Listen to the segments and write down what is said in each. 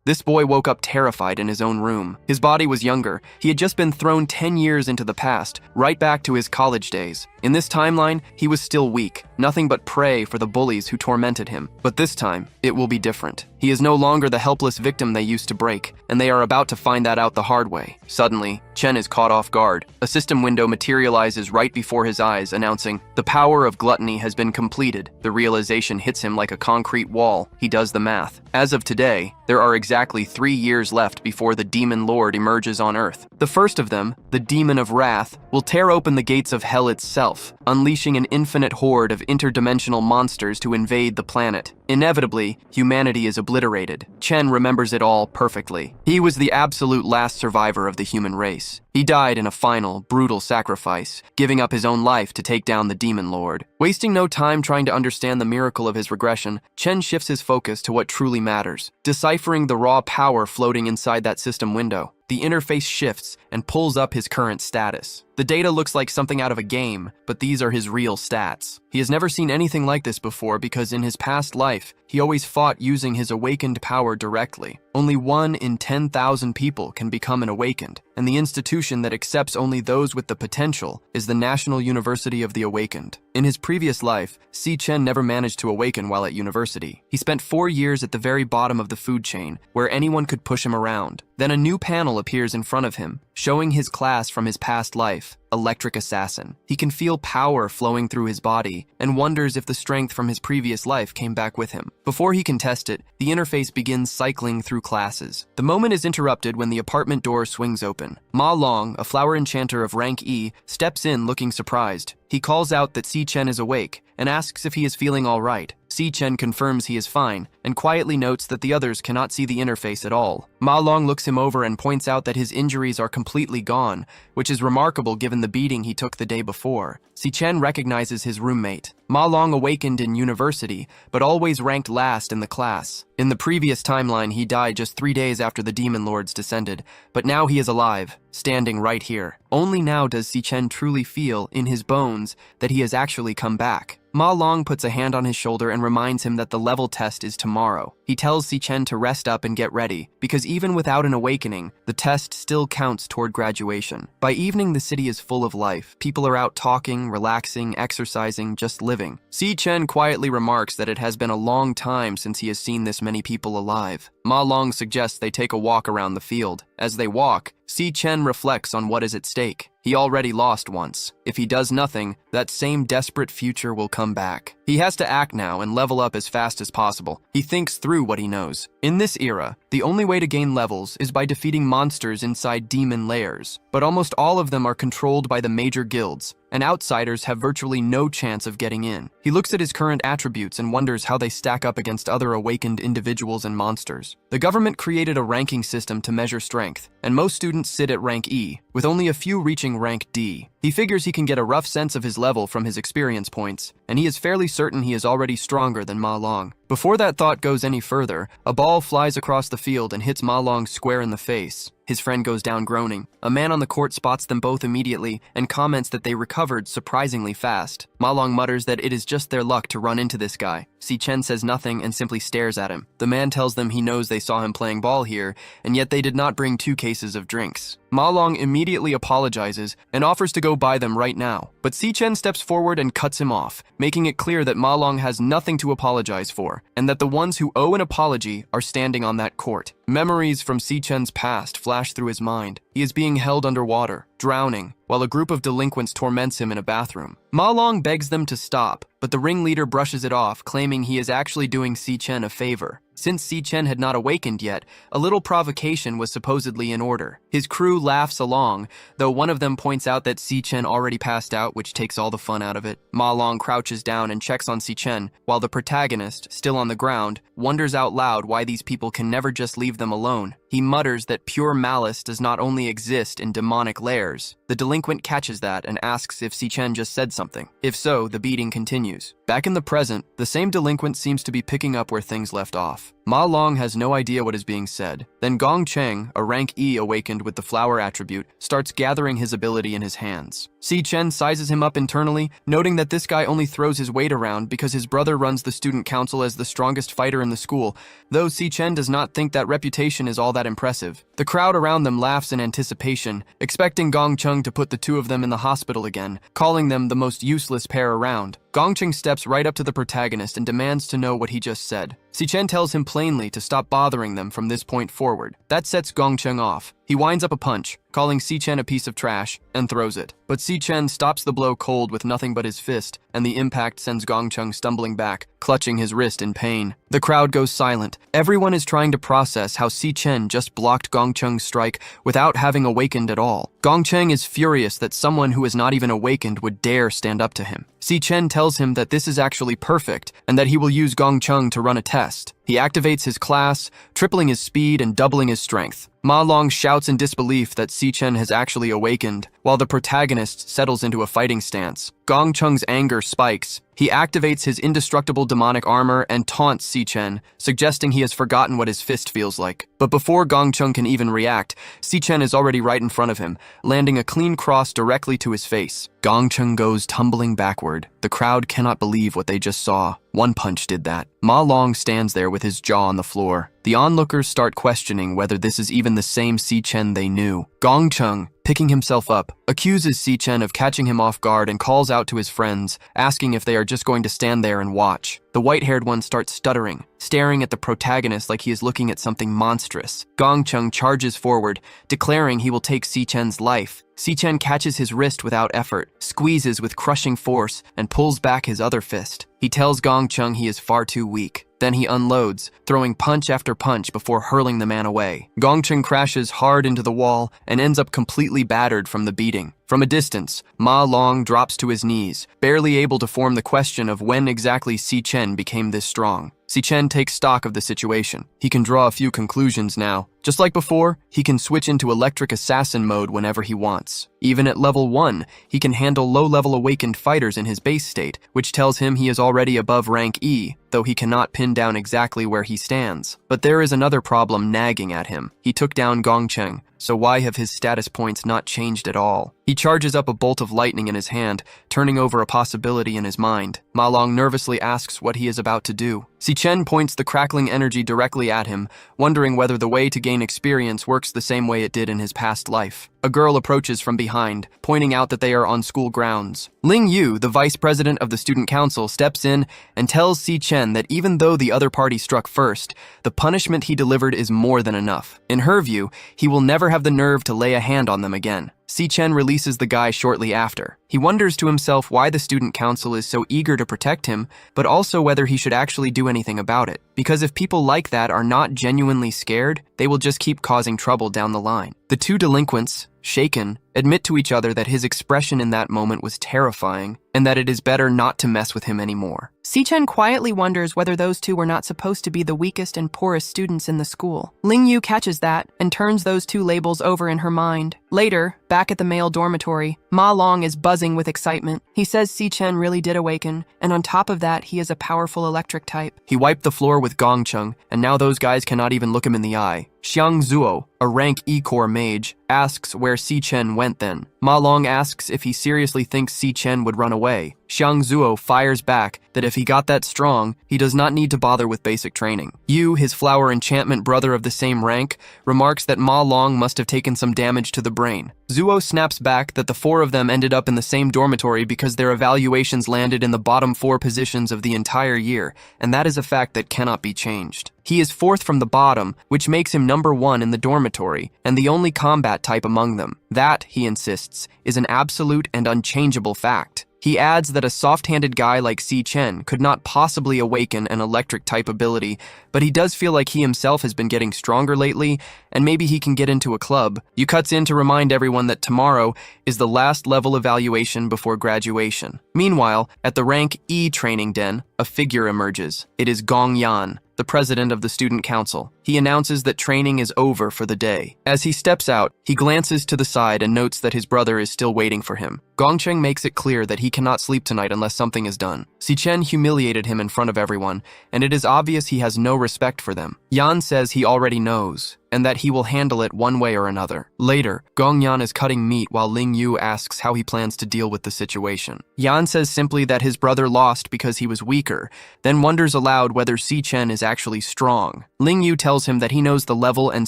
This boy woke up terrified in his own room. His body was younger. He had just been thrown 10 years into the past, right back to his college days. In this timeline, he was still weak, nothing but prey for the bullies who tormented him. But this time, it will be different. He is no longer the helpless victim they used to break, and they are about to find that out the hard way. Suddenly, Chen is caught off guard. A system window materializes right before his eyes, announcing, "The power of gluttony has been completed." The realization hits him like a concrete wall. He does the math. As of today, there are exactly 3 years left before the Demon Lord emerges on Earth. The first of them, the Demon of Wrath, will tear open the gates of hell itself, unleashing an infinite horde of interdimensional monsters to invade the planet. Inevitably, humanity is obliterated. Chen remembers it all perfectly. He was the absolute last survivor of the human race. He died in a final, brutal sacrifice, giving up his own life to take down the Demon Lord. Wasting no time trying to understand the miracle of his regression, Chen shifts his focus to what truly matters, deciphering the raw power floating inside that system window. The interface shifts and pulls up his current status. The data looks like something out of a game, but these are his real stats. He has never seen anything like this before because in his past life, he always fought using his awakened power directly. Only 1 in 10,000 people can become an awakened, and the institution that accepts only those with the potential is the National University of the Awakened. In his previous life, Chen never managed to awaken while at university. He spent 4 years at the very bottom of the food chain, where anyone could push him around. Then a new panel appears in front of him, showing his class from his past life, Electric Assassin. He can feel power flowing through his body and wonders if the strength from his previous life came back with him. Before he can test it, the interface begins cycling through classes. The moment is interrupted when the apartment door swings open. Ma Long, a flower enchanter of rank E, steps in looking surprised. He calls out that Chen is awake and asks if he is feeling all right. Chen confirms he is fine and quietly notes that the others cannot see the interface at all. Ma Long looks him over and points out that his injuries are completely gone, which is remarkable given the beating he took the day before. Chen recognizes his roommate. Ma Long awakened in university, but always ranked last in the class. In the previous timeline, he died just 3 days after the Demon Lords descended, but now he is alive, standing right here. Only now does Chen truly feel, in his bones, that he has actually come back. Ma Long puts a hand on his shoulder and reminds him that the level test is tomorrow. He tells Chen to rest up and get ready, because even without an awakening, the test still counts toward graduation. By evening, the city is full of life. People are out talking, relaxing, exercising, just living. Chen quietly remarks that it has been a long time since he has seen this many people alive. Ma Long suggests they take a walk around the field. As they walk, Chen reflects on what is at stake. He already lost once. If he does nothing, that same desperate future will come back. He has to act now and level up as fast as possible. He thinks through what he knows. In this era, the only way to gain levels is by defeating monsters inside demon lairs, but almost all of them are controlled by the major guilds, and outsiders have virtually no chance of getting in. He looks at his current attributes and wonders how they stack up against other awakened individuals and monsters. The government created a ranking system to measure strength, and most students sit at rank E, with only a few reaching rank D. He figures he can get a rough sense of his level from his experience points, and he is fairly certain he is already stronger than Ma Long. Before that thought goes any further, a ball flies across the field and hits Ma Long square in the face. His friend goes down groaning. A man on the court spots them both immediately and comments that they recovered surprisingly fast. Ma Long mutters that it is just their luck to run into this guy. Chen says nothing and simply stares at him. The man tells them he knows they saw him playing ball here, and yet they did not bring 2 cases of drinks. Ma Long immediately apologizes and offers to go buy them right now, but Chen steps forward and cuts him off, making it clear that Ma Long has nothing to apologize for, and that the ones who owe an apology are standing on that court. Memories from Chen's past flash through his mind. He is being held underwater, drowning, while a group of delinquents torments him in a bathroom. Ma Long begs them to stop, but the ringleader brushes it off, claiming he is actually doing Chen a favor. Since Chen had not awakened yet, a little provocation was supposedly in order. His crew laughs along, though one of them points out that Chen already passed out, which takes all the fun out of it. Ma Long crouches down and checks on Chen, while the protagonist, still on the ground, wonders out loud why these people can never just leave them alone. He mutters that pure malice does not only exist in demonic lairs. The delinquent catches that and asks if Chen just said something. If so, the beating continues. Back in the present, the same delinquent seems to be picking up where things left off. Ma Long has no idea what is being said. Then Gong Cheng, a rank E awakened with the flower attribute, starts gathering his ability in his hands. Chen sizes him up internally, noting that this guy only throws his weight around because his brother runs the student council as the strongest fighter in the school, though Chen does not think that reputation is all that impressive. The crowd around them laughs in anticipation, expecting Gongcheng to put the two of them in the hospital again, calling them the most useless pair around. Gongcheng steps right up to the protagonist and demands to know what he just said. Chen tells him plainly to stop bothering them from this point forward. That sets Gongcheng off. He winds up a punch, calling Chen a piece of trash, and throws it. But Chen stops the blow cold with nothing but his fist, and the impact sends Gongcheng stumbling back, clutching his wrist in pain. The crowd goes silent. Everyone is trying to process how Chen just blocked Gongcheng's strike without having awakened at all. Gongcheng is furious that someone who is not even awakened would dare stand up to him. Chen tells him that this is actually perfect and that he will use Gongcheng to run a test. He activates his class, tripling his speed and doubling his strength. Ma Long shouts in disbelief that Chen has actually awakened, while the protagonist settles into a fighting stance. Gongcheng's anger spikes. He activates his indestructible demonic armor and taunts Chen, suggesting he has forgotten what his fist feels like. But before Gongcheng can even react, Chen is already right in front of him, landing a clean cross directly to his face. Gongcheng goes tumbling backward. The crowd cannot believe what they just saw. One punch did that. Ma Long stands there with his jaw on the floor. The onlookers start questioning whether this is even the same Chen they knew. Gongcheng, picking himself up, accuses Chen of catching him off guard and calls out to his friends, asking if they are just going to stand there and watch. The white-haired one starts stuttering, staring at the protagonist like he is looking at something monstrous. Gongcheng charges forward, declaring he will take Chen's life. Chen catches his wrist without effort, squeezes with crushing force, and pulls back his other fist. He tells Gongcheng he is far too weak. Then he unloads, throwing punch after punch before hurling the man away. Gongcheng crashes hard into the wall and ends up completely battered from the beating. From a distance, Ma Long drops to his knees, barely able to form the question of when exactly Chen became this strong. Chen takes stock of the situation. He can draw a few conclusions now. Just like before, he can switch into electric assassin mode whenever he wants. Even at level 1, he can handle low-level awakened fighters in his base state, which tells him he is already above rank E, though he cannot pin down exactly where he stands. But there is another problem nagging at him. He took down Gongcheng, so why have his status points not changed at all? He charges up a bolt of lightning in his hand, turning over a possibility in his mind. Ma Long nervously asks what he is about to do. Chen points the crackling energy directly at him, wondering whether the way to gain experience works the same way it did in his past life. A girl approaches from behind, pointing out that they are on school grounds. Ling Yu, the vice president of the student council, steps in and tells Chen that even though the other party struck first, the punishment he delivered is more than enough. In her view, he will never have the nerve to lay a hand on them again. Chen releases the guy shortly after. He wonders to himself why the student council is so eager to protect him, but also whether he should actually do anything about it. Because if people like that are not genuinely scared, they will just keep causing trouble down the line. The two delinquents, shaken, admit to each other that his expression in that moment was terrifying and that it is better not to mess with him anymore. Chen quietly wonders whether those two were not supposed to be the weakest and poorest students in the school. Ling Yu catches that and turns those two labels over in her mind. Later, back at the male dormitory, Ma Long is buzzing with excitement. He says Chen really did awaken, and on top of that, he is a powerful electric type. He wiped the floor with Gongcheng, and now those guys cannot even look him in the eye. Xiang Zuo, a rank E-Core mage, asks where Chen went then. Ma Long asks if he seriously thinks Chen would run away. Xiang Zuo fires back that if he got that strong, he does not need to bother with basic training. Yu, his flower enchantment brother of the same rank, remarks that Ma Long must have taken some damage to the brain. Zuo snaps back that the four of them ended up in the same dormitory because their evaluations landed in the bottom 4 positions of the entire year, and that is a fact that cannot be changed. He is 4th from the bottom, which makes him number 1 in the dormitory, and the only combat type among them. That, he insists, is an absolute and unchangeable fact. He adds that a soft-handed guy like Chen could not possibly awaken an electric-type ability, but he does feel like he himself has been getting stronger lately, and maybe he can get into a club. Yu cuts in to remind everyone that tomorrow is the last level evaluation before graduation. Meanwhile, at the rank E training den, a figure emerges. It is Gong Yan, the president of the student council. he announces that training is over for the day. As he steps out, he glances to the side and notes that his brother is still waiting for him. Gongcheng makes it clear that he cannot sleep tonight unless something is done. Chen humiliated him in front of everyone, and it is obvious he has no respect for them. Yan says he already knows, and that he will handle it one way or another. Later, Gong Yan is cutting meat while Ling Yu asks how he plans to deal with the situation. Yan says simply that his brother lost because he was weaker, then wonders aloud whether Chen is actually strong. Ling Yu tells him that he knows the level and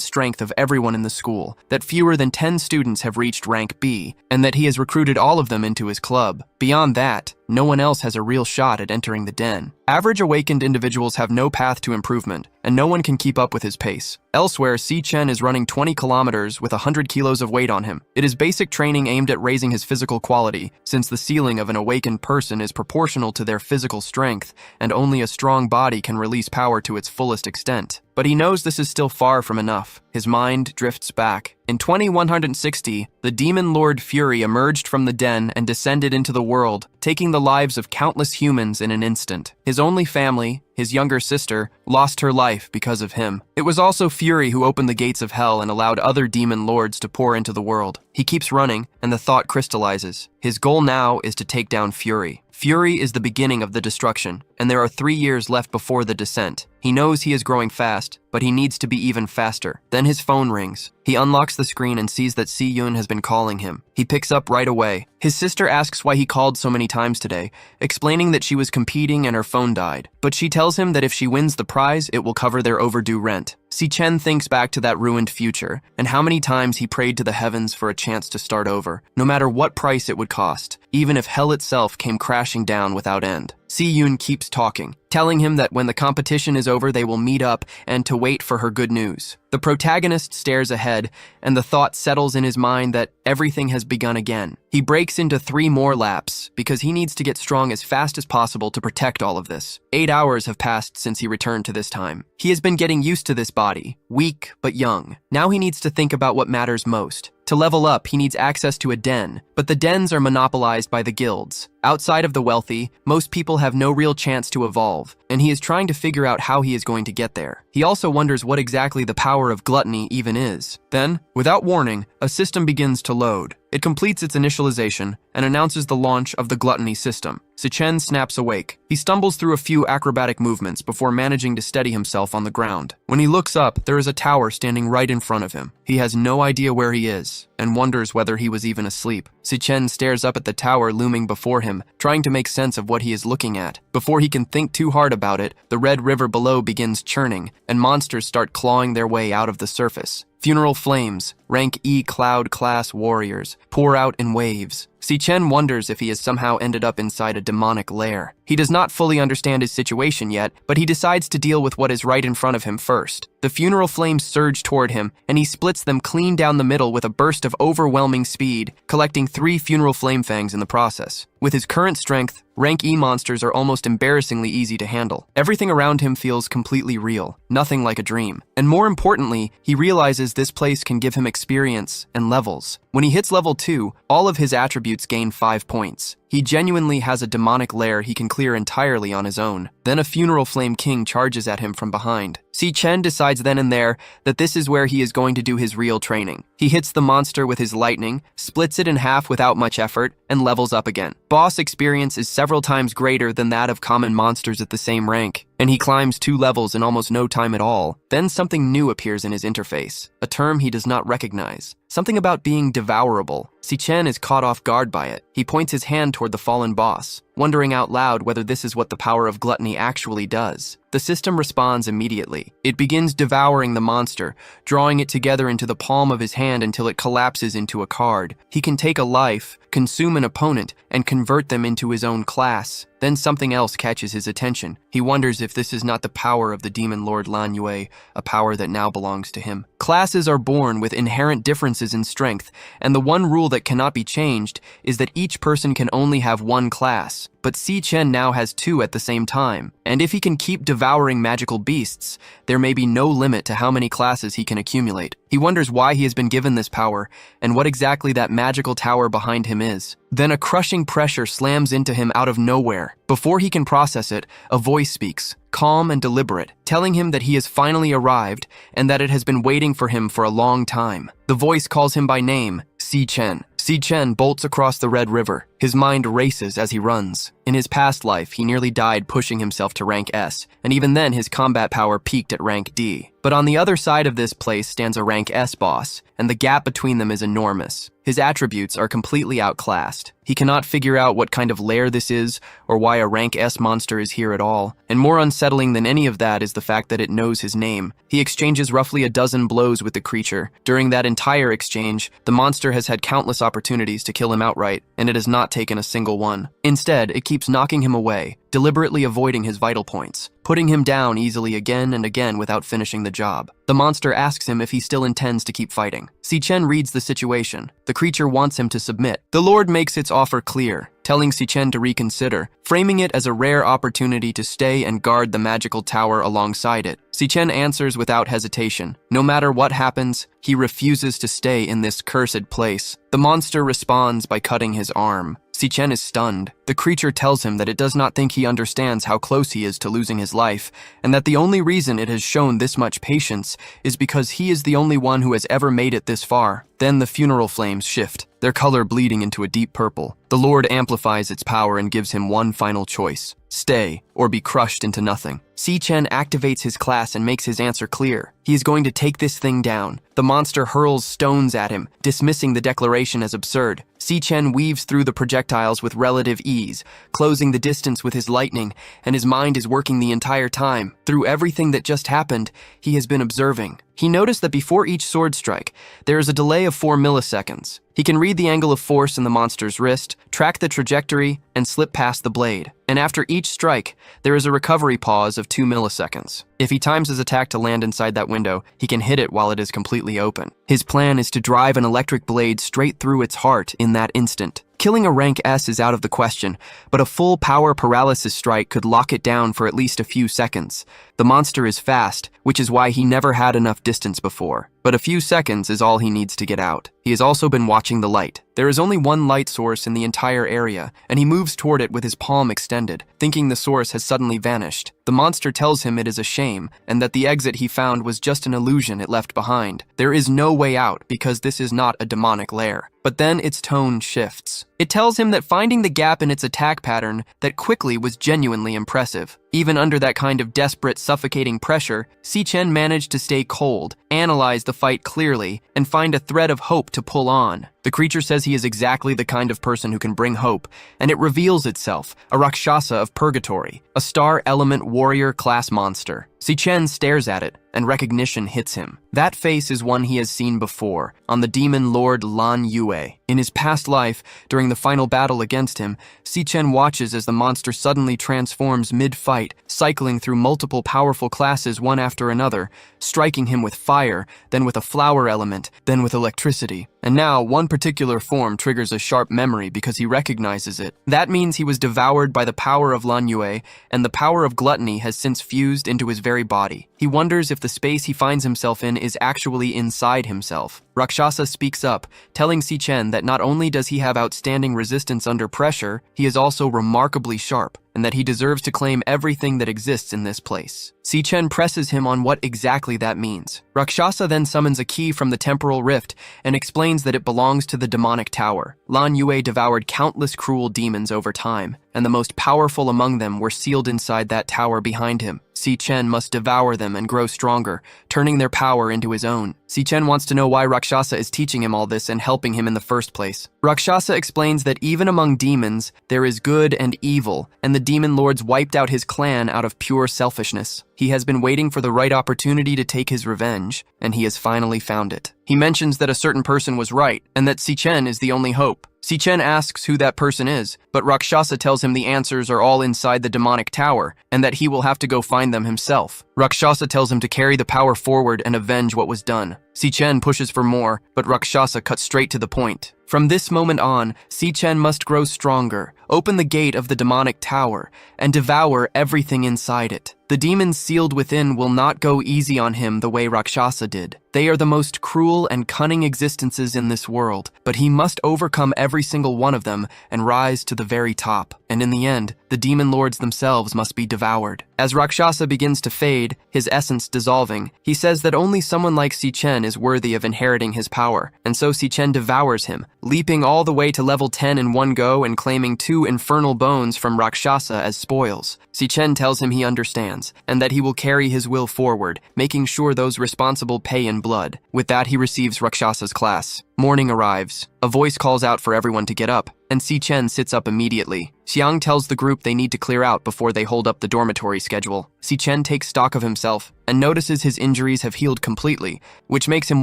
strength of everyone in the school, that fewer than 10 students have reached rank B, and that he has recruited all of them into his club. Beyond that, no one else has a real shot at entering the den. Average awakened individuals have no path to improvement, and no one can keep up with his pace. Elsewhere, Chen is running 20 kilometers with 100 kilos of weight on him. It is basic training aimed at raising his physical quality, since the ceiling of an awakened person is proportional to their physical strength, and only a strong body can release power to its fullest extent. But he knows this is still far from enough. His mind drifts back. In 2160, the demon lord Fury emerged from the den and descended into the world, taking the lives of countless humans in an instant. His only family, his younger sister, lost her life because of him. It was also Fury who opened the gates of hell and allowed other demon lords to pour into the world. He keeps running, and the thought crystallizes. His goal now is to take down Fury. Fury is the beginning of the destruction, and there are 3 years left before the descent. He knows he is growing fast, but he needs to be even faster. Then his phone rings. He unlocks the screen and sees that Si-Yun has been calling him. He picks up right away. His sister asks why he called so many times today, explaining that she was competing and her phone died. But she tells him that if she wins the prize, it will cover their overdue rent. Chen thinks back to that ruined future, and how many times he prayed to the heavens for a chance to start over, no matter what price it would cost, even if hell itself came crashing down without end. Si-Yun keeps talking, telling him that when the competition is over they will meet up and to wait for her good news. The protagonist stares ahead, and the thought settles in his mind that everything has begun again. He breaks into 3 more laps, because he needs to get strong as fast as possible to protect all of this. 8 hours have passed since he returned to this time. He has been getting used to this body, weak but young. Now he needs to think about what matters most. To level up, he needs access to a den, but the dens are monopolized by the guilds. Outside of the wealthy, most people have no real chance to evolve, and he is trying to figure out how he is going to get there. He also wonders what exactly the power of gluttony even is. Then, without warning, a system begins to load. It completes its initialization and announces the launch of the Gluttony System. Chen snaps awake. He stumbles through a few acrobatic movements before managing to steady himself on the ground. When he looks up, there is a tower standing right in front of him. He has no idea where he is and wonders whether he was even asleep. Chen stares up at the tower looming before him, trying to make sense of what he is looking at. Before he can think too hard about it, the red river below begins churning, and monsters start clawing their way out of the surface. Funeral flames, rank E cloud class warriors, pour out in waves. Chen wonders if he has somehow ended up inside a demonic lair. He does not fully understand his situation yet, but he decides to deal with what is right in front of him first. The funeral flames surge toward him, and he splits them clean down the middle with a burst of overwhelming speed, collecting 3 funeral flame fangs in the process. With his current strength, rank E monsters are almost embarrassingly easy to handle. Everything around him feels completely real, nothing like a dream. And more importantly, he realizes this place can give him experience and levels. When he hits level 2, all of his attributes gain 5 points. He genuinely has a demonic lair he can clear entirely on his own. Then a funeral flame king charges at him from behind. Chen decides then and there that this is where he is going to do his real training. He hits the monster with his lightning, splits it in half without much effort, and levels up again. Boss experience is several times greater than that of common monsters at the same rank, and he climbs 2 levels in almost no time at all. Then something new appears in his interface, a term he does not recognize. Something about being devourable. Chen is caught off guard by it. He points his hand toward the fallen boss, wondering out loud whether this is what the power of gluttony actually does. The system responds immediately. It begins devouring the monster, drawing it together into the palm of his hand until it collapses into a card. He can take a life, consume an opponent, and convert them into his own class. Then something else catches his attention. He wonders if this is not the power of the demon lord Lan Yue, a power that now belongs to him. Classes are born with inherent differences in strength, and the one rule that cannot be changed is that each person can only have one class. class, but Chen now has 2 at the same time. And if he can keep devouring magical beasts, there may be no limit to how many classes he can accumulate. He wonders why he has been given this power and what exactly that magical tower behind him is. Then a crushing pressure slams into him out of nowhere. Before he can process it, a voice speaks, calm and deliberate, telling him that he has finally arrived and that it has been waiting for him for a long time. The voice calls him by name, Chen. Chen bolts across the Red River. His mind races as he runs. In his past life, he nearly died pushing himself to rank S, and even then his combat power peaked at rank D. But on the other side of this place stands a rank S boss, and the gap between them is enormous. His attributes are completely outclassed. He cannot figure out what kind of lair this is, or why a rank S monster is here at all. And more unsettling than any of that is the fact that it knows his name. He exchanges roughly a dozen blows with the creature. During that entire exchange, the monster has had countless opportunities to kill him outright, and it has not taken a single one. Instead, it keeps knocking him away, deliberately avoiding his vital points, putting him down easily again and again without finishing the job. The monster asks him if he still intends to keep fighting. Chen reads the situation. The creature wants him to submit. The Lord makes its offer clear, telling Chen to reconsider, framing it as a rare opportunity to stay and guard the magical tower alongside it. Chen answers without hesitation. No matter what happens, he refuses to stay in this cursed place. The monster responds by cutting his arm. Chen is stunned. The creature tells him that it does not think he understands how close he is to losing his life, and that the only reason it has shown this much patience is because he is the only one who has ever made it this far. Then the funeral flames shift, their color bleeding into a deep purple. The Lord amplifies its power and gives him one final choice: stay or be crushed into nothing. Chen activates his class and makes his answer clear. He is going to take this thing down. The monster hurls stones at him, dismissing the declaration as absurd. Chen weaves through the projectiles with relative ease, closing the distance with his lightning, and his mind is working the entire time. Through everything that just happened, he has been observing. He noticed that before each sword strike, there is a delay of 4 milliseconds. He can read the angle of force in the monster's wrist, track the trajectory, and slip past the blade. And after each strike, there is a recovery pause of 2 milliseconds. If he times his attack to land inside that window, he can hit it while it is completely open. His plan is to drive an electric blade straight through its heart in that instant. Killing a rank S is out of the question, but a full power paralysis strike could lock it down for at least a few seconds. The monster is fast, which is why he never had enough distance before. But a few seconds is all he needs to get out. He has also been watching the light. There is only one light source in the entire area, and he moves toward it with his palm extended, thinking the source has suddenly vanished. The monster tells him it is a shame, and that the exit he found was just an illusion it left behind. There is no way out because this is not a demonic lair. But then its tone shifts. It tells him that finding the gap in its attack pattern that quickly was genuinely impressive. Even under that kind of desperate, suffocating pressure, Chen managed to stay cold, analyze the fight clearly, and find a thread of hope to pull on. The creature says he is exactly the kind of person who can bring hope, and it reveals itself, a Rakshasa of Purgatory, a star element warrior class monster. Chen stares at it, and recognition hits him. That face is one he has seen before, on the demon lord Lan Yue. In his past life, during the final battle against him, Chen watches as the monster suddenly transforms mid-fight, cycling through multiple powerful classes one after another, striking him with fire, then with a flower element, then with electricity. And now, one particular form triggers a sharp memory because he recognizes it. That means he was devoured by the power of Lan Yue, and the power of gluttony has since fused into his very body. He wonders if the space he finds himself in is actually inside himself. Rakshasa speaks up, telling Chen that not only does he have outstanding resistance under pressure, he is also remarkably sharp, and that he deserves to claim everything that exists in this place. Chen presses him on what exactly that means. Rakshasa then summons a key from the temporal rift and explains that it belongs to the demonic tower. Lan Yue devoured countless cruel demons over time, and the most powerful among them were sealed inside that tower behind him. Chen must devour them and grow stronger, turning their power into his own. Chen wants to know why Rakshasa is teaching him all this and helping him in the first place. Rakshasa explains that even among demons, there is good and evil, and the demon lords wiped out his clan out of pure selfishness. He has been waiting for the right opportunity to take his revenge, and he has finally found it. He mentions that a certain person was right, and that Chen is the only hope. Chen asks who that person is, but Rakshasa tells him the answers are all inside the demonic tower, and that he will have to go find them himself. Rakshasa tells him to carry the power forward and avenge what was done. Chen pushes for more, but Rakshasa cuts straight to the point. From this moment on, Chen must grow stronger, open the gate of the demonic tower, and devour everything inside it. The demons sealed within will not go easy on him the way Rakshasa did. They are the most cruel and cunning existences in this world, but he must overcome every single one of them and rise to the very top. And in the end, the demon lords themselves must be devoured. As Rakshasa begins to fade, his essence dissolving, he says that only someone like Chen is worthy of inheriting his power, and so Chen devours him, leaping all the way to level 10 in one go and claiming 2 infernal bones from Rakshasa as spoils. Chen tells him he understands, and that he will carry his will forward, making sure those responsible pay in blood. With that, he receives Rakshasa's class. Morning arrives. A voice calls out for everyone to get up, and Chen sits up immediately. Xiang tells the group they need to clear out before they hold up the dormitory schedule. Chen takes stock of himself and notices his injuries have healed completely, which makes him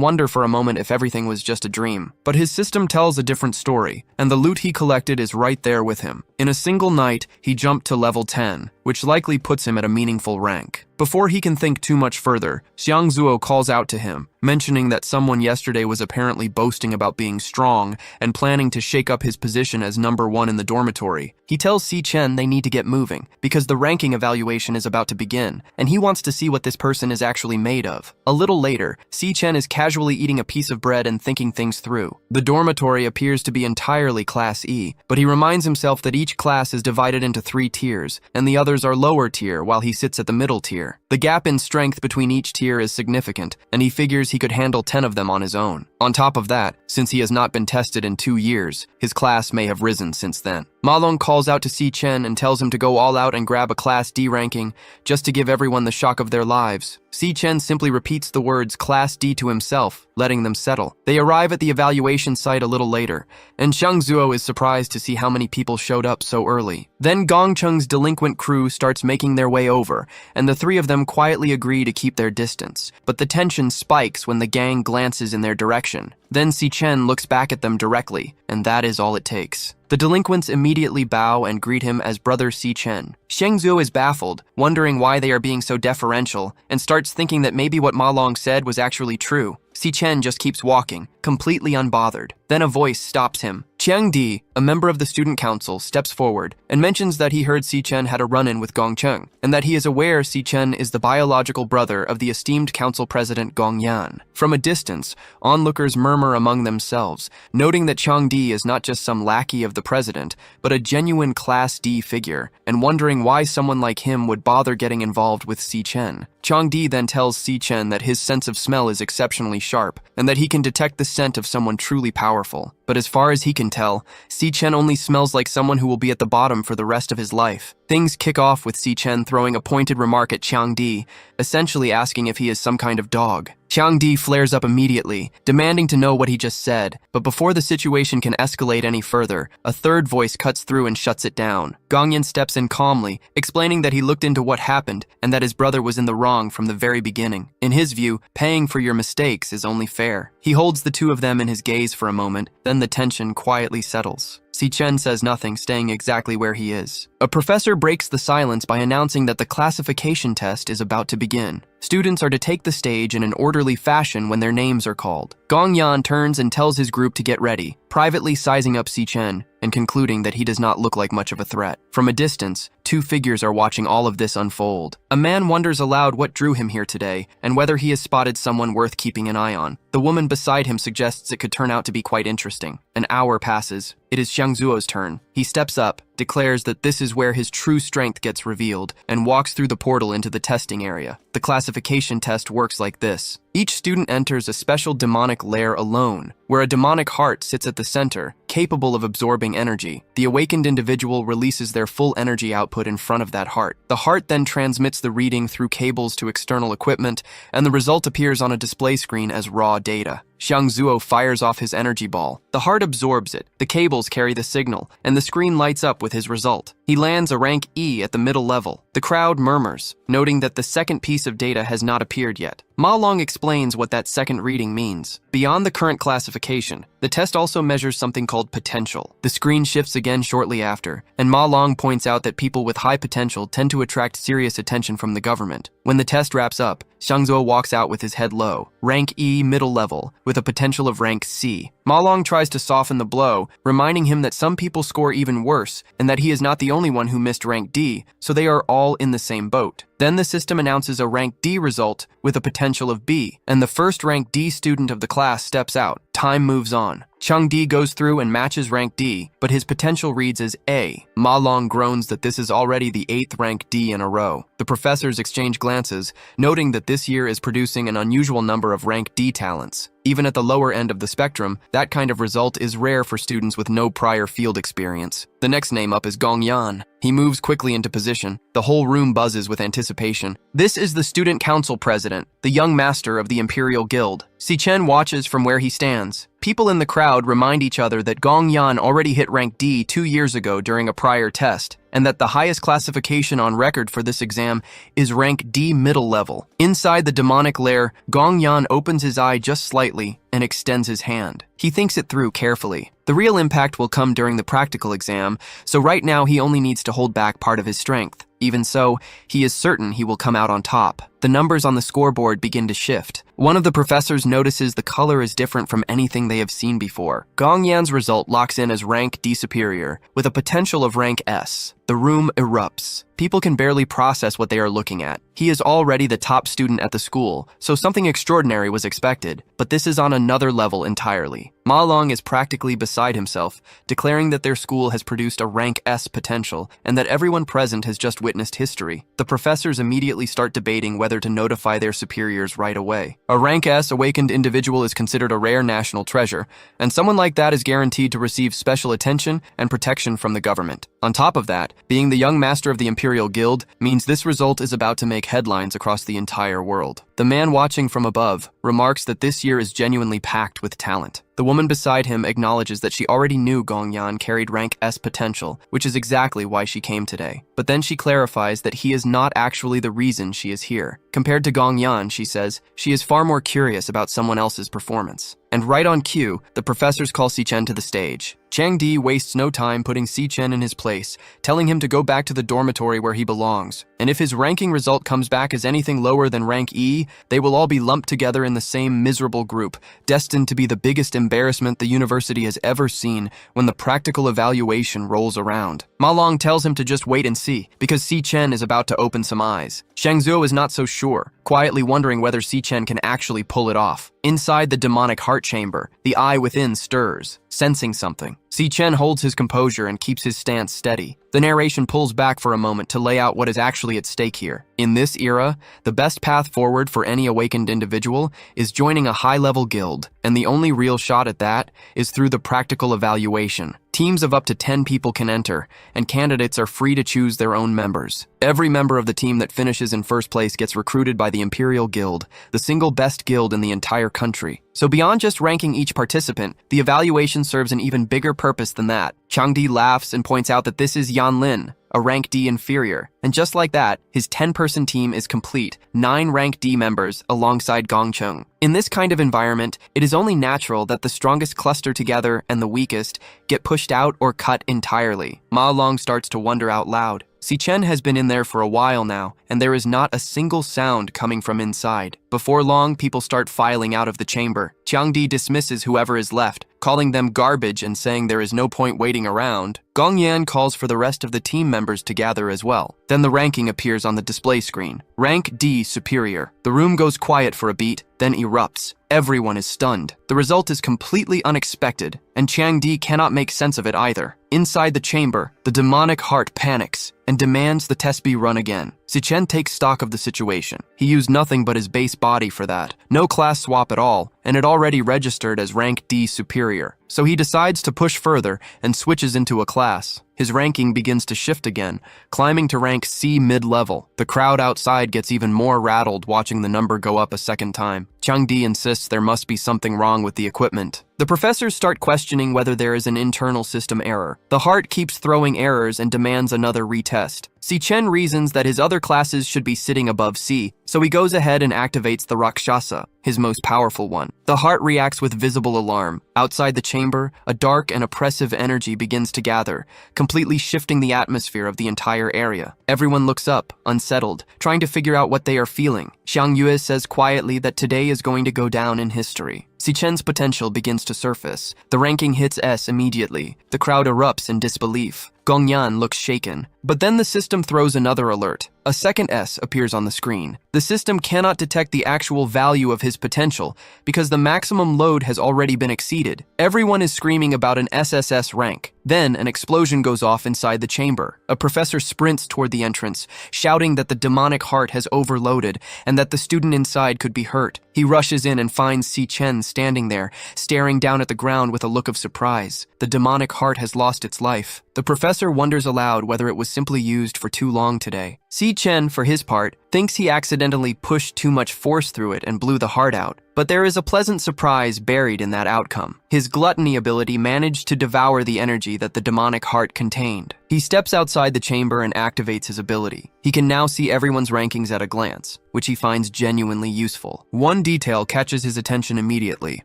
wonder for a moment if everything was just a dream. But his system tells a different story, and the loot he collected is right there with him. In a single night, he jumped to level 10, which likely puts him at a meaningful rank. Before he can think too much further, Xiang Zuo calls out to him, mentioning that someone yesterday was apparently boasting about being strong and planning to shake up his position as number 1 in the dormitory. He tells Chen they need to get moving, because the ranking evaluation is about to begin, and he wants to see what this person is actually made of. A little later, Chen is casually eating a piece of bread and thinking things through. The dormitory appears to be entirely Class E, but he reminds himself that each class is divided into 3 tiers, and the others are lower tier while he sits at the middle tier. The gap in strength between each tier is significant, and he figures he could handle 10 of them on his own. On top of that, since he has not been tested in 2 years, his class may have risen since then. Ma Long calls out to Chen and tells him to go all out and grab a Class D ranking, just to give everyone the shock of their lives. Chen simply repeats the words Class D to himself, letting them settle. They arrive at the evaluation site a little later, and Xiang Zuo is surprised to see how many people showed up so early. Then Gongcheng's delinquent crew starts making their way over, and the 3 of them quietly agree to keep their distance. But the tension spikes when the gang glances in their direction. Then Chen looks back at them directly, and that is all it takes. The delinquents immediately bow and greet him as Brother Chen. Xiang Zuo is baffled, wondering why they are being so deferential, and starts thinking that maybe what Ma Long said was actually true. Chen just keeps walking, completely unbothered. Then a voice stops him. Chiang Di, a member of the student council, steps forward and mentions that he heard Chen had a run-in with Gongcheng, and that he is aware Chen is the biological brother of the esteemed council president Gong Yan. From a distance, onlookers murmur among themselves, noting that Chiang Di is not just some lackey of the president, but a genuine Class D figure, and wondering why someone like him would bother getting involved with Chen. Chiang Di then tells Chen that his sense of smell is exceptionally sharp, and that he can detect the scent of someone truly powerful. But as far as he can tell, Chen only smells like someone who will be at the bottom for the rest of his life. Things kick off with Chen throwing a pointed remark at Chiang Di, essentially asking if he is some kind of dog. Chiang Di flares up immediately, demanding to know what he just said, but before the situation can escalate any further, a third voice cuts through and shuts it down. Gongyan steps in calmly, explaining that he looked into what happened and that his brother was in the wrong from the very beginning. In his view, paying for your mistakes is only fair. He holds the 2 of them in his gaze for a moment, then the tension quietly settles. Chen says nothing, staying exactly where he is. A professor breaks the silence by announcing that the classification test is about to begin. Students are to take the stage in an orderly fashion when their names are called. Gong Yan turns and tells his group to get ready, privately sizing up Chen and concluding that he does not look like much of a threat. From a distance, 2 figures are watching all of this unfold. A man wonders aloud what drew him here today and whether he has spotted someone worth keeping an eye on. The woman beside him suggests it could turn out to be quite interesting. An hour passes. It is Xiang Zuo's turn. He steps up, declares that this is where his true strength gets revealed, and walks through the portal into the testing area. The classification test works like this. Each student enters a special demonic lair alone, where a demonic heart sits at the center, capable of absorbing energy. The awakened individual releases their full energy output in front of that heart. The heart then transmits the reading through cables to external equipment, and the result appears on a display screen as raw data. Xiang Zuo fires off his energy ball. The heart absorbs it, the cables carry the signal, and the screen lights up with his result. He lands a rank E at the middle level. The crowd murmurs, noting that the second piece of data has not appeared yet. Ma Long explains what that second reading means. Beyond the current classification, the test also measures something called potential. The screen shifts again shortly after, and Ma Long points out that people with high potential tend to attract serious attention from the government. When the test wraps up, Xiangzuo walks out with his head low, rank E middle level, with a potential of rank C. Ma Long tries to soften the blow, reminding him that some people score even worse and that he is not the only one who missed rank D, so they are all in the same boat. Then the system announces a rank D result with a potential of B, and the first rank D student of the class steps out. Time moves on. Chang Di goes through and matches rank D, but his potential reads as A. Ma Long groans that this is already the 8th rank D in a row. The professors exchange glances, noting that this year is producing an unusual number of rank D talents. Even at the lower end of the spectrum, that kind of result is rare for students with no prior field experience. The next name up is Gong Yan. He moves quickly into position. The whole room buzzes with anticipation. This is the student council president, the young master of the Imperial Guild. Chen watches from where he stands. People in the crowd remind each other that Gong Yan already hit rank D 2 years ago during a prior test, and that the highest classification on record for this exam is rank D middle level. Inside the demonic lair, Gong Yan opens his eye just slightly and extends his hand. He thinks it through carefully. The real impact will come during the practical exam, so right now he only needs to hold back part of his strength. Even so, he is certain he will come out on top. The numbers on the scoreboard begin to shift. One of the professors notices the color is different from anything they have seen before. Gong Yan's result locks in as rank D superior, with a potential of rank S. The room erupts. People can barely process what they are looking at. He is already the top student at the school, so something extraordinary was expected, but this is on another level entirely. Ma Long is practically beside himself, declaring that their school has produced a rank S potential and that everyone present has just witnessed history. The professors immediately start debating whether to notify their superiors right away. A rank S awakened individual is considered a rare national treasure, and someone like that is guaranteed to receive special attention and protection from the government. On top of that, being the young master of the Imperial Guild means this result is about to make headlines across the entire world. The man watching from above remarks that this year is genuinely packed with talent. The woman beside him acknowledges that she already knew Gong Yan carried rank S potential, which is exactly why she came today. But then she clarifies that he is not actually the reason she is here. Compared to Gong Yan, she says, she is far more curious about someone else's performance. And right on cue, the professors call Chen to the stage. Chang Di wastes no time putting Chen in his place, telling him to go back to the dormitory where he belongs. And if his ranking result comes back as anything lower than rank E, they will all be lumped together in the same miserable group, destined to be the biggest embarrassment the university has ever seen when the practical evaluation rolls around. Ma Long tells him to just wait and see, because Chen is about to open some eyes. Xiangzuo is not so sure, quietly wondering whether Chen can actually pull it off. Inside the demonic heart chamber, the eye within stirs, sensing something. Chen holds his composure and keeps his stance steady. The narration pulls back for a moment to lay out what is actually at stake here. In this era, the best path forward for any awakened individual is joining a high-level guild, and the only real shot at that is through the practical evaluation. Teams of up to 10 people can enter, and candidates are free to choose their own members. Every member of the team that finishes in first place gets recruited by the Imperial Guild, the single best guild in the entire country. So beyond just ranking each participant, the evaluation serves an even bigger purpose than that. Chang Di laughs and points out that this is Yan Lin, a rank D inferior. And just like that, his 10-person team is complete, 9 rank D members alongside Gong Cheng. In this kind of environment, it is only natural that the strongest cluster together and the weakest get pushed out or cut entirely. Ma Long starts to wonder out loud. Chen has been in there for a while now, and there is not a single sound coming from inside. Before long, people start filing out of the chamber. Chang Di dismisses whoever is left, calling them garbage and saying there is no point waiting around. Gong Yan calls for the rest of the team members to gather as well. Then the ranking appears on the display screen. Rank D superior. The room goes quiet for a beat, then erupts. Everyone is stunned. The result is completely unexpected, and Chang Di cannot make sense of it either. Inside the chamber, the demonic heart panics and demands the test be run again. Chen takes stock of the situation. He used nothing but his base body for that. No class swap at all, and it already registered as rank D superior. So he decides to push further and switches into a class. His ranking begins to shift again, climbing to rank C mid-level. The crowd outside gets even more rattled watching the number go up a second time. Chang Di insists there must be something wrong with the equipment. The professors start questioning whether there is an internal system error. The heart keeps throwing errors and demands another retest. Chen reasons that his other classes should be sitting above C, so he goes ahead and activates the Rakshasa, his most powerful one. The heart reacts with visible alarm. Outside the chamber, a dark and oppressive energy begins to gather, completely shifting the atmosphere of the entire area. Everyone looks up, unsettled, trying to figure out what they are feeling. Xiang Yue says quietly that today is going to go down in history. Chen's potential begins to surface. The ranking hits S immediately. The crowd erupts in disbelief. Gongyan looks shaken. But then the system throws another alert. A second S appears on the screen. The system cannot detect the actual value of his potential because the maximum load has already been exceeded. Everyone is screaming about an SSS rank. Then an explosion goes off inside the chamber. A professor sprints toward the entrance, shouting that the demonic heart has overloaded and that the student inside could be hurt. He rushes in and finds Chen standing there, staring down at the ground with a look of surprise. The demonic heart has lost its life. The professor wonders aloud whether it was simply used for too long today. Chen, for his part, thinks he accidentally pushed too much force through it and blew the heart out. But there is a pleasant surprise buried in that outcome. His gluttony ability managed to devour the energy that the demonic heart contained. He steps outside the chamber and activates his ability. He can now see everyone's rankings at a glance, which he finds genuinely useful. One detail catches his attention immediately.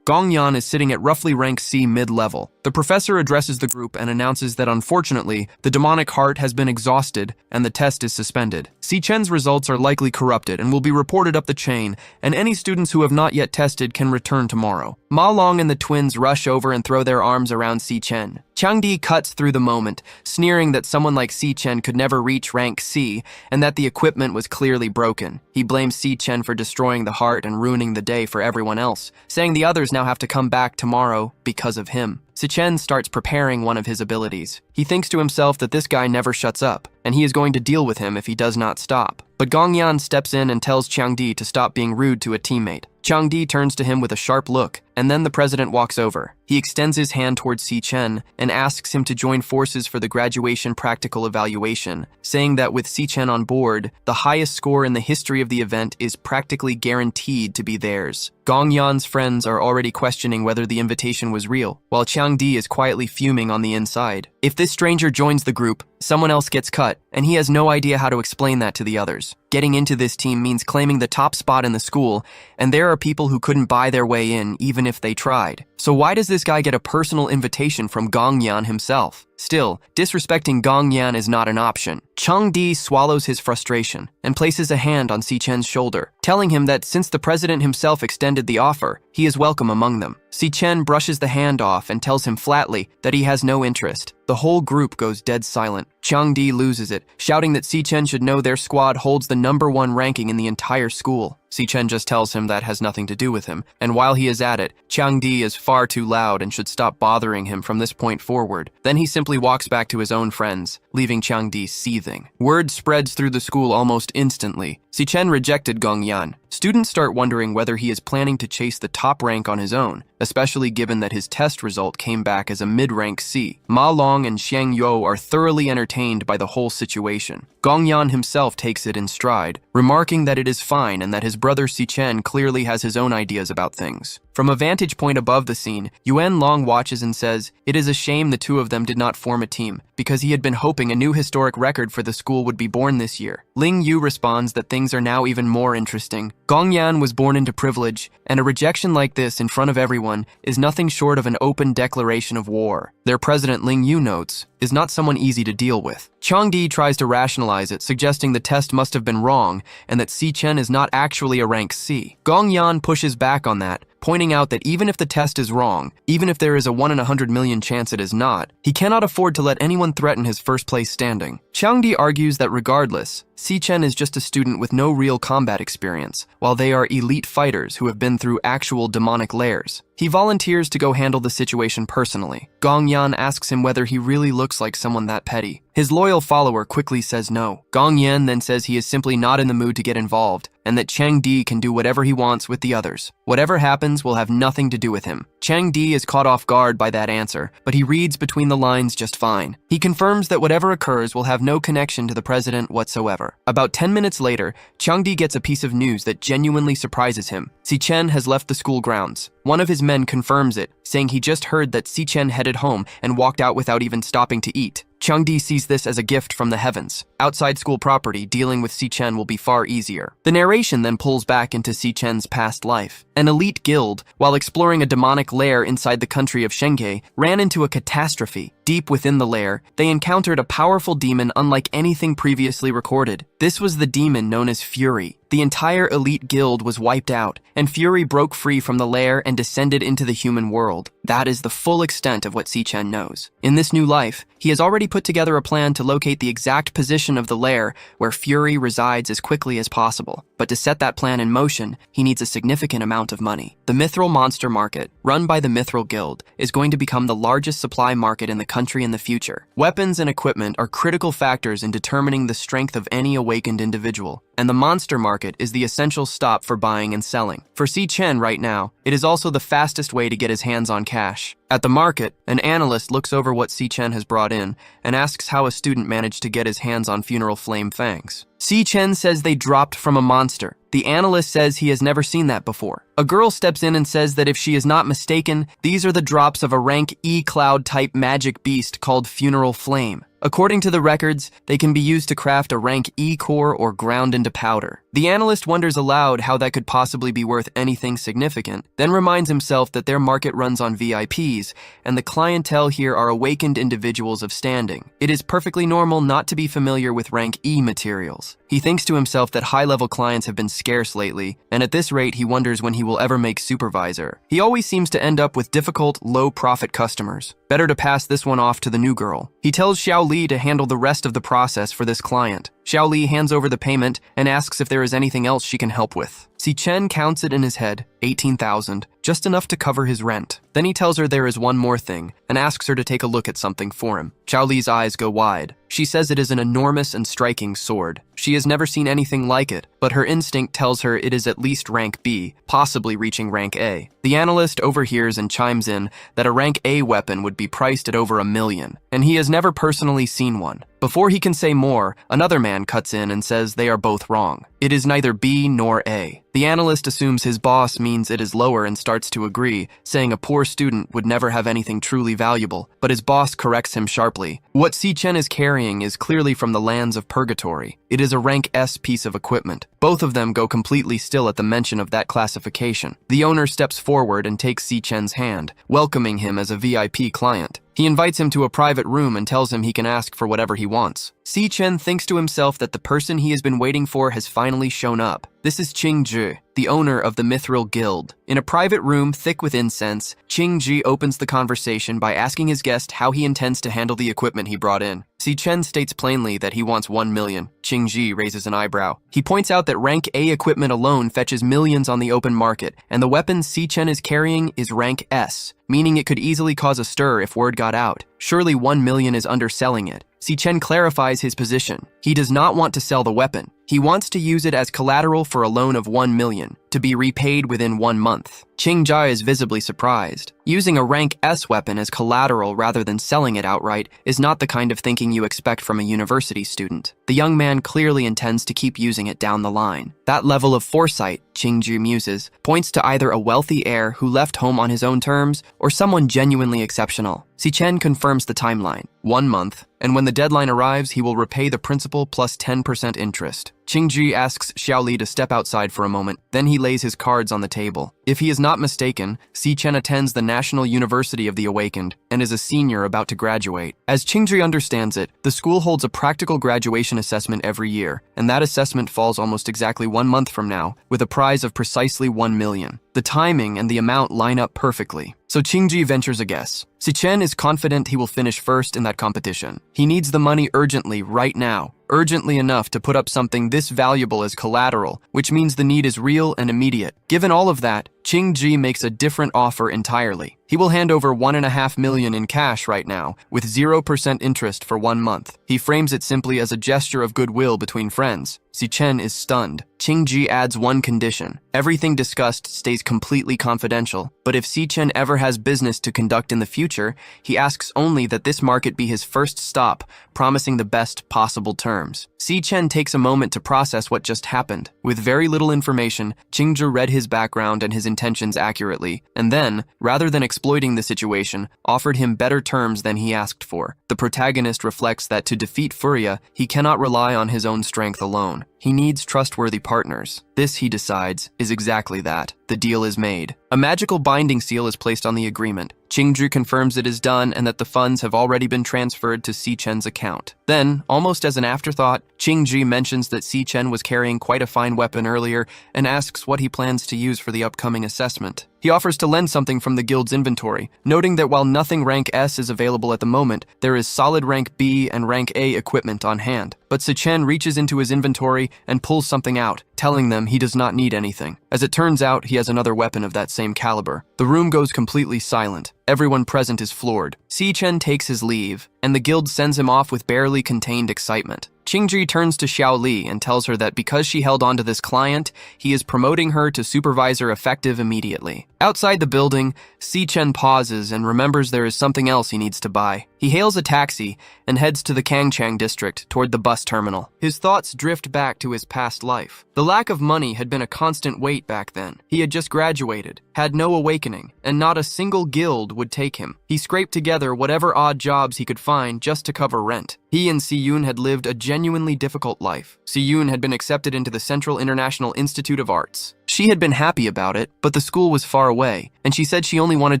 Gongyan is sitting at roughly rank C mid-level. The professor addresses the group and announces that unfortunately, the demonic heart has been exhausted and the test is suspended. Chen's results are likely corrupted and will be reported up the chain, and any students who have not yet tested can return tomorrow. Ma Long and the twins rush over and throw their arms around Chen. Changdi cuts through the moment, sneering that someone like Chen could never reach rank C and that the equipment was clearly broken. He blames Chen for destroying the heart and ruining the day for everyone else, saying the others now have to come back tomorrow because of him. Chen starts preparing one of his abilities. He thinks to himself that this guy never shuts up, and he is going to deal with him if he does not stop. But Gongyan steps in and tells Changdi to stop being rude to a teammate. Changdi turns to him with a sharp look, and then the president walks over. He extends his hand towards Chen and asks him to join forces for the graduation practical evaluation, saying that with Chen on board, the highest score in the history of the event is practically guaranteed to be theirs. Gongyan's friends are already questioning whether the invitation was real, while Changdi is quietly fuming on the inside. If this stranger joins the group, someone else gets cut, and he has no idea how to explain that to the others. Getting into this team means claiming the top spot in the school, and there are people who couldn't buy their way in even if they tried. So why does this guy get a personal invitation from Gongyan himself? Still, disrespecting Gongyan is not an option. Changdi swallows his frustration and places a hand on Chen's shoulder, telling him that since the president himself extended the offer, he is welcome among them. Chen brushes the hand off and tells him flatly that he has no interest. The whole group goes dead silent. Changdi loses it, shouting that Chen should know their squad holds the #1 ranking in the entire school. Chen just tells him that has nothing to do with him, and while he is at it, Changdi is far too loud and should stop bothering him from this point forward. Then he simply walks back to his own friends, leaving Changdi seething. Word spreads through the school almost instantly. Chen rejected Gongyan. Students start wondering whether he is planning to chase the top rank on his own, especially given that his test result came back as a mid-rank C. Ma Long and Xiang Yue are thoroughly entertained by the whole situation. Gongyan himself takes it in stride, remarking that it is fine and that his brother Chen clearly has his own ideas about things. From a vantage point above the scene, Yuan Long watches and says, "It is a shame the two of them did not form a team, because he had been hoping a new historic record for the school would be born this year." Ling Yu responds that things are now even more interesting. Gongyan was born into privilege, and a rejection like this in front of everyone is nothing short of an open declaration of war. Their president, Ling Yu notes, is not someone easy to deal with. Changdi tries to rationalize it, suggesting the test must have been wrong and that Chen is not actually a rank C. Gongyan pushes back on that, pointing out that even if the test is wrong, even if there is a 1 in 100 million chance it is not, he cannot afford to let anyone threaten his first place standing. Changdi argues that regardless, Chen is just a student with no real combat experience, while they are elite fighters who have been through actual demonic lairs. He volunteers to go handle the situation personally. Gongyan asks him whether he really looks like someone that petty. His loyal follower quickly says no. Gongyan then says he is simply not in the mood to get involved, and that Chang Di can do whatever he wants with the others. Whatever happens will have nothing to do with him. Chang Di is caught off guard by that answer, but he reads between the lines just fine. He confirms that whatever occurs will have no connection to the president whatsoever. About 10 minutes later, Chang Di gets a piece of news that genuinely surprises him. Chen has left the school grounds. One of his men confirms it, saying he just heard that Chen headed home and walked out without even stopping to eat. Chang Di sees this as a gift from the heavens. Outside school property, dealing with Chen will be far easier. The narration then pulls back into Chen's past life. An elite guild, while exploring a demonic lair inside the country of Shenge, ran into a catastrophe. Deep within the lair, they encountered a powerful demon unlike anything previously recorded. This was the demon known as Fury. The entire elite guild was wiped out, and Fury broke free from the lair and descended into the human world. That is the full extent of what Chen knows. In this new life, he has already put together a plan to locate the exact position of the lair where Fury resides as quickly as possible. But to set that plan in motion, he needs a significant amount of money. The Mithril Monster Market, run by the Mithril Guild, is going to become the largest supply market in the country in the future. Weapons and equipment are critical factors in determining the strength of any awakened individual, and the monster market is the essential stop for buying and selling. For Chen right now, it is also the fastest way to get his hands on cash. At the market, an analyst looks over what Chen has brought in and asks how a student managed to get his hands on funeral flame fangs. Chen says they dropped from a monster. The analyst says he has never seen that before. A girl steps in and says that if she is not mistaken, these are the drops of a rank E cloud type magic beast called Funeral Flame. According to the records, they can be used to craft a rank E core or ground into powder. The analyst wonders aloud how that could possibly be worth anything significant, then reminds himself that their market runs on VIPs, and the clientele here are awakened individuals of standing. It is perfectly normal not to be familiar with rank E materials. He thinks to himself that high-level clients have been scarce lately, and at this rate he wonders when he will ever make supervisor. He always seems to end up with difficult, low-profit customers. Better to pass this one off to the new girl. He tells Xiao Li to handle the rest of the process for this client. Xiao Li hands over the payment and asks if there is anything else she can help with. Chen counts it in his head, 18,000, just enough to cover his rent. Then he tells her there is one more thing and asks her to take a look at something for him. Xiao Li's eyes go wide. She says it is an enormous and striking sword. She has never seen anything like it, but her instinct tells her it is at least rank B, possibly reaching rank A. The analyst overhears and chimes in that a rank A weapon would be priced at over $1 million, and he has never personally seen one. Before he can say more, another man cuts in and says they are both wrong. It is neither B nor A. The analyst assumes his boss means it is lower and starts to agree, saying a poor student would never have anything truly valuable, but his boss corrects him sharply. What Chen is carrying is clearly from the lands of purgatory. It is a rank S piece of equipment. Both of them go completely still at the mention of that classification. The owner steps forward and takes Chen's hand, welcoming him as a VIP client. He invites him to a private room and tells him he can ask for whatever he wants. Chen thinks to himself that the person he has been waiting for has finally shown up. This is Qingzhi, the owner of the Mithril Guild. In a private room thick with incense, Qingzhi opens the conversation by asking his guest how he intends to handle the equipment he brought in. Chen states plainly that he wants 1 million. Qingzhi raises an eyebrow. He points out that rank A equipment alone fetches millions on the open market, and the weapon Chen is carrying is rank S, meaning it could easily cause a stir if word got out. Surely 1 million is underselling it. Chen clarifies his position. He does not want to sell the weapon. He wants to use it as collateral for a loan of 1 million, to be repaid within 1 month. Qingzhi is visibly surprised. Using a rank S weapon as collateral rather than selling it outright is not the kind of thinking you expect from a university student. The young man clearly intends to keep using it down the line. That level of foresight, Qingzhi muses, points to either a wealthy heir who left home on his own terms or someone genuinely exceptional. Chen confirms the timeline, 1 month, and when the deadline arrives, he will repay the principal plus 10% interest. Qingzhi asks Xiao Li to step outside for a moment, then he lays his cards on the table. If he is not mistaken, Chen attends the National University of the Awakened and is a senior about to graduate. As Qingzhi understands it, the school holds a practical graduation assessment every year, and that assessment falls almost exactly 1 month from now, with a prize of precisely 1 million. The timing and the amount line up perfectly. So Qingzhi ventures a guess. Chen is confident he will finish first in that competition. He needs the money urgently right now, urgently enough to put up something this valuable as collateral, which means the need is real and immediate. Given all of that, Qingji makes a different offer entirely. He will hand over $1.5 million in cash right now, with 0% interest for 1 month. He frames it simply as a gesture of goodwill between friends. Chen is stunned. Qingji adds one condition. Everything discussed stays completely confidential, but if Chen ever has business to conduct in the future, he asks only that this market be his first stop, promising the best possible terms. Chen takes a moment to process what just happened. With very little information, Qingji read his background and his intentions accurately, and then, rather than exploiting the situation, offered him better terms than he asked for. The protagonist reflects that to defeat Furia, he cannot rely on his own strength alone. He needs trustworthy partners. This, he decides, is exactly that. The deal is made. A magical binding seal is placed on the agreement. Qingji confirms it is done and that the funds have already been transferred to Chen's account. Then, almost as an afterthought, Qingji mentions that Chen was carrying quite a fine weapon earlier and asks what he plans to use for the upcoming assessment. He offers to lend something from the guild's inventory, noting that while nothing rank S is available at the moment, there is solid rank B and rank A equipment on hand. But Chen reaches into his inventory and pulls something out, telling them he does not need anything. As it turns out, he has another weapon of that same caliber. The room goes completely silent. Everyone present is floored. Chen takes his leave, and the guild sends him off with barely contained excitement. Qingji turns to Xiao Li and tells her that because she held on to this client, he is promoting her to supervisor effective immediately. Outside the building, Chen pauses and remembers there is something else he needs to buy. He hails a taxi and heads to the Kangchang district toward the bus terminal. His thoughts drift back to his past life. The lack of money had been a constant weight back then. He had just graduated, had no awakening, and not a single guild would take him. He scraped together whatever odd jobs he could find just to cover rent. He and Siyun had lived a genuinely difficult life. Siyun had been accepted into the Central International Institute of Arts. She had been happy about it, but the school was far away, and she said she only wanted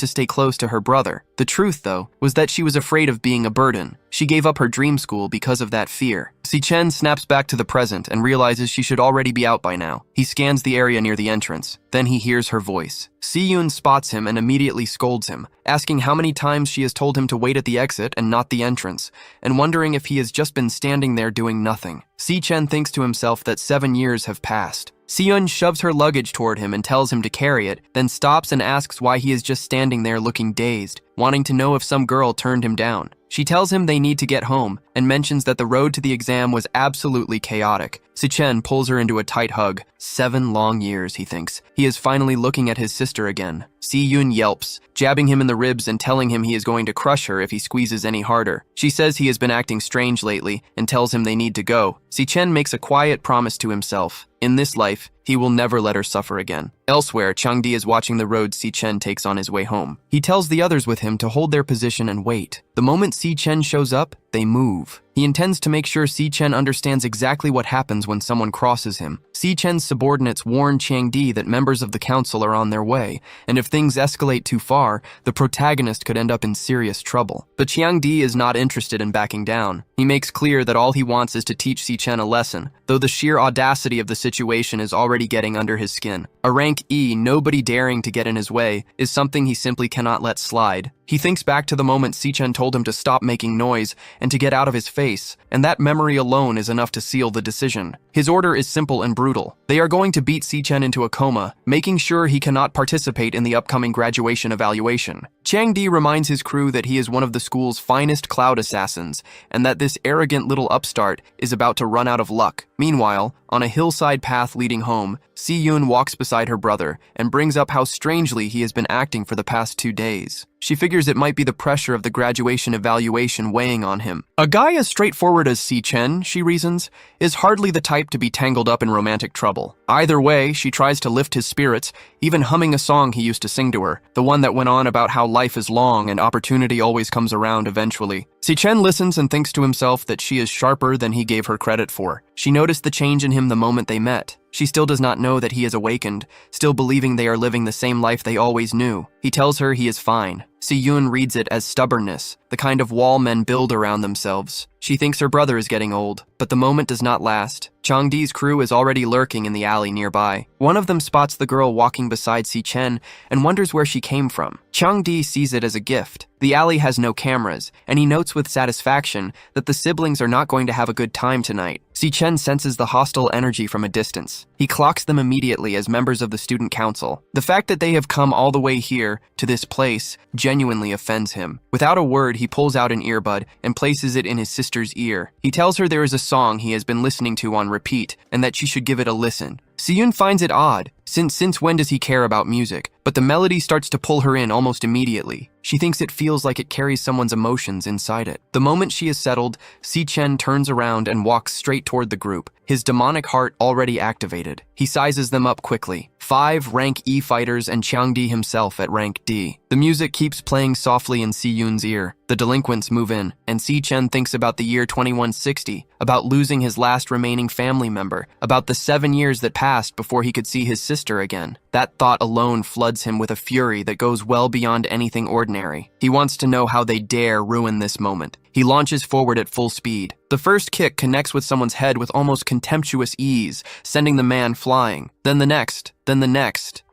to stay close to her brother. The truth, though, was that she was afraid of being a burden. She gave up her dream school because of that fear. Chen snaps back to the present and realizes she should already be out by now. He scans the area near the entrance. Then he hears her voice. Siyun spots him and immediately scolds him, asking how many times she has told him to wait at the exit and not the entrance, and wondering if he has just been standing there doing nothing. Chen thinks to himself that 7 years have passed. Siyun shoves her luggage toward him and tells him to carry it, then stops and asks why he is just standing there looking dazed, wanting to know if some girl turned him down. She tells him they need to get home and mentions that the road to the exam was absolutely chaotic. Chen pulls her into a tight hug. 7 long years, he thinks. He is finally looking at his sister again. Siyun yelps, jabbing him in the ribs and telling him he is going to crush her if he squeezes any harder. She says he has been acting strange lately and tells him they need to go. Chen makes a quiet promise to himself. In this life, he will never let her suffer again. Elsewhere, Changdi is watching the road Chen takes on his way home. He tells the others with him to hold their position and wait. The moment Chen shows up, they move. He intends to make sure Chen understands exactly what happens when someone crosses him. Chen's subordinates warn Changdi that members of the council are on their way, and if things escalate too far, the protagonist could end up in serious trouble. But Changdi is not interested in backing down. He makes clear that all he wants is to teach Chen a lesson, though the sheer audacity of the situation is already getting under his skin. A rank E, nobody daring to get in his way, is something he simply cannot let slide. He thinks back to the moment Chen told him to stop making noise and to get out of his face, and that memory alone is enough to seal the decision. His order is simple and brutal. They are going to beat Chen into a coma, making sure he cannot participate in the upcoming graduation evaluation. Changdi reminds his crew that he is one of the school's finest cloud assassins, and that this arrogant little upstart is about to run out of luck. Meanwhile, on a hillside path leading home, Siyun walks beside her brother and brings up how strangely he has been acting for the past 2 days. She figures it might be the pressure of the graduation evaluation weighing on him. A guy as straightforward as Chen, she reasons, is hardly the type to be tangled up in romantic trouble. Either way, she tries to lift his spirits, even humming a song he used to sing to her, the one that went on about how life is long and opportunity always comes around eventually. Chen listens and thinks to himself that she is sharper than he gave her credit for. She noticed the change in him the moment they met. She still does not know that he is awakened, still believing they are living the same life they always knew. He tells her he is fine. Si-yoon reads it as stubbornness, the kind of wall men build around themselves. She thinks her brother is getting old, but the moment does not last. Changdi's crew is already lurking in the alley nearby. One of them spots the girl walking beside Chen and wonders where she came from. Changdi sees it as a gift. The alley has no cameras, and he notes with satisfaction that the siblings are not going to have a good time tonight. Chen senses the hostile energy from a distance. He clocks them immediately as members of the student council. The fact that they have come all the way here, to this place, genuinely offends him. Without a word, he pulls out an earbud and places it in his sister's ear. He tells her there is a song he has been listening to on repeat and that she should give it a listen. Si-yoon finds it odd, since when does he care about music? But the melody starts to pull her in almost immediately. She thinks it feels like it carries someone's emotions inside it. The moment she is settled, Chen turns around and walks straight toward the group, his demonic heart already activated. He sizes them up quickly. 5 rank E fighters and Changdi himself at rank D. The music keeps playing softly in Si-yoon's ear. The delinquents move in, and Chen thinks about the year 2160, about losing his last remaining family member, about the 7 years that passed before he could see his sister again. That thought alone floods him with a fury that goes well beyond anything ordinary. He wants to know how they dare ruin this moment. He launches forward at full speed. The first kick connects with someone's head with almost contemptuous ease, sending the man flying. Then the next.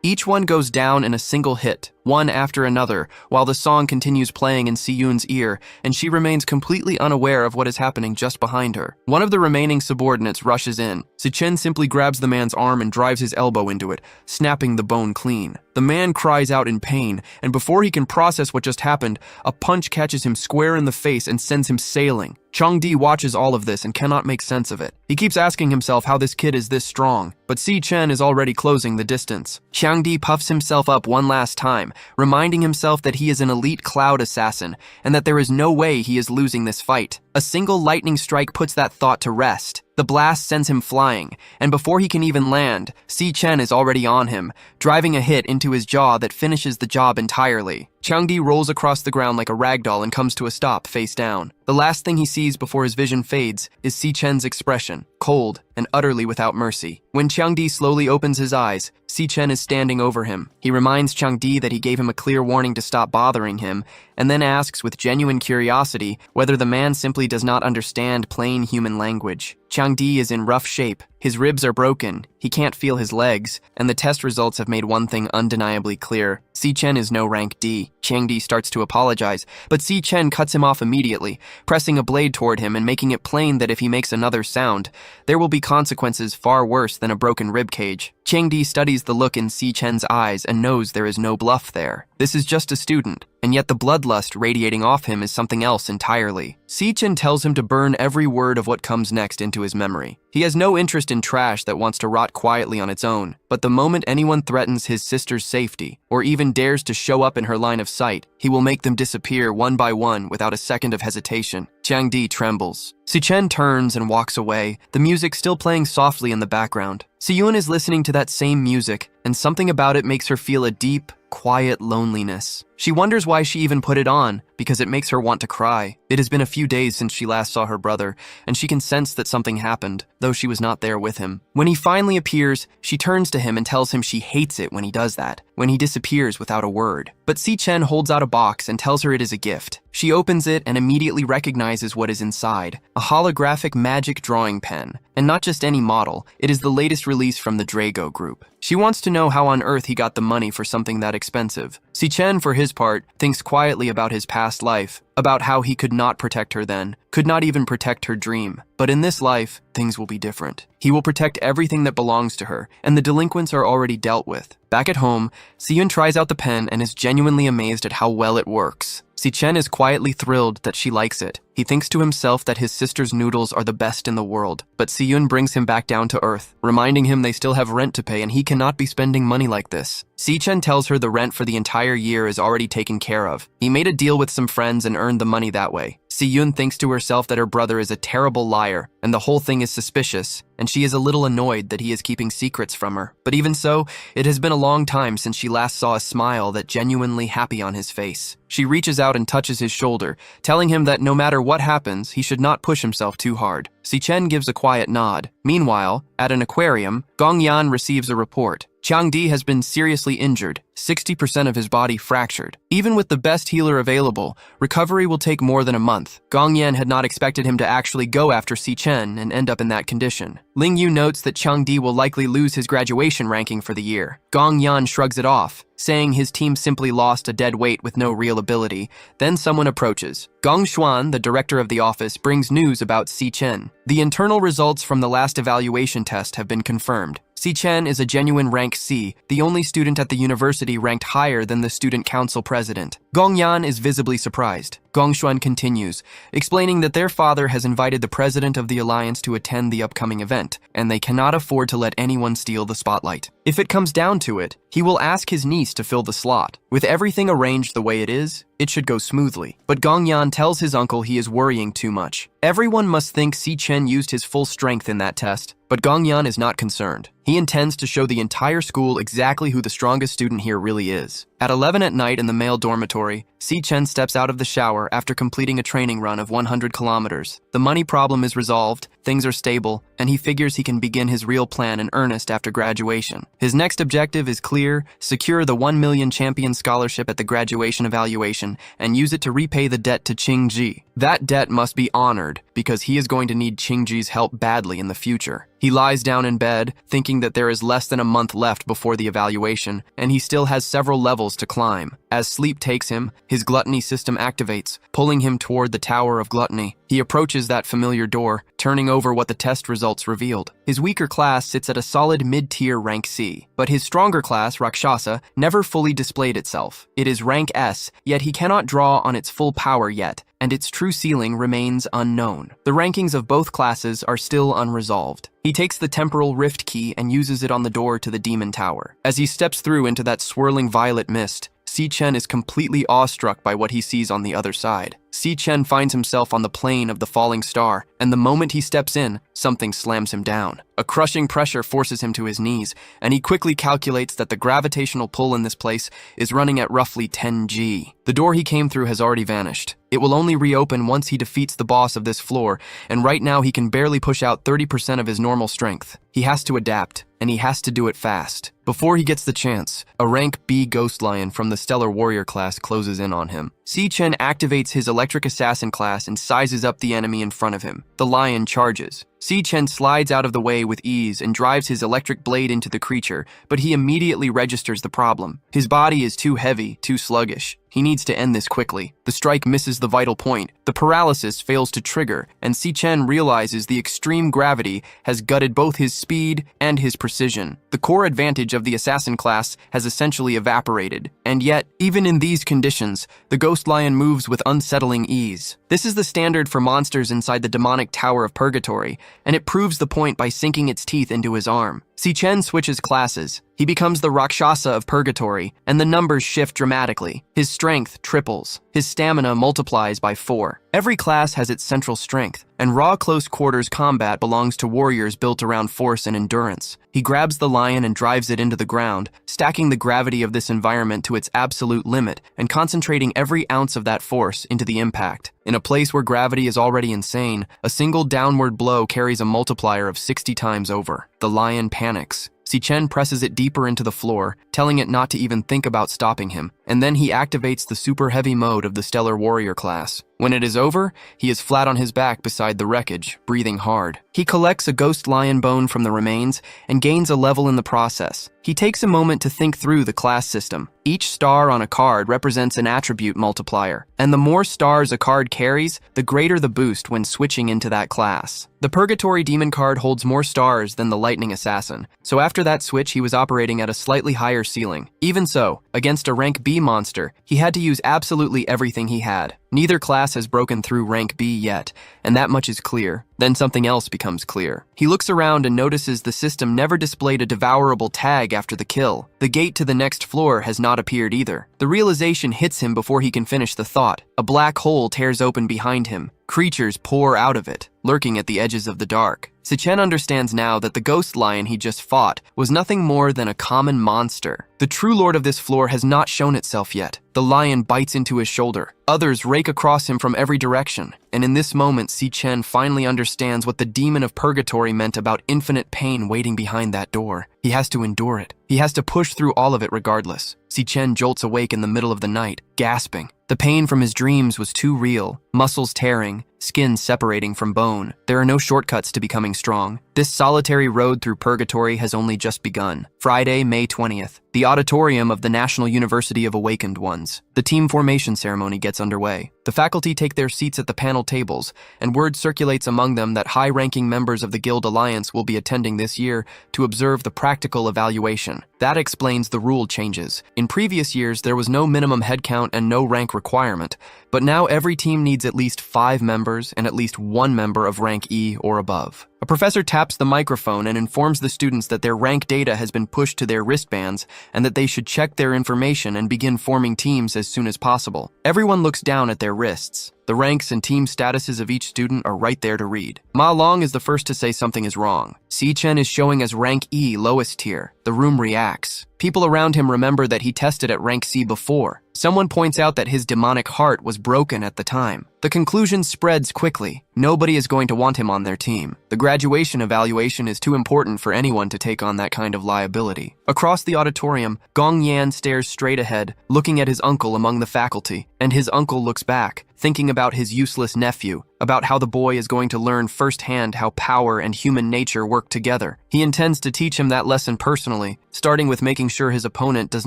Each one goes down in a single hit, one after another, while the song continues playing in Si-yoon's ear, and she remains completely unaware of what is happening just behind her. One of the remaining subordinates rushes in. Chen simply grabs the man's arm and drives his elbow into it, snapping the bone clean. The man cries out in pain, and before he can process what just happened, a punch catches him square in the face and sends him sailing. Changdi watches all of this and cannot make sense of it. He keeps asking himself how this kid is this strong, but Chen is already closing the distance. Changdi puffs himself up one last time, reminding himself that he is an elite cloud assassin and that there is no way he is losing this fight. A single lightning strike puts that thought to rest. The blast sends him flying, and before he can even land, Chen is already on him, driving a hit into his jaw that finishes the job entirely. Changdi rolls across the ground like a ragdoll and comes to a stop, face down. The last thing he sees before his vision fades is Chen's expression, cold and utterly without mercy. When Changdi slowly opens his eyes, Chen is standing over him. He reminds Changdi that he gave him a clear warning to stop bothering him, and then asks with genuine curiosity whether the man simply does not understand plain human language. Changdi is in rough shape. His ribs are broken, he can't feel his legs, and the test results have made one thing undeniably clear. Chen is no rank D. Changdi starts to apologize, but Chen cuts him off immediately, pressing a blade toward him and making it plain that if he makes another sound, there will be consequences far worse than a broken rib cage. Changdi studies the look in Chen's eyes and knows there is no bluff there. This is just a student, and yet the bloodlust radiating off him is something else entirely. Chen tells him to burn every word of what comes next into his memory. He has no interest in trash that wants to rot quietly on its own, but the moment anyone threatens his sister's safety, or even dares to show up in her line of sight, he will make them disappear one by one without a second of hesitation. Changdi trembles. Chen turns and walks away, the music still playing softly in the background. Si-yoon is listening to that same music, and something about it makes her feel a deep, quiet loneliness. She wonders why she even put it on, because it makes her want to cry. It has been a few days since she last saw her brother, and she can sense that something happened, though she was not there with him. When he finally appears, she turns to him and tells him she hates it when he does that, when he disappears without a word. But Chen holds out a box and tells her it is a gift. She opens it and immediately recognizes what is inside, a holographic magic drawing pen. And not just any model, it is the latest release from the Drago group. She wants to know how on earth he got the money for something that expensive. Chen, for his part, thinks quietly about his past life, about how he could not protect her then, could not even protect her dream. But in this life, things will be different. He will protect everything that belongs to her, and the delinquents are already dealt with. Back at home, Si-yoon tries out the pen and is genuinely amazed at how well it works. Chen is quietly thrilled that she likes it. He thinks to himself that his sister's noodles are the best in the world, but Si-yoon brings him back down to earth, reminding him they still have rent to pay and he cannot be spending money like this. Chen tells her the rent for the entire year is already taken care of. He made a deal with some friends and earned the money that way. Si-yoon thinks to herself that her brother is a terrible liar, and the whole thing is suspicious, and she is a little annoyed that he is keeping secrets from her. But even so, it has been a long time since she last saw a smile that genuinely happy on his face. She reaches out and touches his shoulder, telling him that no matter what happens, he should not push himself too hard. Chen gives a quiet nod. Meanwhile, at an aquarium, Gong Yan receives a report. Chang Di has been seriously injured, 60% of his body fractured. Even with the best healer available, recovery will take more than a month. Gong Yan had not expected him to actually go after Si Chen and end up in that condition. Ling Yu notes that Chang Di will likely lose his graduation ranking for the year. Gong Yan shrugs it off, saying his team simply lost a dead weight with no real ability. Then someone approaches. Gong Xuan, the director of the office, brings news about Si Chen. The internal results from the last evaluation test have been confirmed. Si Chen is a genuine rank C, the only student at the university ranked higher than the student council president. Gong Yan is visibly surprised. Gong Xuan continues, explaining that their father has invited the president of the alliance to attend the upcoming event, and they cannot afford to let anyone steal the spotlight. If it comes down to it, he will ask his niece to fill the slot. With everything arranged the way it is, it should go smoothly. But Gong Yan tells his uncle he is worrying too much. Everyone must think Si Chen used his full strength in that test, but Gong Yan is not concerned. He intends to show the entire school exactly who the strongest student here really is. At 11 at night in the male dormitory, Si Chen steps out of the shower after completing a training run of 100 kilometers. The money problem is resolved, things are stable, and he figures he can begin his real plan in earnest after graduation. His next objective is clear: secure the 1 million champion scholarship at the graduation evaluation and use it to repay the debt to Qingji. That debt must be honored because he is going to need Qingji's help badly in the future. He lies down in bed, thinking that there is less than a month left before the evaluation, and he still has several levels to climb. As sleep takes him, his gluttony system activates, pulling him toward the Tower of Gluttony. He approaches that familiar door, turning over what the test results revealed. His weaker class sits at a solid mid-tier rank C, but his stronger class, Rakshasa, never fully displayed itself. It is rank S, yet he cannot draw on its full power yet, and its true ceiling remains unknown. The rankings of both classes are still unresolved. He takes the temporal rift key and uses it on the door to the demon tower. As he steps through into that swirling violet mist, Si Chen is completely awestruck by what he sees on the other side. Si Chen finds himself on the plane of the falling star, and the moment he steps in, something slams him down. A crushing pressure forces him to his knees, and he quickly calculates that the gravitational pull in this place is running at roughly 10 G. The door he came through has already vanished. It will only reopen once he defeats the boss of this floor, and right now he can barely push out 30% of his normal strength. He has to adapt, and he has to do it fast. Before he gets the chance, a rank B ghost lion from the Stellar Warrior class closes in on him. Si Chen activates his Electric Assassin class and sizes up the enemy in front of him. The lion charges. Si Chen slides out of the way with ease and drives his electric blade into the creature, but he immediately registers the problem. His body is too heavy, too sluggish. He needs to end this quickly. The strike misses the vital point. The paralysis fails to trigger, and Si Chen realizes the extreme gravity has gutted both his speed and his precision. The core advantage of the assassin class has essentially evaporated, and yet, even in these conditions, the ghost lion moves with unsettling ease. This is the standard for monsters inside the demonic Tower of Purgatory, and it proves the point by sinking its teeth into his arm. Si Chen switches classes. He becomes the Rakshasa of Purgatory, and the numbers shift dramatically. His strength triples. His stamina multiplies by 4. Every class has its central strength, and raw close quarters combat belongs to warriors built around force and endurance. He grabs the lion and drives it into the ground, stacking the gravity of this environment to its absolute limit and concentrating every ounce of that force into the impact. In a place where gravity is already insane, a single downward blow carries a multiplier of 60 times over. The lion panics. Si Chen presses it deeper into the floor, telling it not to even think about stopping him, and then he activates the super heavy mode of the Stellar Warrior class. When it is over, he is flat on his back beside the wreckage, breathing hard. He collects a ghost lion bone from the remains and gains a level in the process. He takes a moment to think through the class system. Each star on a card represents an attribute multiplier, and the more stars a card carries, the greater the boost when switching into that class. The Purgatory Demon card holds more stars than the Lightning Assassin, so after that switch he was operating at a slightly higher ceiling. Even so, against a rank B monster, he had to use absolutely everything he had. Neither class has broken through rank B yet, and that much is clear. Then something else becomes clear. He looks around and notices the system never displayed a devourable tag after the kill. The gate to the next floor has not appeared either. The realization hits him before he can finish the thought. A black hole tears open behind him. Creatures pour out of it, lurking at the edges of the dark. Si Chen understands now that the ghost lion he just fought was nothing more than a common monster. The true lord of this floor has not shown itself yet. The lion bites into his shoulder. Others rake across him from every direction. and in this moment, Chen finally understands what the demon of purgatory meant about infinite pain waiting behind that door. He has to endure it. He has to push through all of it regardless. Chen jolts awake in the middle of the night, gasping. The pain from his dreams was too real, muscles tearing, skin separating from bone. There are no shortcuts to becoming strong. This solitary road through purgatory has only just begun. Friday, May 20th. The auditorium of the National University of Awakened Ones. The team formation ceremony gets underway. The faculty take their seats at the panel tables, and word circulates among them that high-ranking members of the Guild Alliance will be attending this year to observe the practical evaluation. That explains the rule changes. In previous years, there was no minimum headcount and no rank requirement, but now every team needs at least 5 members and at least 1 member of rank E or above. A professor taps the microphone and informs the students that their rank data has been pushed to their wristbands and that they should check their information and begin forming teams as soon as possible. Everyone looks down at their wrists. The ranks and team statuses of each student are right there to read. Ma Long is the first to say something is wrong. Chen is showing as rank E, lowest tier. The room reacts. People around him remember that he tested at rank C before. Someone points out that his demonic heart was broken at the time. The conclusion spreads quickly. Nobody is going to want him on their team. The graduation evaluation is too important for anyone to take on that kind of liability. Across the auditorium, Gong Yan stares straight ahead, looking at his uncle among the faculty, and his uncle looks back, thinking about his useless nephew, about how the boy is going to learn firsthand how power and human nature work together. He intends to teach him that lesson personally, starting with making sure his opponent does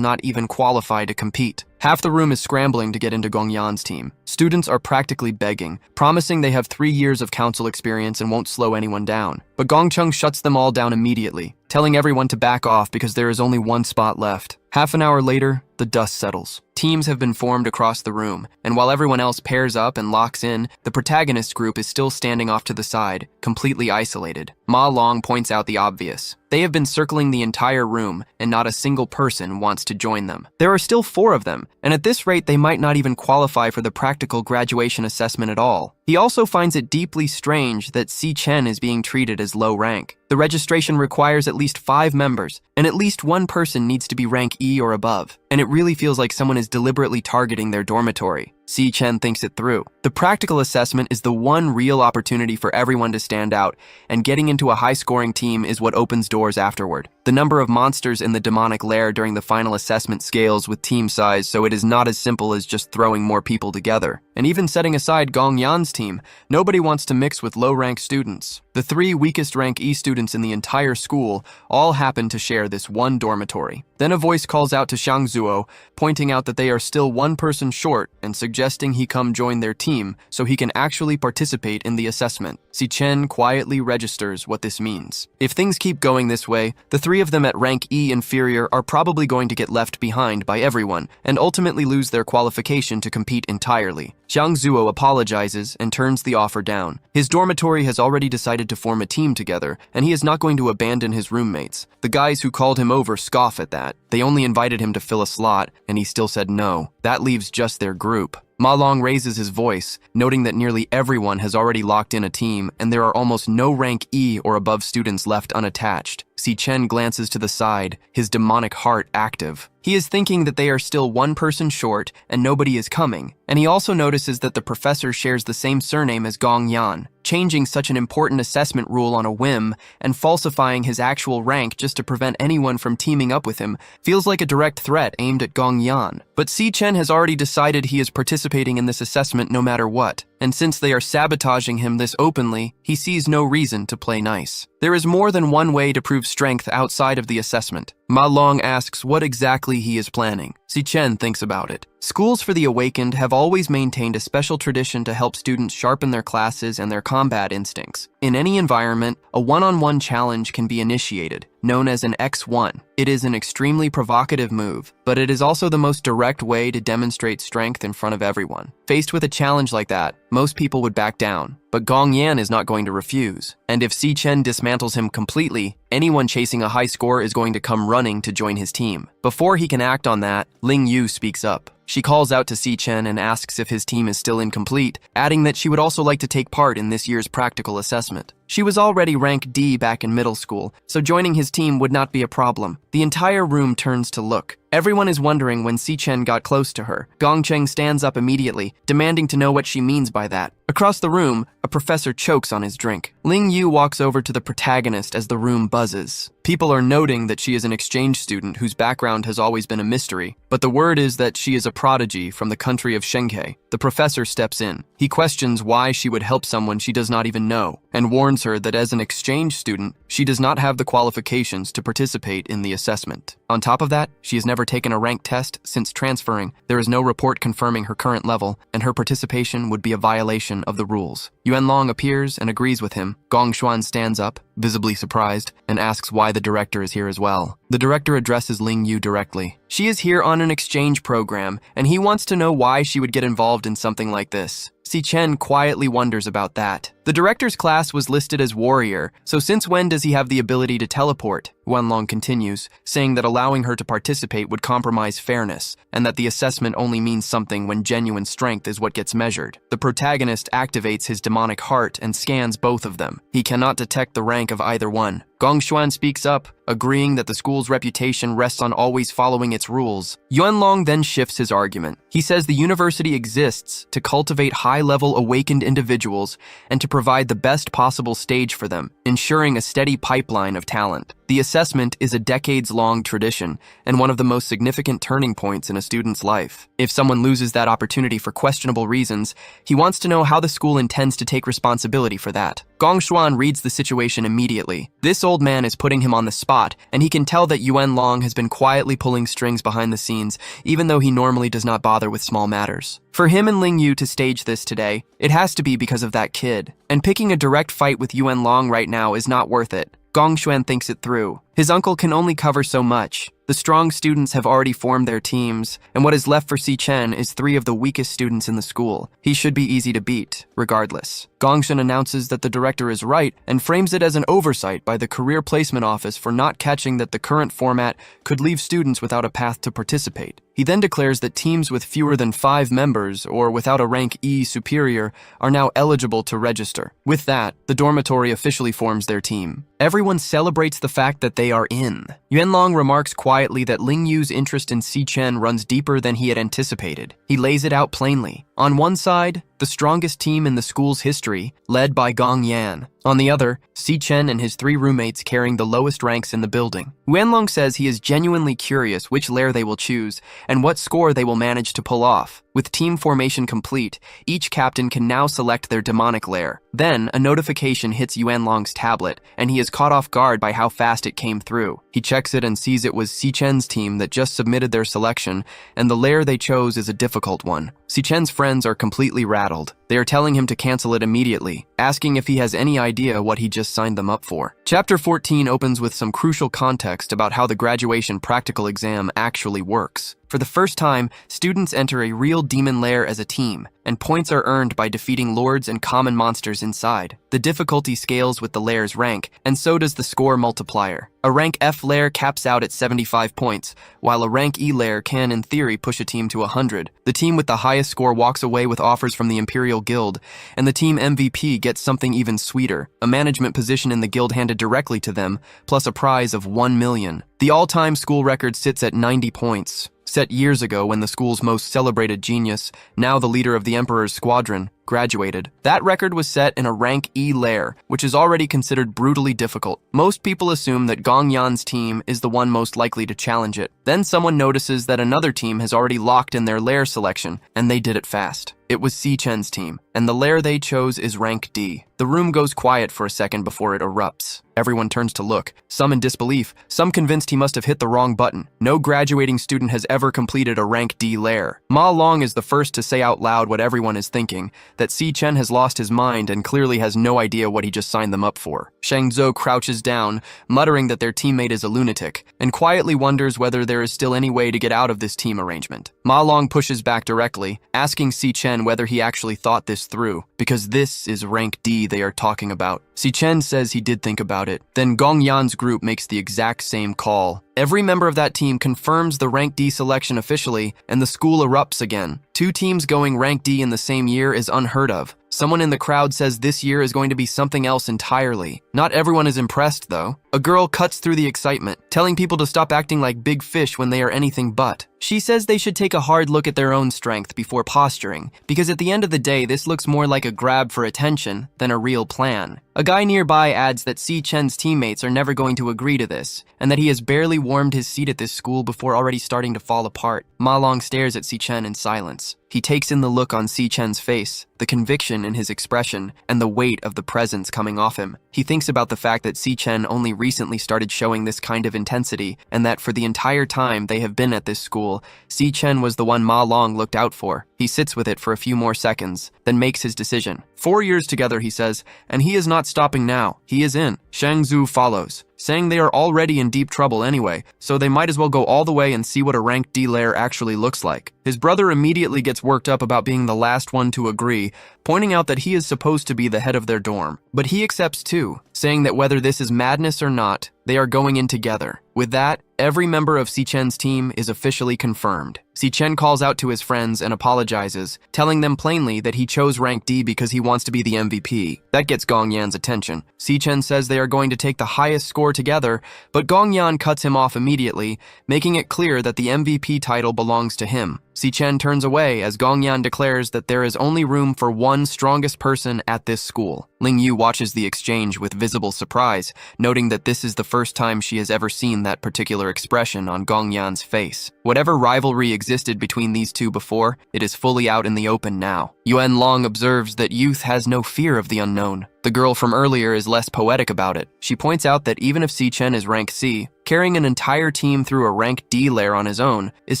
not even qualify to compete. Half the room is scrambling to get into Gong Yan's team. Students are practically begging, promising they have 3 years of council experience and won't slow anyone down. But Gong Chung shuts them all down immediately, telling everyone to back off because there is only 1 spot left. Half an hour later, the dust settles. Teams have been formed across the room, and while everyone else pairs up and locks in, the protagonist group is still standing off to the side, completely isolated. Ma Long points out the obvious. They have been circling the entire room, and not a single person wants to join them. There are still 4 of them, and at this rate they might not even qualify for the practical graduation assessment at all. He also finds it deeply strange that Chen is being treated as low rank. The registration requires at least 5 members, and at least 1 person needs to be rank E or above, and it really feels like someone is deliberately targeting their dormitory. Chen thinks it through. The practical assessment is the one real opportunity for everyone to stand out, and getting into a high-scoring team is what opens doors afterward. The number of monsters in the demonic lair during the final assessment scales with team size, so it is not as simple as just throwing more people together. And even setting aside Gong Yan's team, nobody wants to mix with low-rank students. The 3 weakest rank E students in the entire school all happen to share this one dormitory. Then a voice calls out to Xiang Zuo, pointing out that they are still 1 person short and suggesting he come join their team so he can actually participate in the assessment. Chen quietly registers what this means. If things keep going this way, the 3 of them at rank E inferior are probably going to get left behind by everyone and ultimately lose their qualification to compete entirely. Xiang Zuo apologizes and turns the offer down. His dormitory has already decided to form a team together, and he is not going to abandon his roommates. The guys who called him over scoff at that. They only invited him to fill a slot, and he still said no. That leaves just their group. Ma Long raises his voice, noting that nearly everyone has already locked in a team, and there are almost no rank E or above students left unattached. Chen glances to the side, his demonic heart active. He is thinking that they are still 1 person short and nobody is coming, and he also notices that the professor shares the same surname as Gong Yan. Changing such an important assessment rule on a whim and falsifying his actual rank just to prevent anyone from teaming up with him feels like a direct threat aimed at Gong Yan. But Chen has already decided he is participating in this assessment no matter what, and since they are sabotaging him this openly, he sees no reason to play nice. There is more than one way to prove strength outside of the assessment. Ma Long asks what exactly he is planning. Chen thinks about it. Schools for the Awakened have always maintained a special tradition to help students sharpen their classes and their combat instincts. In any environment, a one-on-one challenge can be initiated, known as an X1. It is an extremely provocative move, but it is also the most direct way to demonstrate strength in front of everyone. Faced with a challenge like that, most people would back down, but Gong Yan is not going to refuse. And if Chen dismantles him completely, anyone chasing a high score is going to come running to join his team. Before he can act on that, Ling Yu speaks up. She calls out to Chen and asks if his team is still incomplete, adding that she would also like to take part in this year's practical assessment. She was already rank D back in middle school, so joining his team would not be a problem. The entire room turns to look. Everyone is wondering when Chen got close to her. Gong Cheng stands up immediately, demanding to know what she means by that. Across the room, a professor chokes on his drink. Ling Yu walks over to the protagonist as the room buzzes. People are noting that she is an exchange student whose background has always been a mystery, but the word is that she is a prodigy from the country of Shenke. The professor steps in. He questions why she would help someone she does not even know, and warns her that as an exchange student, she does not have the qualifications to participate in the assessment. On top of that, she has never taken a rank test since transferring. There is no report confirming her current level, and her participation would be a violation of the rules. Yuan Long appears and agrees with him. Gong Xuan stands up, visibly surprised, and asks why the director is here as well. The director addresses Ling Yu directly. She is here on an exchange program, and he wants to know why she would get involved in something like this. Chen quietly wonders about that. The director's class was listed as warrior, so since when does he have the ability to teleport? Wanlong continues, saying that allowing her to participate would compromise fairness, and that the assessment only means something when genuine strength is what gets measured. The protagonist activates his demonic heart and scans both of them. He cannot detect the rank of either one. Gong Xuan speaks up, agreeing that the school's reputation rests on always following its rules. Yuanlong then shifts his argument. He says the university exists to cultivate high-level awakened individuals and to provide the best possible stage for them, ensuring a steady pipeline of talent. The assessment is a decades-long tradition and one of the most significant turning points in a student's life. If someone loses that opportunity for questionable reasons, he wants to know how the school intends to take responsibility for that. Gong Xuan reads the situation immediately. This old man is putting him on the spot, and he can tell that Yuan Long has been quietly pulling strings behind the scenes, even though he normally does not bother with small matters. For him and Ling Yu to stage this today, it has to be because of that kid. And picking a direct fight with Yuan Long right now is not worth it. Gong Xuan thinks it through. His uncle can only cover so much. The strong students have already formed their teams, and what is left for Chen is 3 of the weakest students in the school. He should be easy to beat, regardless. Gongshan announces that the director is right and frames it as an oversight by the Career Placement Office for not catching that the current format could leave students without a path to participate. He then declares that teams with fewer than 5 members or without a rank E superior are now eligible to register. With that, the dormitory officially forms their team. Everyone celebrates the fact that they are in. Yuanlong remarks quietly that Ling Yu's interest in Chen runs deeper than he had anticipated. He lays it out plainly. On one side, the strongest team in the school's history, led by Gong Yan. On the other, Chen and his 3 roommates carrying the lowest ranks in the building. Yuanlong says he is genuinely curious which lair they will choose and what score they will manage to pull off. With team formation complete, each captain can now select their demonic lair. Then, a notification hits Yuanlong's tablet, and he is caught off guard by how fast it came through. He checks it and sees it was Chen's team that just submitted their selection, and the lair they chose is a difficult one. Chen's friends are completely rattled. They are telling him to cancel it immediately, asking if he has any idea what he just signed them up for. Chapter 14 opens with some crucial context about how the graduation practical exam actually works. For the first time, students enter a real demon lair as a team, and points are earned by defeating lords and common monsters inside. The difficulty scales with the lair's rank, and so does the score multiplier. A rank F lair caps out at 75 points, while a rank E lair can, in theory, push a team to 100. The team with the highest score walks away with offers from the Imperial Guild, and the team MVP gets something even sweeter, a management position in the guild handed directly to them, plus a prize of 1 million. The all-time school record sits at 90 points. Set years ago when the school's most celebrated genius, now the leader of the Emperor's squadron, graduated. That record was set in a rank E lair, which is already considered brutally difficult. Most people assume that Gong Yan's team is the one most likely to challenge it. Then someone notices that another team has already locked in their lair selection, and they did it fast. It was Chen's team, and the lair they chose is rank D. The room goes quiet for a second before it erupts. Everyone turns to look, some in disbelief, some convinced he must have hit the wrong button. No graduating student has ever completed a rank D lair. Ma Long is the first to say out loud what everyone is thinking, that Chen has lost his mind and clearly has no idea what he just signed them up for. Shang Zhou crouches down, muttering that their teammate is a lunatic, and quietly wonders whether there is still any way to get out of this team arrangement. Ma Long pushes back directly, asking Chen whether he actually thought this through, because this is rank D they are talking about. Chen says he did think about it. Then Gong Yan's group makes the exact same call. Every member of that team confirms the rank D selection officially, and the school erupts again. 2 teams going rank D in the same year is unheard of. Someone in the crowd says this year is going to be something else entirely. Not everyone is impressed, though. A girl cuts through the excitement, telling people to stop acting like big fish when they are anything but. She says they should take a hard look at their own strength before posturing, because at the end of the day, this looks more like a grab for attention than a real plan. A guy nearby adds that Chen's teammates are never going to agree to this, and that he has barely warmed his seat at this school before already starting to fall apart. Ma Long stares at Chen in silence. He takes in the look on Chen's face, the conviction in his expression, and the weight of the presence coming off him. He thinks about the fact that Chen only recently started showing this kind of intensity, and that for the entire time they have been at this school, Chen was the one Ma Long looked out for. He sits with it for a few more seconds, then makes his decision. 4 years together, he says, and he is not stopping now. He is in. Shang Zhu follows, saying they are already in deep trouble anyway, so they might as well go all the way and see what a rank D lair actually looks like. His brother immediately gets worked up about being the last one to agree, pointing out that he is supposed to be the head of their dorm. But he accepts too, saying that whether this is madness or not, they are going in together. With that, every member of Chen's team is officially confirmed. Chen calls out to his friends and apologizes, telling them plainly that he chose rank D because he wants to be the MVP. That gets Gong Yan's attention. Chen says they are going to take the highest score together, but Gong Yan cuts him off immediately, making it clear that the MVP title belongs to him. Chen turns away as Gong Yan declares that there is only room for one strongest person at this school. Ling Yu watches the exchange with visible surprise, noting that this is the first time she has ever seen that particular expression on Gong Yan's face. Whatever rivalry existed between these two before, it is fully out in the open now. Yuan Long observes that youth has no fear of the unknown. The girl from earlier is less poetic about it. She points out that even if Chen is rank C, carrying an entire team through a rank D lair on his own is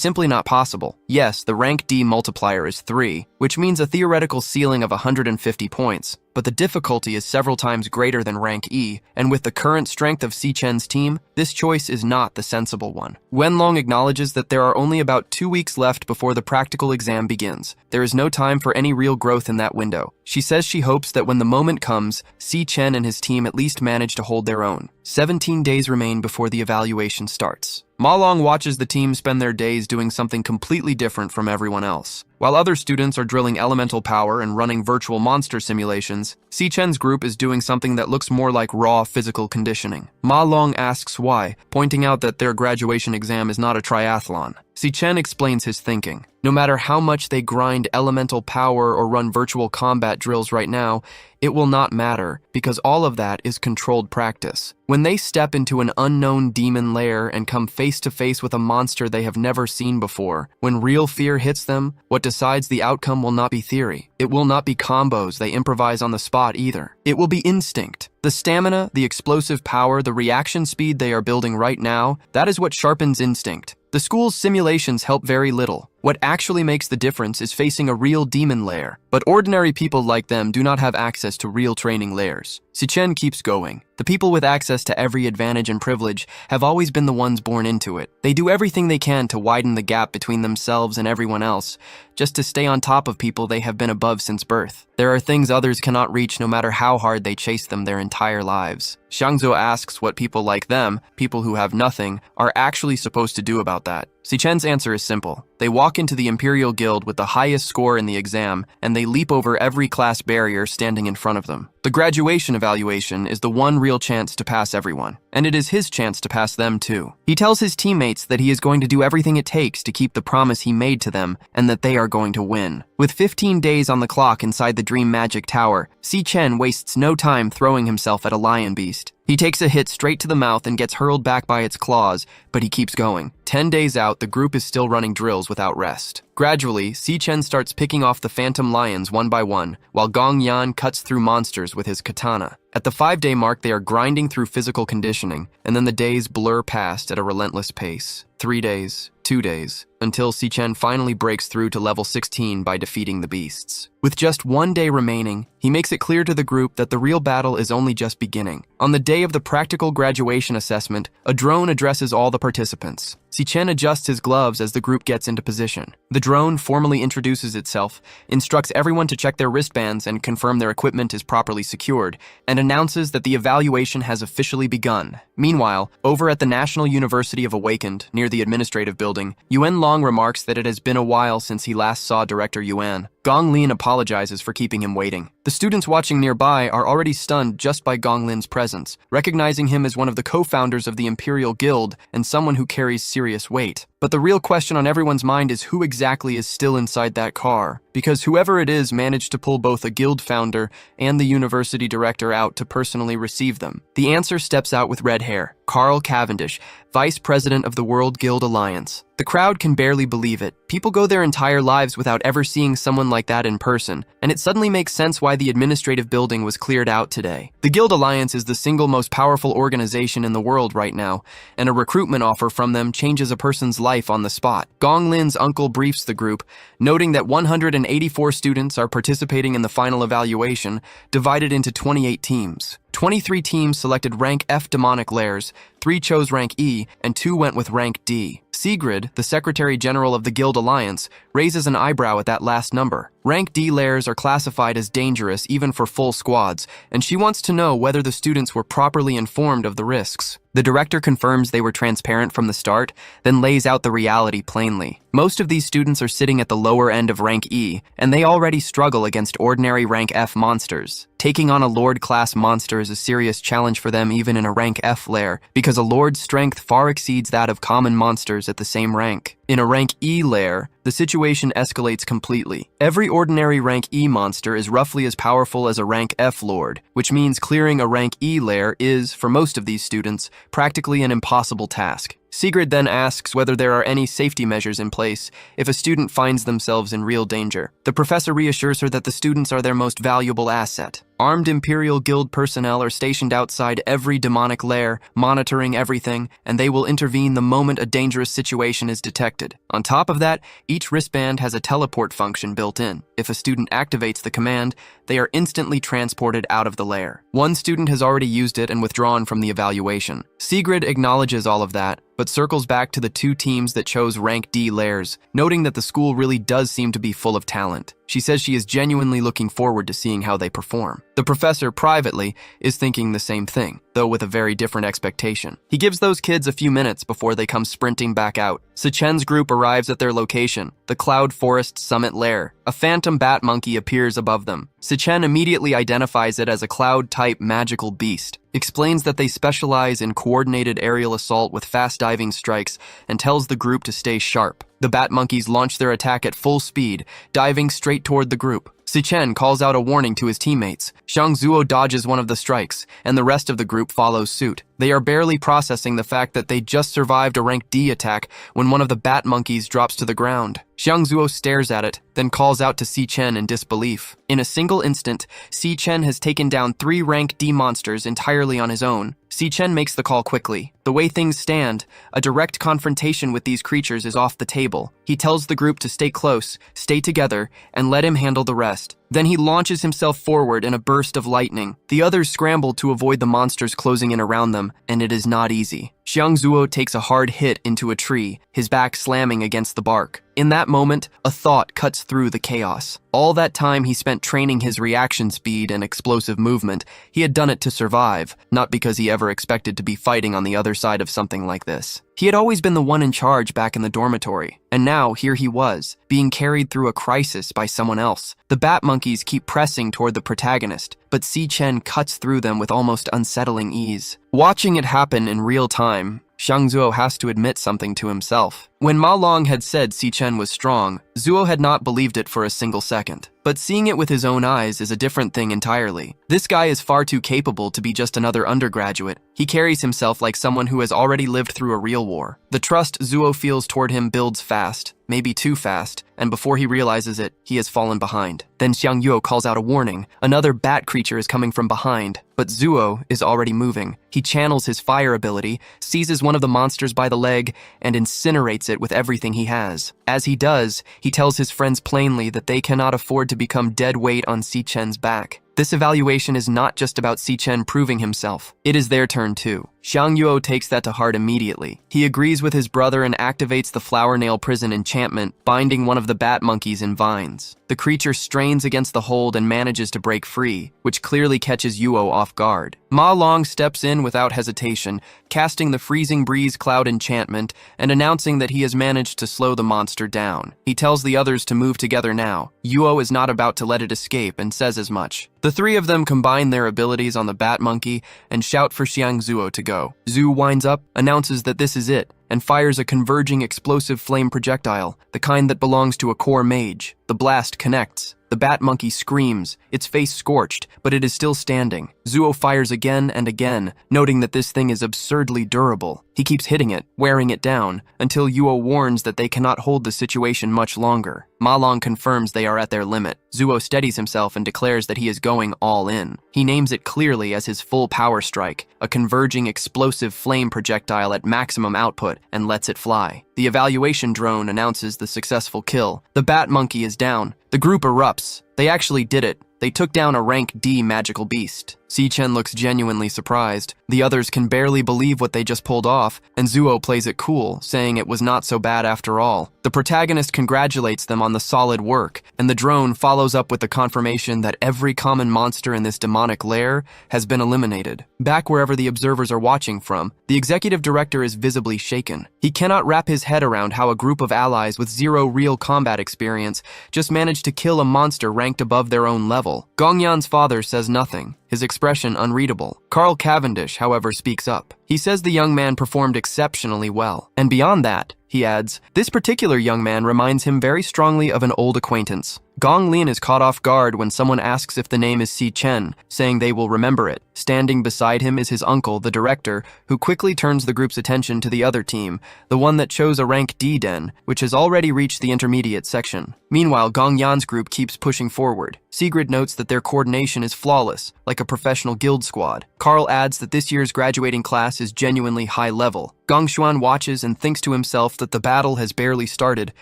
simply not possible. Yes, the rank D multiplier is 3, which means a theoretical ceiling of 150 points, but the difficulty is several times greater than rank E, and with the current strength of Chen's team, this choice is not the sensible one. Wenlong acknowledges that there are only about 2 weeks left before the practical exam begins. There is no time for any real growth in that window. She says she hopes that when the moment comes, Chen and his team at least manage to hold their own. 17 days remain before the evaluation starts. Ma Long watches the team spend their days doing something completely different from everyone else. While other students are drilling elemental power and running virtual monster simulations, Chen's group is doing something that looks more like raw physical conditioning. Ma Long asks why, pointing out that their graduation exam is not a triathlon. Chen explains his thinking. No matter how much they grind elemental power or run virtual combat drills right now, it will not matter, because all of that is controlled practice. When they step into an unknown demon lair and come face to face with a monster they have never seen before, when real fear hits them, what decides the outcome will not be theory. It will not be combos they improvise on the spot either. It will be instinct. The stamina, the explosive power, the reaction speed they are building right now, that is what sharpens instinct. The school's simulations help very little. What actually makes the difference is facing a real demon lair, but ordinary people like them do not have access to real training lairs. Chen keeps going. The people with access to every advantage and privilege have always been the ones born into it. They do everything they can to widen the gap between themselves and everyone else, just to stay on top of people they have been above since birth. There are things others cannot reach no matter how hard they chase them their entire lives. Xiangzhou asks what people like them, people who have nothing, are actually supposed to do about that. Chen's answer is simple. They walk into the Imperial Guild with the highest score in the exam, and they leap over every class barrier standing in front of them. The graduation evaluation is the one real chance to pass everyone, and it is his chance to pass them too. He tells his teammates that he is going to do everything it takes to keep the promise he made to them, and that they are going to win. With 15 days on the clock inside the Dream Magic Tower, Chen wastes no time throwing himself at a lion beast. He takes a hit straight to the mouth and gets hurled back by its claws, but he keeps going. 10 days out, the group is still running drills without rest. Gradually, Chen starts picking off the phantom lions one by one, while Gong Yan cuts through monsters with his katana. At the 5-day mark, they are grinding through physical conditioning, and then the days blur past at a relentless pace. 3 days, 2 days, until Chen finally breaks through to level 16 by defeating the beasts. With just 1 day remaining, he makes it clear to the group that the real battle is only just beginning. On the day of the practical graduation assessment, a drone addresses all the participants. Chen adjusts his gloves as the group gets into position. The drone formally introduces itself, instructs everyone to check their wristbands and confirm their equipment is properly secured, and announces that the evaluation has officially begun. Meanwhile, over at the National University of Awakened, near the administrative building, Yuan Long remarks that it has been a while since he last saw Director Yuan. Gong Lin apologizes for keeping him waiting. The students watching nearby are already stunned just by Gong Lin's presence, recognizing him as one of the co-founders of the Imperial Guild and someone who carries serious weight. But the real question on everyone's mind is who exactly is still inside that car, because whoever it is managed to pull both a guild founder and the university director out to personally receive them. The answer steps out with red hair, Carl Cavendish, vice president of the World Guild Alliance. The crowd can barely believe it. People go their entire lives without ever seeing someone like that in person, and it suddenly makes sense why the administrative building was cleared out today. The Guild Alliance is the single most powerful organization in the world right now, and a recruitment offer from them changes a person's life on the spot. Gong Lin's uncle briefs the group, noting that 184 students are participating in the final evaluation, divided into 28 teams. 23 teams selected rank F demonic lairs, 3 chose rank E, and 2 went with rank D. Sigrid, the Secretary General of the Guild Alliance, raises an eyebrow at that last number. Rank D lairs are classified as dangerous even for full squads, and she wants to know whether the students were properly informed of the risks. The director confirms they were transparent from the start, then lays out the reality plainly. Most of these students are sitting at the lower end of rank E, and they already struggle against ordinary rank F monsters. Taking on a Lord-class monster is a serious challenge for them even in a rank F lair, because a Lord's strength far exceeds that of common monsters at the same rank. In a rank E lair, the situation escalates completely. Every ordinary rank E monster is roughly as powerful as a rank F Lord, which means clearing a rank E lair is, for most of these students, practically an impossible task. Sigrid then asks whether there are any safety measures in place if a student finds themselves in real danger. The professor reassures her that the students are their most valuable asset. Armed Imperial Guild personnel are stationed outside every demonic lair, monitoring everything, and they will intervene the moment a dangerous situation is detected. On top of that, each wristband has a teleport function built in. If a student activates the command, they are instantly transported out of the lair. One student has already used it and withdrawn from the evaluation. Sigrid acknowledges all of that, but circles back to the 2 teams that chose rank D lairs, noting that the school really does seem to be full of talent. She says she is genuinely looking forward to seeing how they perform. The professor, privately, is thinking the same thing, though with a very different expectation. He gives those kids a few minutes before they come sprinting back out. Chen's group arrives at their location, the Cloud Forest Summit Lair. A phantom bat monkey appears above them. Chen immediately identifies it as a cloud-type magical beast, explains that they specialize in coordinated aerial assault with fast diving strikes, and tells the group to stay sharp. The bat monkeys launch their attack at full speed, diving straight toward the group. Chen calls out a warning to his teammates. Xiang Zuo dodges one of the strikes, and the rest of the group follows suit. They are barely processing the fact that they just survived a rank D attack when one of the bat monkeys drops to the ground. Xiang Zuo stares at it, then calls out to Chen in disbelief. In a single instant, Chen has taken down 3 rank D monsters entirely on his own. Chen makes the call quickly. The way things stand, a direct confrontation with these creatures is off the table. He tells the group to stay close, stay together, and let him handle the rest. Then he launches himself forward in a burst of lightning. The others scramble to avoid the monsters closing in around them, and it is not easy. Xiang Zuo takes a hard hit into a tree, his back slamming against the bark. In that moment, a thought cuts through the chaos. All that time he spent training his reaction speed and explosive movement, he had done it to survive, not because he ever expected to be fighting on the other side of something like this. He had always been the one in charge back in the dormitory, and now here he was, being carried through a crisis by someone else. The bat monkeys keep pressing toward the protagonist, but Chen cuts through them with almost unsettling ease. Watching it happen in real time, Xiang Zuo has to admit something to himself. When Ma Long had said Chen was strong, Zuo had not believed it for a single second. But seeing it with his own eyes is a different thing entirely. This guy is far too capable to be just another undergraduate. He carries himself like someone who has already lived through a real war. The trust Zuo feels toward him builds fast, maybe too fast, and before he realizes it, he has fallen behind. Then Xiang Yuo calls out a warning. Another bat creature is coming from behind, but Zuo is already moving. He channels his fire ability, seizes one of the monsters by the leg, and incinerates it with everything he has. As he does, he tells his friends plainly that they cannot afford to become dead weight on Chen's back. This evaluation is not just about Chen proving himself. It is their turn too. Xiang Yuo takes that to heart immediately. He agrees with his brother and activates the flower nail prison enchantment, binding one of the bat monkeys in vines. The creature strains against the hold and manages to break free, which clearly catches Yuo off guard. Ma Long steps in without hesitation, casting the freezing breeze cloud enchantment and announcing that he has managed to slow the monster down. He tells the others to move together now. Yuo is not about to let it escape and says as much. The three of them combine their abilities on the bat monkey and shout for Xiang Zuo to go. Zhu winds up, announces that this is it, and fires a converging explosive flame projectile, the kind that belongs to a core mage. The blast connects. The bat monkey screams, its face scorched, but it is still standing. Zuo fires again and again, noting that this thing is absurdly durable. He keeps hitting it, wearing it down, until Yuo warns that they cannot hold the situation much longer. Ma Long confirms they are at their limit. Zuo steadies himself and declares that he is going all in. He names it clearly as his full power strike, a converging explosive flame projectile at maximum output, and lets it fly. The evaluation drone announces the successful kill. The bat monkey is down. The group erupts. They actually did it. They took down a rank D magical beast. Chen looks genuinely surprised. The others can barely believe what they just pulled off, and Zuo plays it cool, saying it was not so bad after all. The protagonist congratulates them on the solid work, and the drone follows up with the confirmation that every common monster in this demonic lair has been eliminated. Back wherever the observers are watching from, the executive director is visibly shaken. He cannot wrap his head around how a group of allies with zero real combat experience just managed to kill a monster ranked above their own level. Gongyan's father says nothing, his expression unreadable. Carl Cavendish, however, speaks up. He says the young man performed exceptionally well. And beyond that, he adds, this particular young man reminds him very strongly of an old acquaintance. Gong Lin is caught off guard when someone asks if the name is Chen, saying they will remember it. Standing beside him is his uncle, the director, who quickly turns the group's attention to the other team, the one that chose a rank D den, which has already reached the intermediate section. Meanwhile, Gong Yan's group keeps pushing forward. Sigrid notes that their coordination is flawless, like a professional guild squad. Carl adds that this year's graduating class is genuinely high level. Gong Xuan watches and thinks to himself that the battle has barely started,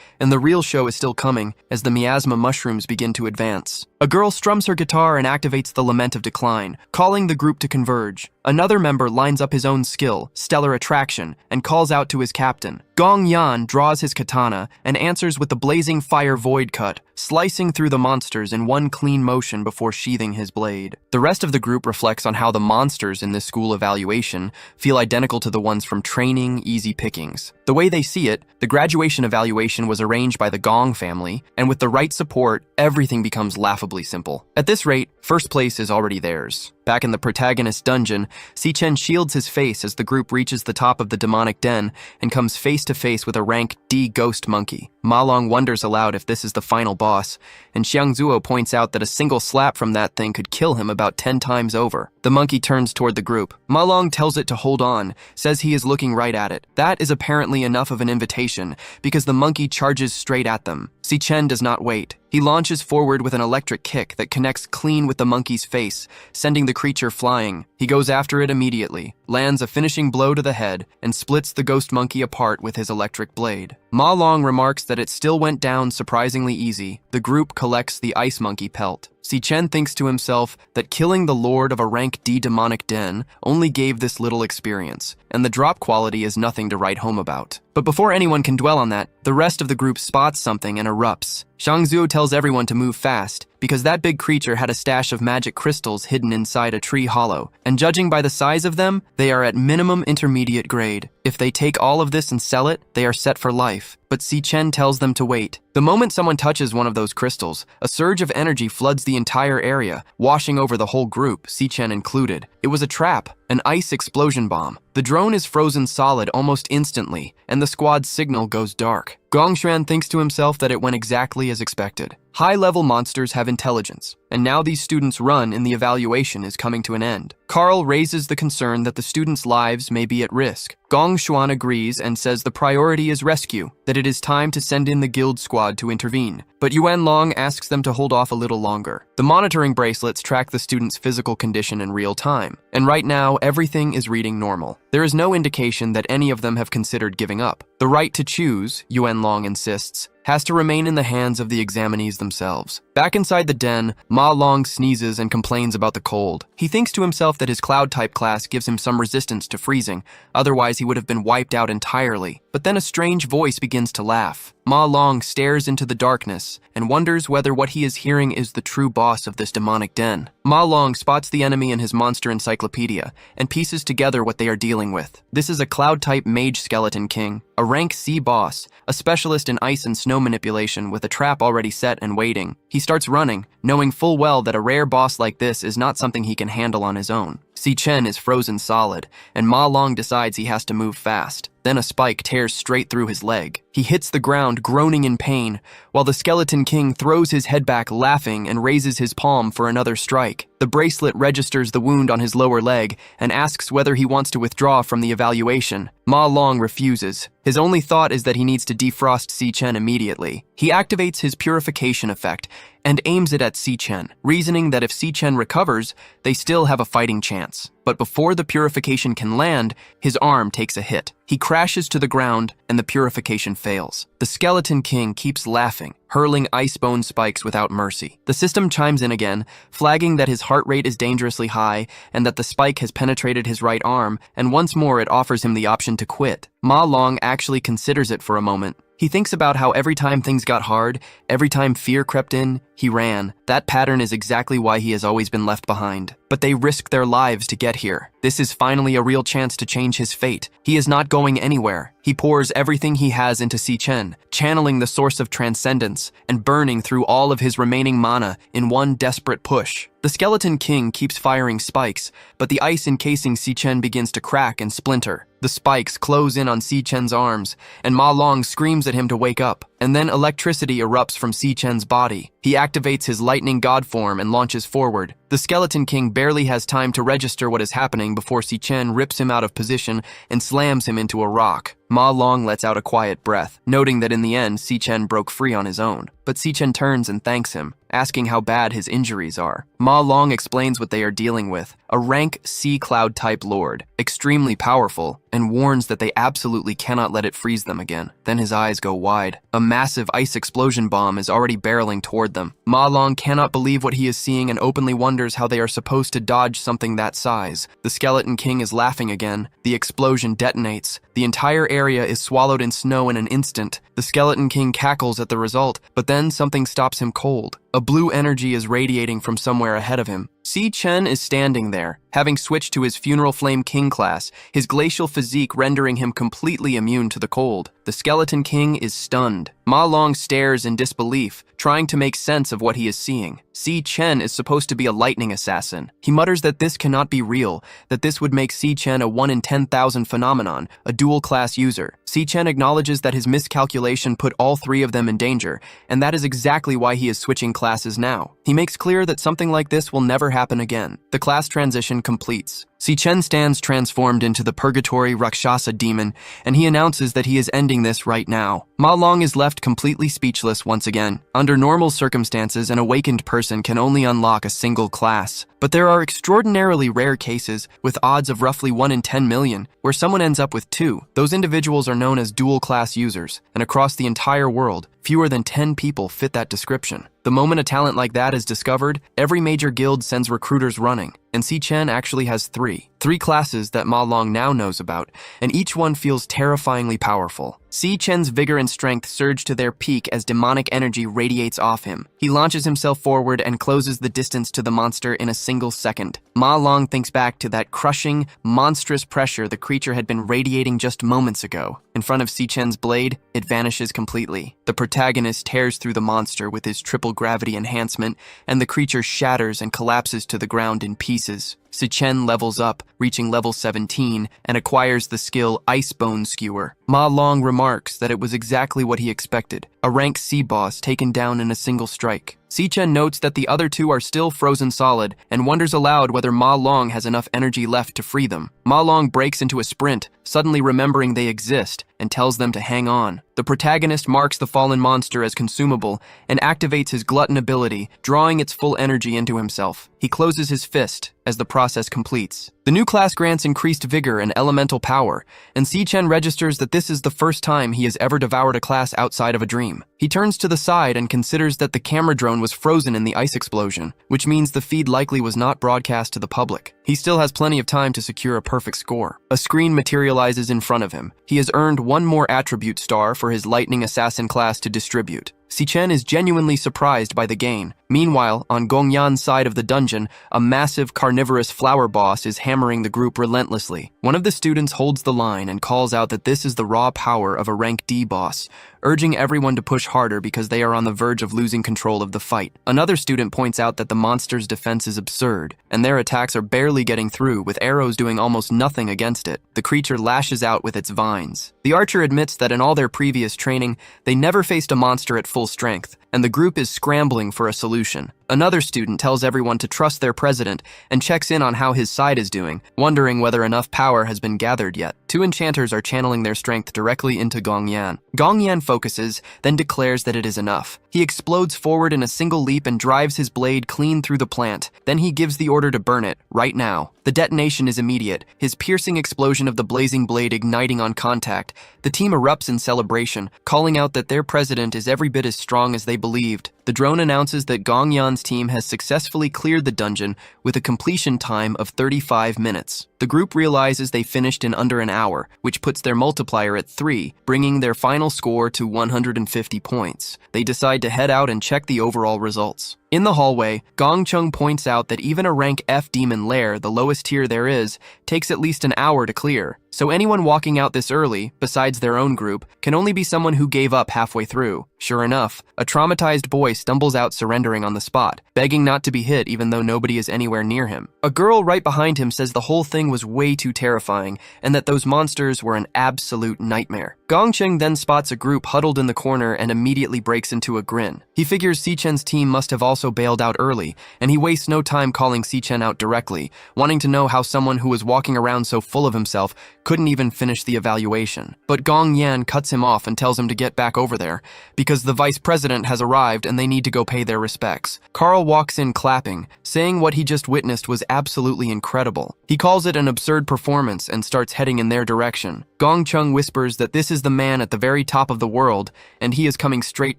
and the real show is still coming as the miasma mushrooms begin to advance. A girl strums her guitar and activates the Lament of Decline, calling the group to converge. Another member lines up his own skill, Stellar Attraction, and calls out to his captain. Gong Yan draws his katana and answers with the blazing fire void cut, slicing through the monsters in one clean motion before sheathing his blade. The rest of the group reflects on how the monsters in this school evaluation feel identical to the ones from Training Easy Pickings. The way they see it, the graduation evaluation was arranged by the Gong family, and with the right support, everything becomes laughably simple. At this rate, first place is already theirs. Back in the protagonist's dungeon, Chen shields his face as the group reaches the top of the demonic den and comes face to face with a rank D ghost monkey. Ma Long wonders aloud if this is the final boss, and Xiang Zuo points out that a single slap from that thing could kill him about 10 times over. The monkey turns toward the group. Ma Long tells it to hold on, says he is looking right at it. That is apparently enough of an invitation, because the monkey charges straight at them. Chen does not wait. He launches forward with an electric kick that connects clean with the monkey's face, sending the creature flying. He goes after it immediately, lands a finishing blow to the head, and splits the ghost monkey apart with his electric blade. Ma Long remarks that it still went down surprisingly easy. The group collects the ice monkey pelt. Chen thinks to himself that killing the lord of a rank D demonic den only gave this little experience, and the drop quality is nothing to write home about. But before anyone can dwell on that, the rest of the group spots something and erupts. Xiang Zuo tells everyone to move fast, because that big creature had a stash of magic crystals hidden inside a tree hollow, and judging by the size of them, they are at minimum intermediate grade. If they take all of this and sell it, they are set for life. But Chen tells them to wait. The moment someone touches one of those crystals, a surge of energy floods the entire area, washing over the whole group, Chen included. It was a trap, an ice explosion bomb. The drone is frozen solid almost instantly, and the squad's signal goes dark. Gongshuan thinks to himself that it went exactly as expected. High-level monsters have intelligence, and now these students' run in the evaluation is coming to an end. Carl raises the concern that the students' lives may be at risk. Gong Xuan agrees and says the priority is rescue, that it is time to send in the guild squad to intervene. But Yuan Long asks them to hold off a little longer. The monitoring bracelets track the students' physical condition in real time, and right now everything is reading normal. There is no indication that any of them have considered giving up. The right to choose, Yuan Long insists, has to remain in the hands of the examinees themselves. Back inside the den, Ma Long sneezes and complains about the cold. He thinks to himself that his cloud-type class gives him some resistance to freezing, otherwise he would have been wiped out entirely. But then a strange voice begins to laugh. Ma Long stares into the darkness and wonders whether what he is hearing is the true boss of this demonic den. Ma Long spots the enemy in his monster encyclopedia and pieces together what they are dealing with. This is a cloud-type mage skeleton king, a rank C boss, a specialist in ice and snow manipulation with a trap already set and waiting. He starts running, knowing full well that a rare boss like this is not something he can handle on his own. Chen is frozen solid, and Ma Long decides he has to move fast. Then a spike tears straight through his leg. He hits the ground, groaning in pain, while the Skeleton King throws his head back laughing and raises his palm for another strike. The bracelet registers the wound on his lower leg and asks whether he wants to withdraw from the evaluation. Ma Long refuses. His only thought is that he needs to defrost Chen immediately. He activates his purification effect and aims it at Chen, reasoning that if Chen recovers, they still have a fighting chance. But before the purification can land, his arm takes a hit. He crashes to the ground, and the purification fails. The Skeleton King keeps laughing, hurling ice bone spikes without mercy. The system chimes in again, flagging that his heart rate is dangerously high and that the spike has penetrated his right arm, and once more it offers him the option to quit. Ma Long actually considers it for a moment. He thinks about how every time things got hard, every time fear crept in, he ran. That pattern is exactly why he has always been left behind. But they risked their lives to get here. This is finally a real chance to change his fate. He is not going anywhere. He pours everything he has into Chen, channeling the source of transcendence and burning through all of his remaining mana in one desperate push. The Skeleton King keeps firing spikes, but the ice encasing Chen begins to crack and splinter. The spikes close in on Chen's arms, and Ma Long screams at him to wake up. And then electricity erupts from Chen's body. He activates his lightning god form and launches forward. The Skeleton King barely has time to register what is happening before Chen rips him out of position and slams him into a rock. Ma Long lets out a quiet breath, noting that in the end, Chen broke free on his own. But Chen turns and thanks him, asking how bad his injuries are. Ma Long explains what they are dealing with, a rank sea cloud-type lord, extremely powerful, and warns that they absolutely cannot let it freeze them again. Then his eyes go wide. A massive ice explosion bomb is already barreling toward them. Ma Long cannot believe what he is seeing and openly wonders how they are supposed to dodge something that size. The Skeleton King is laughing again. The explosion detonates. The entire area is swallowed in snow in an instant. The Skeleton King cackles at the result, but then something stops him cold. A blue energy is radiating from somewhere ahead of him. Chen is standing there, having switched to his Funeral Flame King class, his glacial physique rendering him completely immune to the cold. The Skeleton King is stunned. Ma Long stares in disbelief, trying to make sense of what he is seeing. Chen is supposed to be a lightning assassin. He mutters that this cannot be real, that this would make Chen a 1 in 10,000 phenomenon, a dual-class user. Chen acknowledges that his miscalculation put all three of them in danger, and that is exactly why he is switching classes now. He makes clear that something like this will never happen again. The class transition completes. Chen stands transformed into the Purgatory Rakshasa demon, and he announces that he is ending this right now. Ma Long is left completely speechless once again. Under normal circumstances, an awakened person can only unlock a single class. But there are extraordinarily rare cases, with odds of roughly 1 in 10 million, where someone ends up with 2. Those individuals are known as dual-class users, and across the entire world, fewer than 10 people fit that description. The moment a talent like that is discovered, every major guild sends recruiters running, and Chen actually has 3. 3 classes that Ma Long now knows about, and each one feels terrifyingly powerful. Chen's vigor and strength surge to their peak as demonic energy radiates off him. He launches himself forward and closes the distance to the monster in a single second. Ma Long thinks back to that crushing, monstrous pressure the creature had been radiating just moments ago. In front of Chen's blade, it vanishes completely. The protagonist tears through the monster with his triple gravity enhancement, and the creature shatters and collapses to the ground in pieces. Chen levels up, reaching level 17, and acquires the skill Ice Bone Skewer. Ma Long remarks that it was exactly what he expected, a rank C boss taken down in a single strike. Chen notes that the other 2 are still frozen solid and wonders aloud whether Ma Long has enough energy left to free them. Ma Long breaks into a sprint, suddenly remembering they exist, and tells them to hang on. The protagonist marks the fallen monster as consumable and activates his glutton ability, drawing its full energy into himself. He closes his fist as the process completes. The new class grants increased vigor and elemental power, and Chen registers that this is the first time he has ever devoured a class outside of a dream. He turns to the side and considers that the camera drone was frozen in the ice explosion, which means the feed likely was not broadcast to the public. He still has plenty of time to secure a perfect score. A screen materializes in front of him. He has earned one more attribute star for his lightning assassin class to distribute. Chen is genuinely surprised by the gain. Meanwhile, on Gongyan's side of the dungeon, a massive carnivorous flower boss is hammering the group relentlessly. One of the students holds the line and calls out that this is the raw power of a rank D boss, urging everyone to push harder because they are on the verge of losing control of the fight. Another student points out that the monster's defense is absurd, and their attacks are barely getting through, with arrows doing almost nothing against it. The creature lashes out with its vines. The archer admits that in all their previous training, they never faced a monster at full strength, and the group is scrambling for a solution. Another student tells everyone to trust their president and checks in on how his side is doing, wondering whether enough power has been gathered yet. Two enchanters are channeling their strength directly into Gongyan. Gongyan focuses, then declares that it is enough. He explodes forward in a single leap and drives his blade clean through the plant. Then he gives the order to burn it, right now. The detonation is immediate, his piercing explosion of the blazing blade igniting on contact. The team erupts in celebration, calling out that their president is every bit as strong as they believed. The drone announces that Gongyan's team has successfully cleared the dungeon with a completion time of 35 minutes. The group realizes they finished in under an hour, which puts their multiplier at 3, bringing their final score to 150 points. They decide to head out and check the overall results. In the hallway, Gongcheng points out that even a rank F demon lair, the lowest tier there is, takes at least an hour to clear. So anyone walking out this early, besides their own group, can only be someone who gave up halfway through. Sure enough, a traumatized boy stumbles out surrendering on the spot, begging not to be hit even though nobody is anywhere near him. A girl right behind him says the whole thing was way too terrifying and that those monsters were an absolute nightmare. Gongcheng then spots a group huddled in the corner and immediately breaks into a grin. He figures Chen's team must have also bailed out early, and he wastes no time calling Chen out directly, wanting to know how someone who was walking around so full of himself couldn't even finish the evaluation. But Gongyan cuts him off and tells him to get back over there, because the vice president has arrived and they need to go pay their respects. Carl walks in clapping, saying what he just witnessed was absolutely incredible. He calls it an absurd performance and starts heading in their direction. Gongcheng whispers that this is the man at the very top of the world, and he is coming straight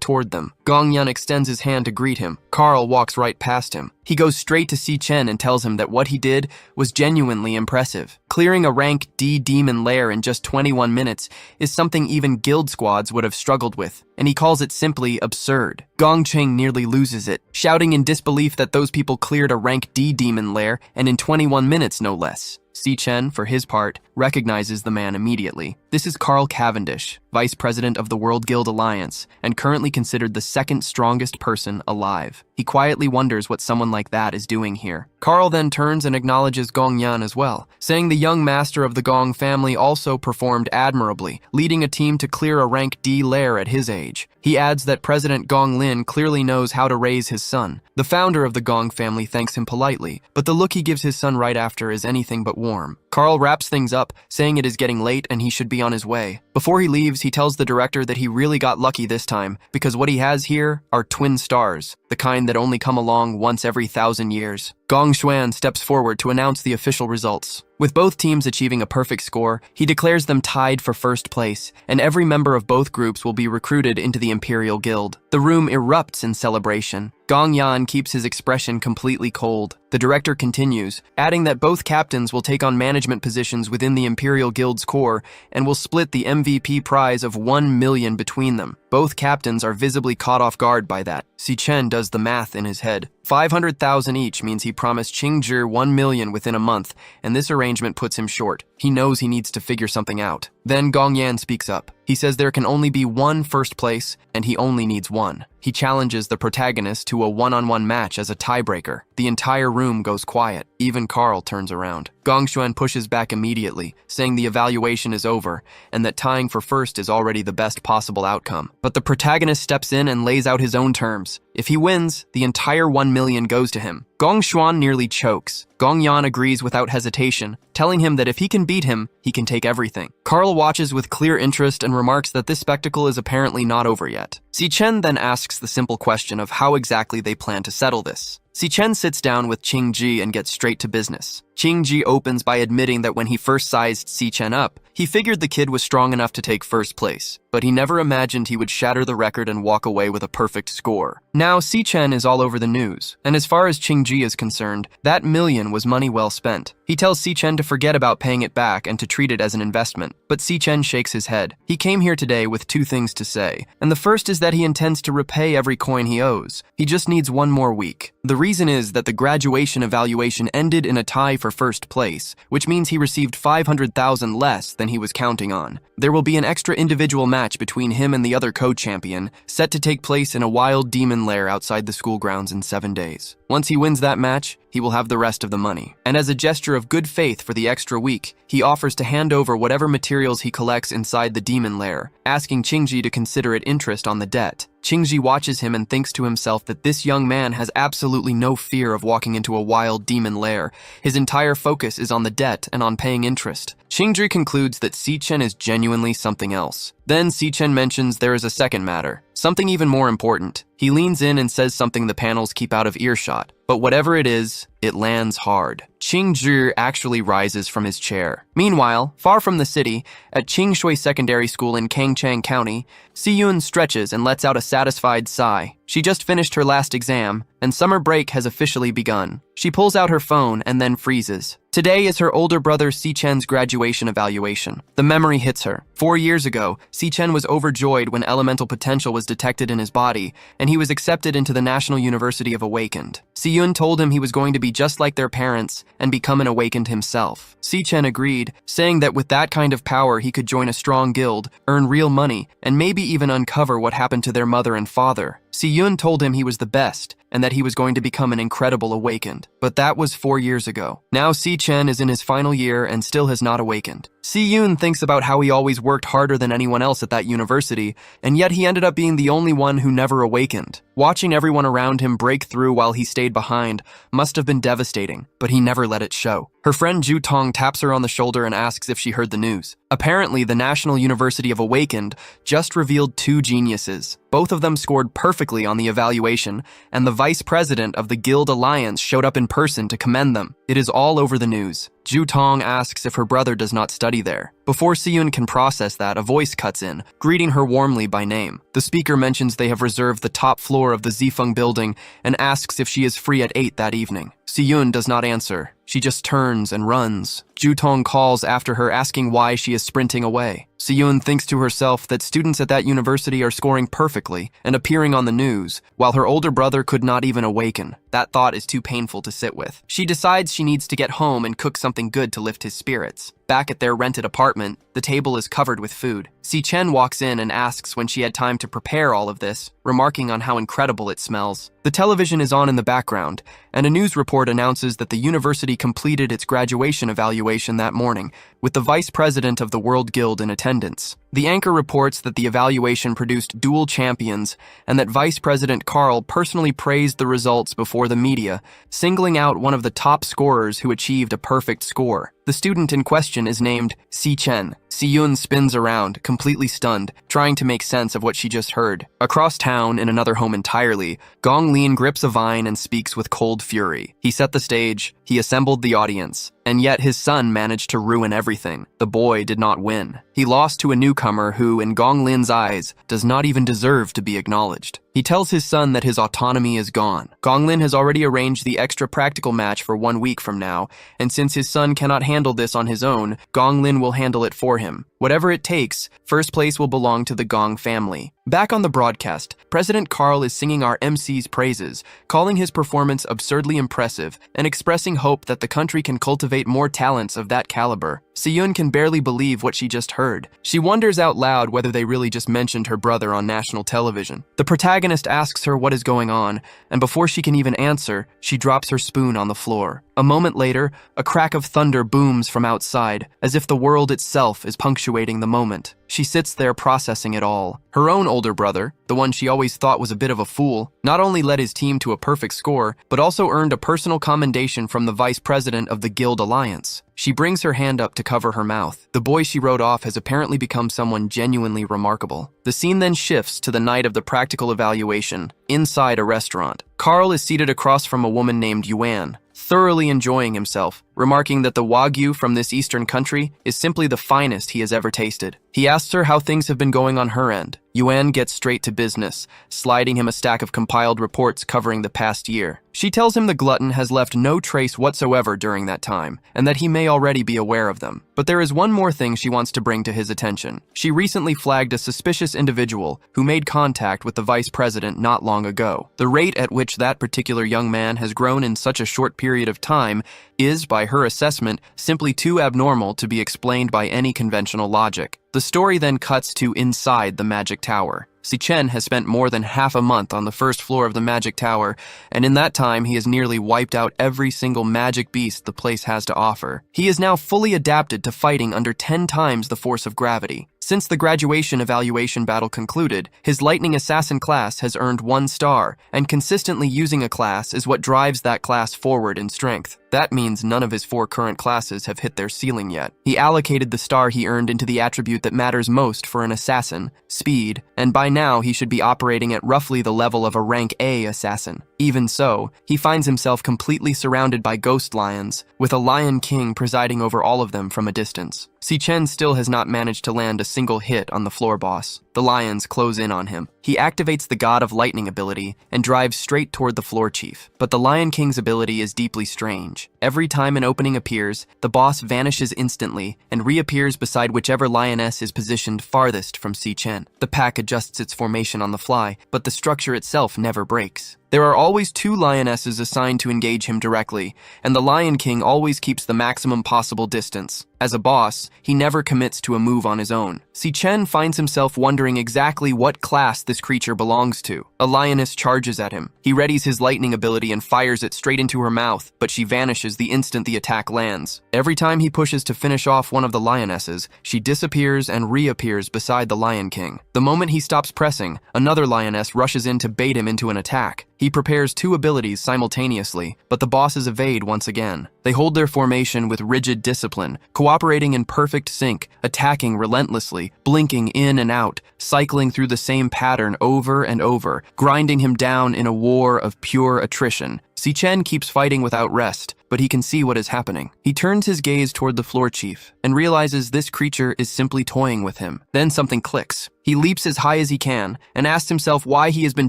toward them. Gongyan extends his hand to greet him. Carl walks right past him. He goes straight to Chen and tells him that what he did was genuinely impressive. Clearing a rank D demon lair in just 21 minutes is something even guild squads would have struggled with, and he calls it simply absurd. Gongcheng nearly loses it, shouting in disbelief that those people cleared a rank D demon lair, and in 21 minutes no less. Chen, for his part, recognizes the man immediately. This is Carl Cavendish, vice president of the World Guild Alliance, and currently considered the second strongest person alive. He quietly wonders what someone like that is doing here. Carl then turns and acknowledges Gongyan as well, saying the young master of the Gong family also performed admirably, leading a team to clear a rank D lair at his age. He adds that President Gong Lin clearly knows how to raise his son. The founder of the Gong family thanks him politely, but the look he gives his son right after is anything but warm. Carl wraps things up, saying it is getting late and he should be on his way. Before he leaves, he tells the director that he really got lucky this time, because what he has here are twin stars, the kind that only come along once every 1,000 years. Gong Xuan steps forward to announce the official results. With both teams achieving a perfect score, he declares them tied for first place, and every member of both groups will be recruited into the Imperial Guild. The room erupts in celebration. Gongyan keeps his expression completely cold. The director continues, adding that both captains will take on management positions within the Imperial Guild's core and will split the MVP prize of 1 million between them. Both captains are visibly caught off guard by that. Chen does the math in his head. 500,000 each means he promised Qingzhi 1 million within a month, and this arrangement puts him short. He knows he needs to figure something out. Then Gongyan speaks up. He says there can only be one first place, and he only needs one. He challenges the protagonist to a one-on-one match as a tiebreaker. The entire room goes quiet. Even Carl turns around. Gongxuan pushes back immediately, saying the evaluation is over, and that tying for first is already the best possible outcome. But the protagonist steps in and lays out his own terms. If he wins, the entire 1 million goes to him. Gongxuan nearly chokes. Gongyan agrees without hesitation, telling him that if he can beat him, he can take everything. Carl watches with clear interest and remarks that this spectacle is apparently not over yet. Chen then asks the simple question of how exactly they plan to settle this. Chen sits down with Ji and gets straight to business. Ji opens by admitting that when he first sized Chen up, he figured the kid was strong enough to take first place, but he never imagined he would shatter the record and walk away with a perfect score. Now, Chen is all over the news, and as far as Ji is concerned, that million was money well spent. He tells Chen to forget about paying it back and to treat it as an investment, but Chen shakes his head. He came here today with two things to say, and the first is that he intends to repay every coin he owes. He just needs one more week. The reason is that the graduation evaluation ended in a tie for first place, which means he received 500,000 less than he was counting on. There will be an extra individual match between him and the other co-champion, set to take place in a wild demon lair outside the school grounds in 7 days. Once he wins that match, he will have the rest of the money. And as a gesture of good faith for the extra week, he offers to hand over whatever materials he collects inside the demon lair, asking Ji to consider it interest on the debt. Ji watches him and thinks to himself that this young man has absolutely no fear of walking into a wild demon lair. His entire focus is on the debt and on paying interest. Ji concludes that Chen is genuinely something else. Then Chen mentions there is a second matter, something even more important. He leans in and says something the panels keep out of earshot, but whatever it is, it lands hard. Ji actually rises from his chair. Meanwhile, far from the city, at Shui Secondary School in Kangchang County, Siyun stretches and lets out a satisfied sigh. She just finished her last exam, and summer break has officially begun. She pulls out her phone and then freezes. Today is her older brother Chen's graduation evaluation. The memory hits her. 4 years ago, Chen was overjoyed when elemental potential was detected in his body, and he was accepted into the National University of Awakened. Siyun told him he was going to be just like their parents and become an awakened himself. Chen agreed, saying that with that kind of power he could join a strong guild, earn real money, and maybe even uncover what happened to their mother and father. Siyun told him he was the best, and that he was going to become an incredible awakened. But that was 4 years ago. Now Chen is in his final year and still has not awakened. Siyun thinks about how he always worked harder than anyone else at that university, and yet he ended up being the only one who never awakened. Watching everyone around him break through while he stayed behind must have been devastating, but he never let it show. Her friend Ju Tong taps her on the shoulder and asks if she heard the news. Apparently, the National University of Awakened just revealed 2 geniuses. Both of them scored perfectly on the evaluation, and the vice president of the Guild Alliance showed up in person to commend them. It is all over the news. Ju Tong asks if her brother does not study there. Before Siyun can process that, a voice cuts in, greeting her warmly by name. The speaker mentions they have reserved the top floor of the Zifeng building and asks if she is free at 8 that evening. Siyun does not answer. She just turns and runs. Ju Tong calls after her, asking why she is sprinting away. Siyun thinks to herself that students at that university are scoring perfectly and appearing on the news, while her older brother could not even awaken. That thought is too painful to sit with. She decides she needs to get home and cook something good to lift his spirits. Back at their rented apartment, the table is covered with food. Chen walks in and asks when she had time to prepare all of this, remarking on how incredible it smells. The television is on in the background, and a news report announces that the university completed its graduation evaluation that morning, with the vice president of the World Guild in attendance. The anchor reports that the evaluation produced dual champions and that Vice President Carl personally praised the results before the media, singling out one of the top scorers who achieved a perfect score. The student in question is named Chen. Siyun spins around, completely stunned, trying to make sense of what she just heard. Across town, in another home entirely, Gong Lin grips a vine and speaks with cold fury. He set the stage, he assembled the audience, and yet his son managed to ruin everything. The boy did not win. He lost to a newcomer who, in Gong Lin's eyes, does not even deserve to be acknowledged. He tells his son that his autonomy is gone. Gong Lin has already arranged the extra practical match for 1 week from now, and since his son cannot handle this on his own, Gong Lin will handle it for him. Whatever it takes, first place will belong to the Gong family. Back on the broadcast, President Carl is singing our MC's praises, calling his performance absurdly impressive and expressing hope that the country can cultivate more talents of that caliber. Siyun can barely believe what she just heard. She wonders out loud whether they really just mentioned her brother on national television. The protagonist asks her what is going on, and before she can even answer, she drops her spoon on the floor. A moment later, a crack of thunder booms from outside, as if the world itself is punctuating the moment. She sits there processing it all. Her own older brother, the one she always thought was a bit of a fool, not only led his team to a perfect score, but also earned a personal commendation from the vice president of the Guild Alliance. She brings her hand up to cover her mouth. The boy she wrote off has apparently become someone genuinely remarkable. The scene then shifts to the night of the practical evaluation, inside a restaurant. Carl is seated across from a woman named Yuan, thoroughly enjoying himself, remarking that the Wagyu from this eastern country is simply the finest he has ever tasted. He asks her how things have been going on her end. Yuan gets straight to business, sliding him a stack of compiled reports covering the past year. She tells him the glutton has left no trace whatsoever during that time, and that he may already be aware of them. But there is one more thing she wants to bring to his attention. She recently flagged a suspicious individual who made contact with the vice president not long ago. The rate at which that particular young man has grown in such a short period of time is, by her assessment, simply too abnormal to be explained by any conventional logic. The story then cuts to inside the Magic Tower. Chen has spent more than half a month on the first floor of the Magic Tower, and in that time he has nearly wiped out every single magic beast the place has to offer. He is now fully adapted to fighting under 10 times the force of gravity. Since the graduation evaluation battle concluded, his Lightning Assassin class has earned 1 star, and consistently using a class is what drives that class forward in strength. That means none of his 4 current classes have hit their ceiling yet. He allocated the star he earned into the attribute that matters most for an assassin, speed, and by now he should be operating at roughly the level of a rank A assassin. Even so, he finds himself completely surrounded by ghost lions, with a Lion King presiding over all of them from a distance. Chen still has not managed to land a single hit on the floor boss. The lions close in on him. He activates the God of Lightning ability and drives straight toward the floor chief. But the Lion King's ability is deeply strange. Every time an opening appears, the boss vanishes instantly and reappears beside whichever lioness is positioned farthest from Chen. The pack adjusts its formation on the fly, but the structure itself never breaks. There are always 2 lionesses assigned to engage him directly, and the Lion King always keeps the maximum possible distance. As a boss, he never commits to a move on his own. Chen finds himself wondering exactly what class this creature belongs to. A lioness charges at him. He readies his lightning ability and fires it straight into her mouth, but she vanishes the instant the attack lands. Every time he pushes to finish off one of the lionesses, she disappears and reappears beside the Lion King. The moment he stops pressing, another lioness rushes in to bait him into an attack. He prepares 2 abilities simultaneously, but the bosses evade once again. They hold their formation with rigid discipline, cooperating in perfect sync, attacking relentlessly, blinking in and out, cycling through the same pattern over and over, grinding him down in a war of pure attrition. Chen keeps fighting without rest, but he can see what is happening. He turns his gaze toward the floor chief and realizes this creature is simply toying with him. Then something clicks. He leaps as high as he can and asks himself why he has been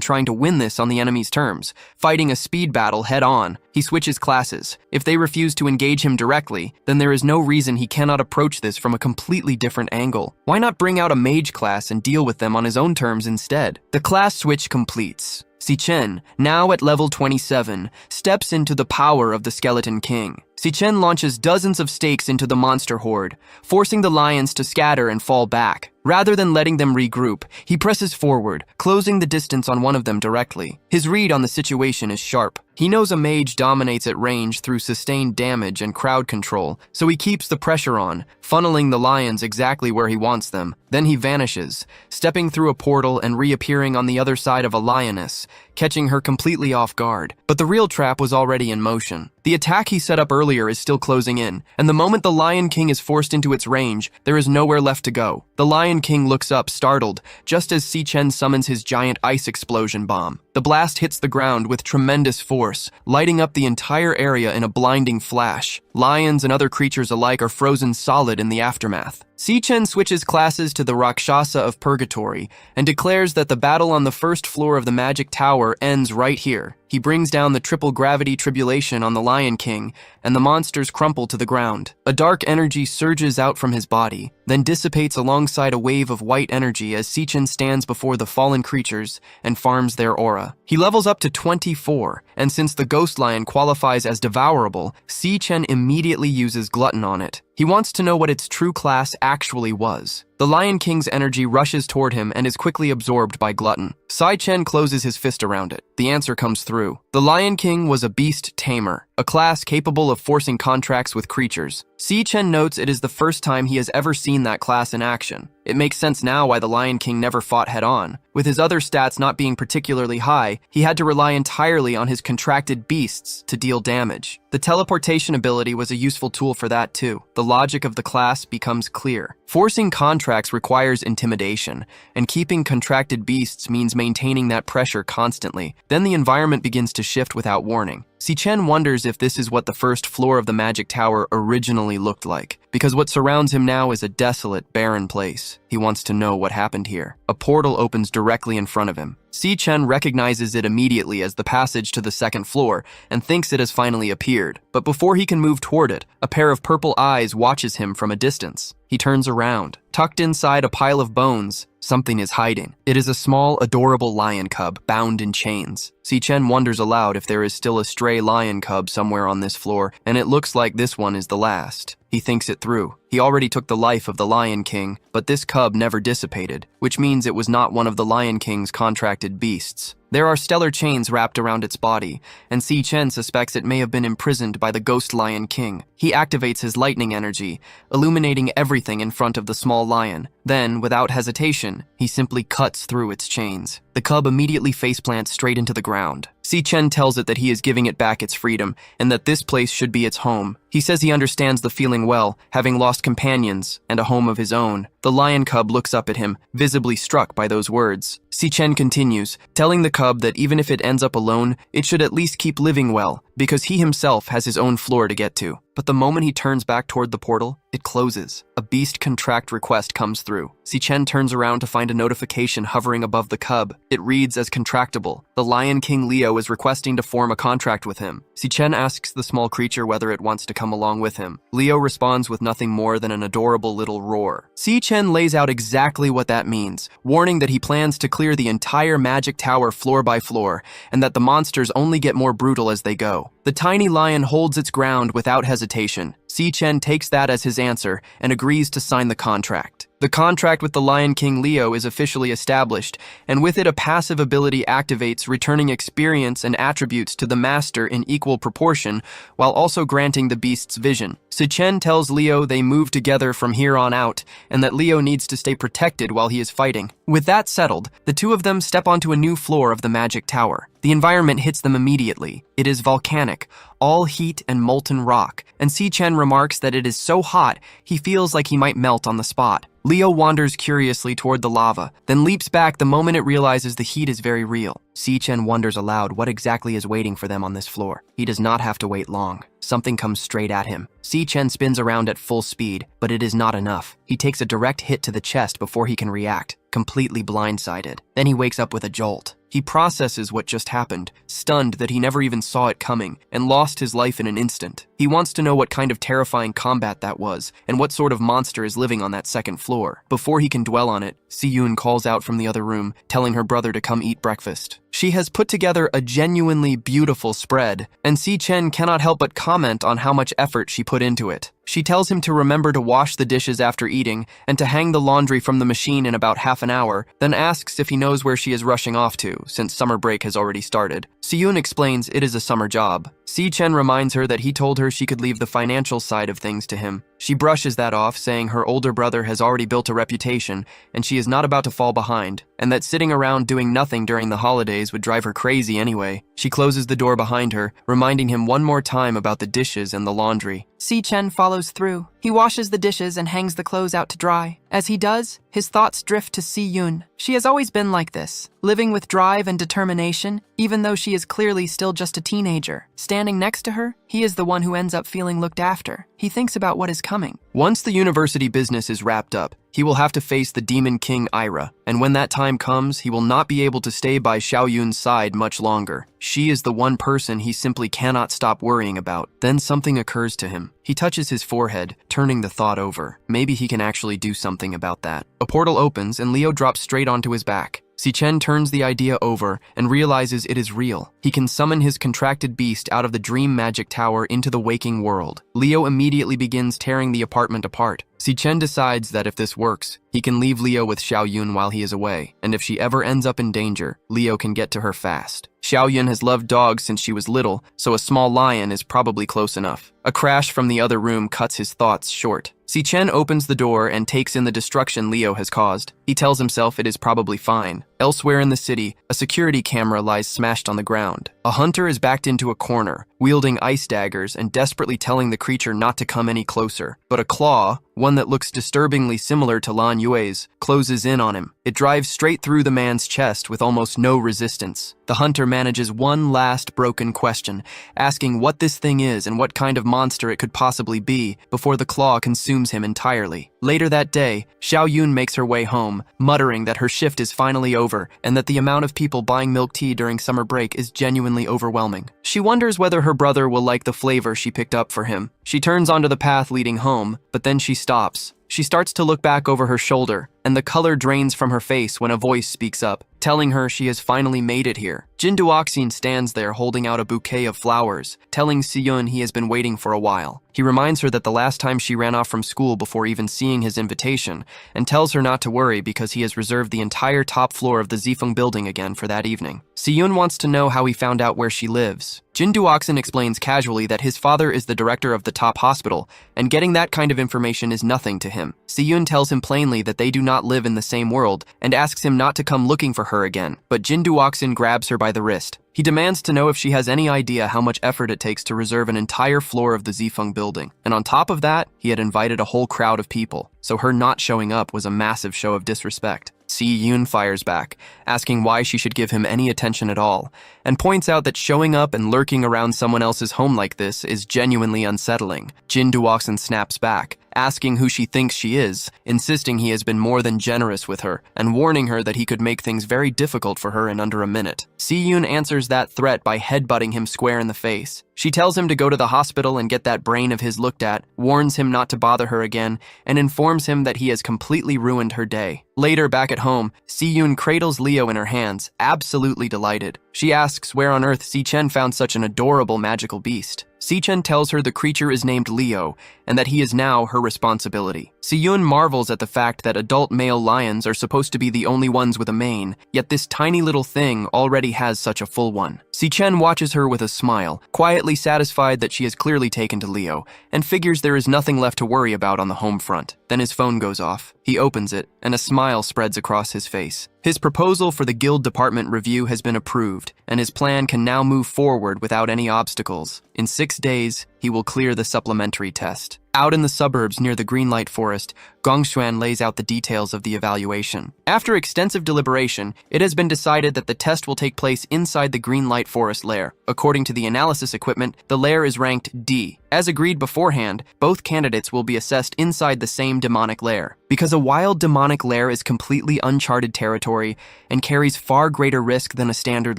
trying to win this on the enemy's terms, fighting a speed battle head on. He switches classes. If they refuse to engage him directly, then there is no reason he cannot approach this from a completely different angle. Why not bring out a mage class and deal with them on his own terms instead? The class switch completes. Chen, now at level 27, steps into the power of the Skeleton King. Chen launches dozens of stakes into the monster horde, forcing the lions to scatter and fall back. Rather than letting them regroup, he presses forward, closing the distance on one of them directly. His read on the situation is sharp. He knows a mage dominates at range through sustained damage and crowd control, so he keeps the pressure on, funneling the lions exactly where he wants them. Then he vanishes, stepping through a portal and reappearing on the other side of a lioness, catching her completely off guard. But the real trap was already in motion. The attack he set up earlier is still closing in, and the moment the Lion King is forced into its range, there is nowhere left to go. The Lion King looks up, startled, just as Chen summons his giant ice explosion bomb. The blast hits the ground with tremendous force, lighting up the entire area in a blinding flash. Lions and other creatures alike are frozen solid in the aftermath. Chen switches classes to the Rakshasa of Purgatory and declares that the battle on the first floor of the Magic Tower ends right here. He brings down the triple gravity tribulation on the Lion King, and the monsters crumple to the ground. A dark energy surges out from his body, then dissipates alongside a wave of white energy as Chen stands before the fallen creatures and farms their aura. He levels up to 24, and since the Ghost Lion qualifies as devourable, Chen immediately uses Glutton on it. He wants to know what its true class actually was. The Lion King's energy rushes toward him and is quickly absorbed by Glutton. Chen closes his fist around it. The answer comes through. The Lion King was a beast tamer, a class capable of forcing contracts with creatures. Chen notes it is the first time he has ever seen that class in action. It makes sense now why the Lion King never fought head-on. With his other stats not being particularly high, he had to rely entirely on his contracted beasts to deal damage. The teleportation ability was a useful tool for that too. The logic of the class becomes clear. Forcing contracts requires intimidation, and keeping contracted beasts means maintaining that pressure constantly. Then the environment begins to shift without warning. Chen wonders if this is what the first floor of the Magic Tower originally looked like, because what surrounds him now is a desolate, barren place. He wants to know what happened here. A portal opens directly in front of him. Chen recognizes it immediately as the passage to the second floor and thinks it has finally appeared. But before he can move toward it, a pair of purple eyes watches him from a distance. He turns around. Tucked inside a pile of bones, something is hiding. It is a small, adorable lion cub bound in chains. Chen wonders aloud if there is still a stray lion cub somewhere on this floor, and it looks like this one is the last. He thinks it through. He already took the life of the Lion King, but this cub never dissipated, which means it was not one of the Lion King's contracted beasts. There are stellar chains wrapped around its body, and Chen suspects it may have been imprisoned by the Ghost Lion King. He activates his lightning energy, illuminating everything in front of the small lion. Then, without hesitation, he simply cuts through its chains. The cub immediately faceplants straight into the ground. Chen tells it that he is giving it back its freedom, and that this place should be its home. He says he understands the feeling well, having lost companions and a home of his own. The lion cub looks up at him, visibly struck by those words. Chen continues, telling the cub that even if it ends up alone, it should at least keep living well, because he himself has his own floor to get to. But the moment he turns back toward the portal, it closes. A beast contract request comes through. Chen turns around to find a notification hovering above the cub. It reads as contractable. The Lion King Leo is requesting to form a contract with him. Chen asks the small creature whether it wants to come along with him. Leo responds with nothing more than an adorable little roar. Chen lays out exactly what that means, warning that he plans to clear the entire Magic Tower floor by floor, and that the monsters only get more brutal as they go. The tiny lion holds its ground without hesitation. Chen takes that as his answer and agrees to sign the contract. The contract with the Lion King Leo is officially established, and with it a passive ability activates, returning experience and attributes to the master in equal proportion, while also granting the beast's vision. Chen tells Leo they move together from here on out, and that Leo needs to stay protected while he is fighting. With that settled, the two of them step onto a new floor of the Magic Tower. The environment hits them immediately. It is volcanic, all heat and molten rock, and Chen remarks that it is so hot he feels like he might melt on the spot. Leo wanders curiously toward the lava, then leaps back the moment it realizes the heat is very real. Chen wonders aloud what exactly is waiting for them on this floor. He does not have to wait long. Something comes straight at him. Chen spins around at full speed, but it is not enough. He takes a direct hit to the chest before he can react, completely blindsided. Then he wakes up with a jolt. He processes what just happened, stunned that he never even saw it coming, and lost his life in an instant. He wants to know what kind of terrifying combat that was, and what sort of monster is living on that second floor. Before he can dwell on it, Si-yoon calls out from the other room, telling her brother to come eat breakfast. She has put together a genuinely beautiful spread, and Chen cannot help but comment on how much effort she put into it. She tells him to remember to wash the dishes after eating and to hang the laundry from the machine in about half an hour, then asks if he knows where she is rushing off to, since summer break has already started. Si-yoon explains it is a summer job. Chen reminds her that he told her she could leave the financial side of things to him. She brushes that off, saying her older brother has already built a reputation and she is not about to fall behind, and that sitting around doing nothing during the holidays would drive her crazy anyway. She closes the door behind her, reminding him one more time about the dishes and the laundry. Chen follows through. He washes the dishes and hangs the clothes out to dry. As he does, his thoughts drift to Si-yoon. She has always been like this, living with drive and determination, even though she is clearly still just a teenager. Standing next to her, he is the one who ends up feeling looked after. He thinks about what is coming. Once the university business is wrapped up, he will have to face the Demon King Ira, and when that time comes, he will not be able to stay by Xiaoyun's side much longer. She is the one person he simply cannot stop worrying about. Then something occurs to him. He touches his forehead, turning the thought over. Maybe he can actually do something about that. A portal opens and Leo drops straight onto his back. Chen turns the idea over and realizes it is real. He can summon his contracted beast out of the dream magic tower into the waking world. Leo immediately begins tearing the apartment apart. Chen decides that if this works, he can leave Leo with Xiaoyun while he is away, and if she ever ends up in danger, Leo can get to her fast. Xiaoyun has loved dogs since she was little, so a small lion is probably close enough. A crash from the other room cuts his thoughts short. Chen opens the door and takes in the destruction Leo has caused. He tells himself it is probably fine. Elsewhere in the city, a security camera lies smashed on the ground. A hunter is backed into a corner, wielding ice daggers and desperately telling the creature not to come any closer. But a claw, one that looks disturbingly similar to Lan Yue's, closes in on him. It drives straight through the man's chest with almost no resistance. The hunter manages one last broken question, asking what this thing is and what kind of monster it could possibly be, before the claw consumes him entirely. Later that day, Xiaoyun makes her way home, muttering that her shift is finally over and that the amount of people buying milk tea during summer break is genuinely overwhelming. She wonders whether her brother will like the flavor she picked up for him. She turns onto the path leading home, but then she stops. She starts to look back over her shoulder, and the color drains from her face when a voice speaks up, telling her she has finally made it here. Jin Duoxin stands there holding out a bouquet of flowers, telling Siyun he has been waiting for a while. He reminds her that the last time she ran off from school before even seeing his invitation, and tells her not to worry because he has reserved the entire top floor of the Zifeng building again for that evening. Siyun wants to know how he found out where she lives. Jin Duoxin explains casually that his father is the director of the top hospital, and getting that kind of information is nothing to him. Siyun tells him plainly that they do not live in the same world, and asks him not to come looking for her again, but Jin Duoxin grabs her by the wrist. He demands to know if she has any idea how much effort it takes to reserve an entire floor of the Zifeng building. And on top of that, he had invited a whole crowd of people, so her not showing up was a massive show of disrespect. Si-Yoon fires back, asking why she should give him any attention at all, and points out that showing up and lurking around someone else's home like this is genuinely unsettling. Jin Duoxin snaps back, asking who she thinks she is, insisting he has been more than generous with her, and warning her that he could make things very difficult for her in under a minute. Si-Yoon answers that threat by headbutting him square in the face. She tells him to go to the hospital and get that brain of his looked at, warns him not to bother her again, and informs him that he has completely ruined her day. Later, back at home, Si-Yoon cradles Leo in her hands, absolutely delighted. She asks where on earth Si-Chen found such an adorable magical beast. Si-Chen tells her the creature is named Leo, and that he is now her responsibility. Si-Yoon marvels at the fact that adult male lions are supposed to be the only ones with a mane, yet this tiny little thing already has such a full one. Si-Chen watches her with a smile, quietly satisfied that she has clearly taken to Leo, and figures there is nothing left to worry about on the home front. Then his phone goes off. He opens it, and a smile spreads across his face. His proposal for the guild department review has been approved, and his plan can now move forward without any obstacles. In 6 days, he will clear the supplementary test. Out in the suburbs near the Greenlight Forest, Gongshuan lays out the details of the evaluation. After extensive deliberation, it has been decided that the test will take place inside the Greenlight Forest lair. According to the analysis equipment, the lair is ranked D. As agreed beforehand, both candidates will be assessed inside the same demonic lair. Because a wild demonic lair is completely uncharted territory and carries far greater risk than a standard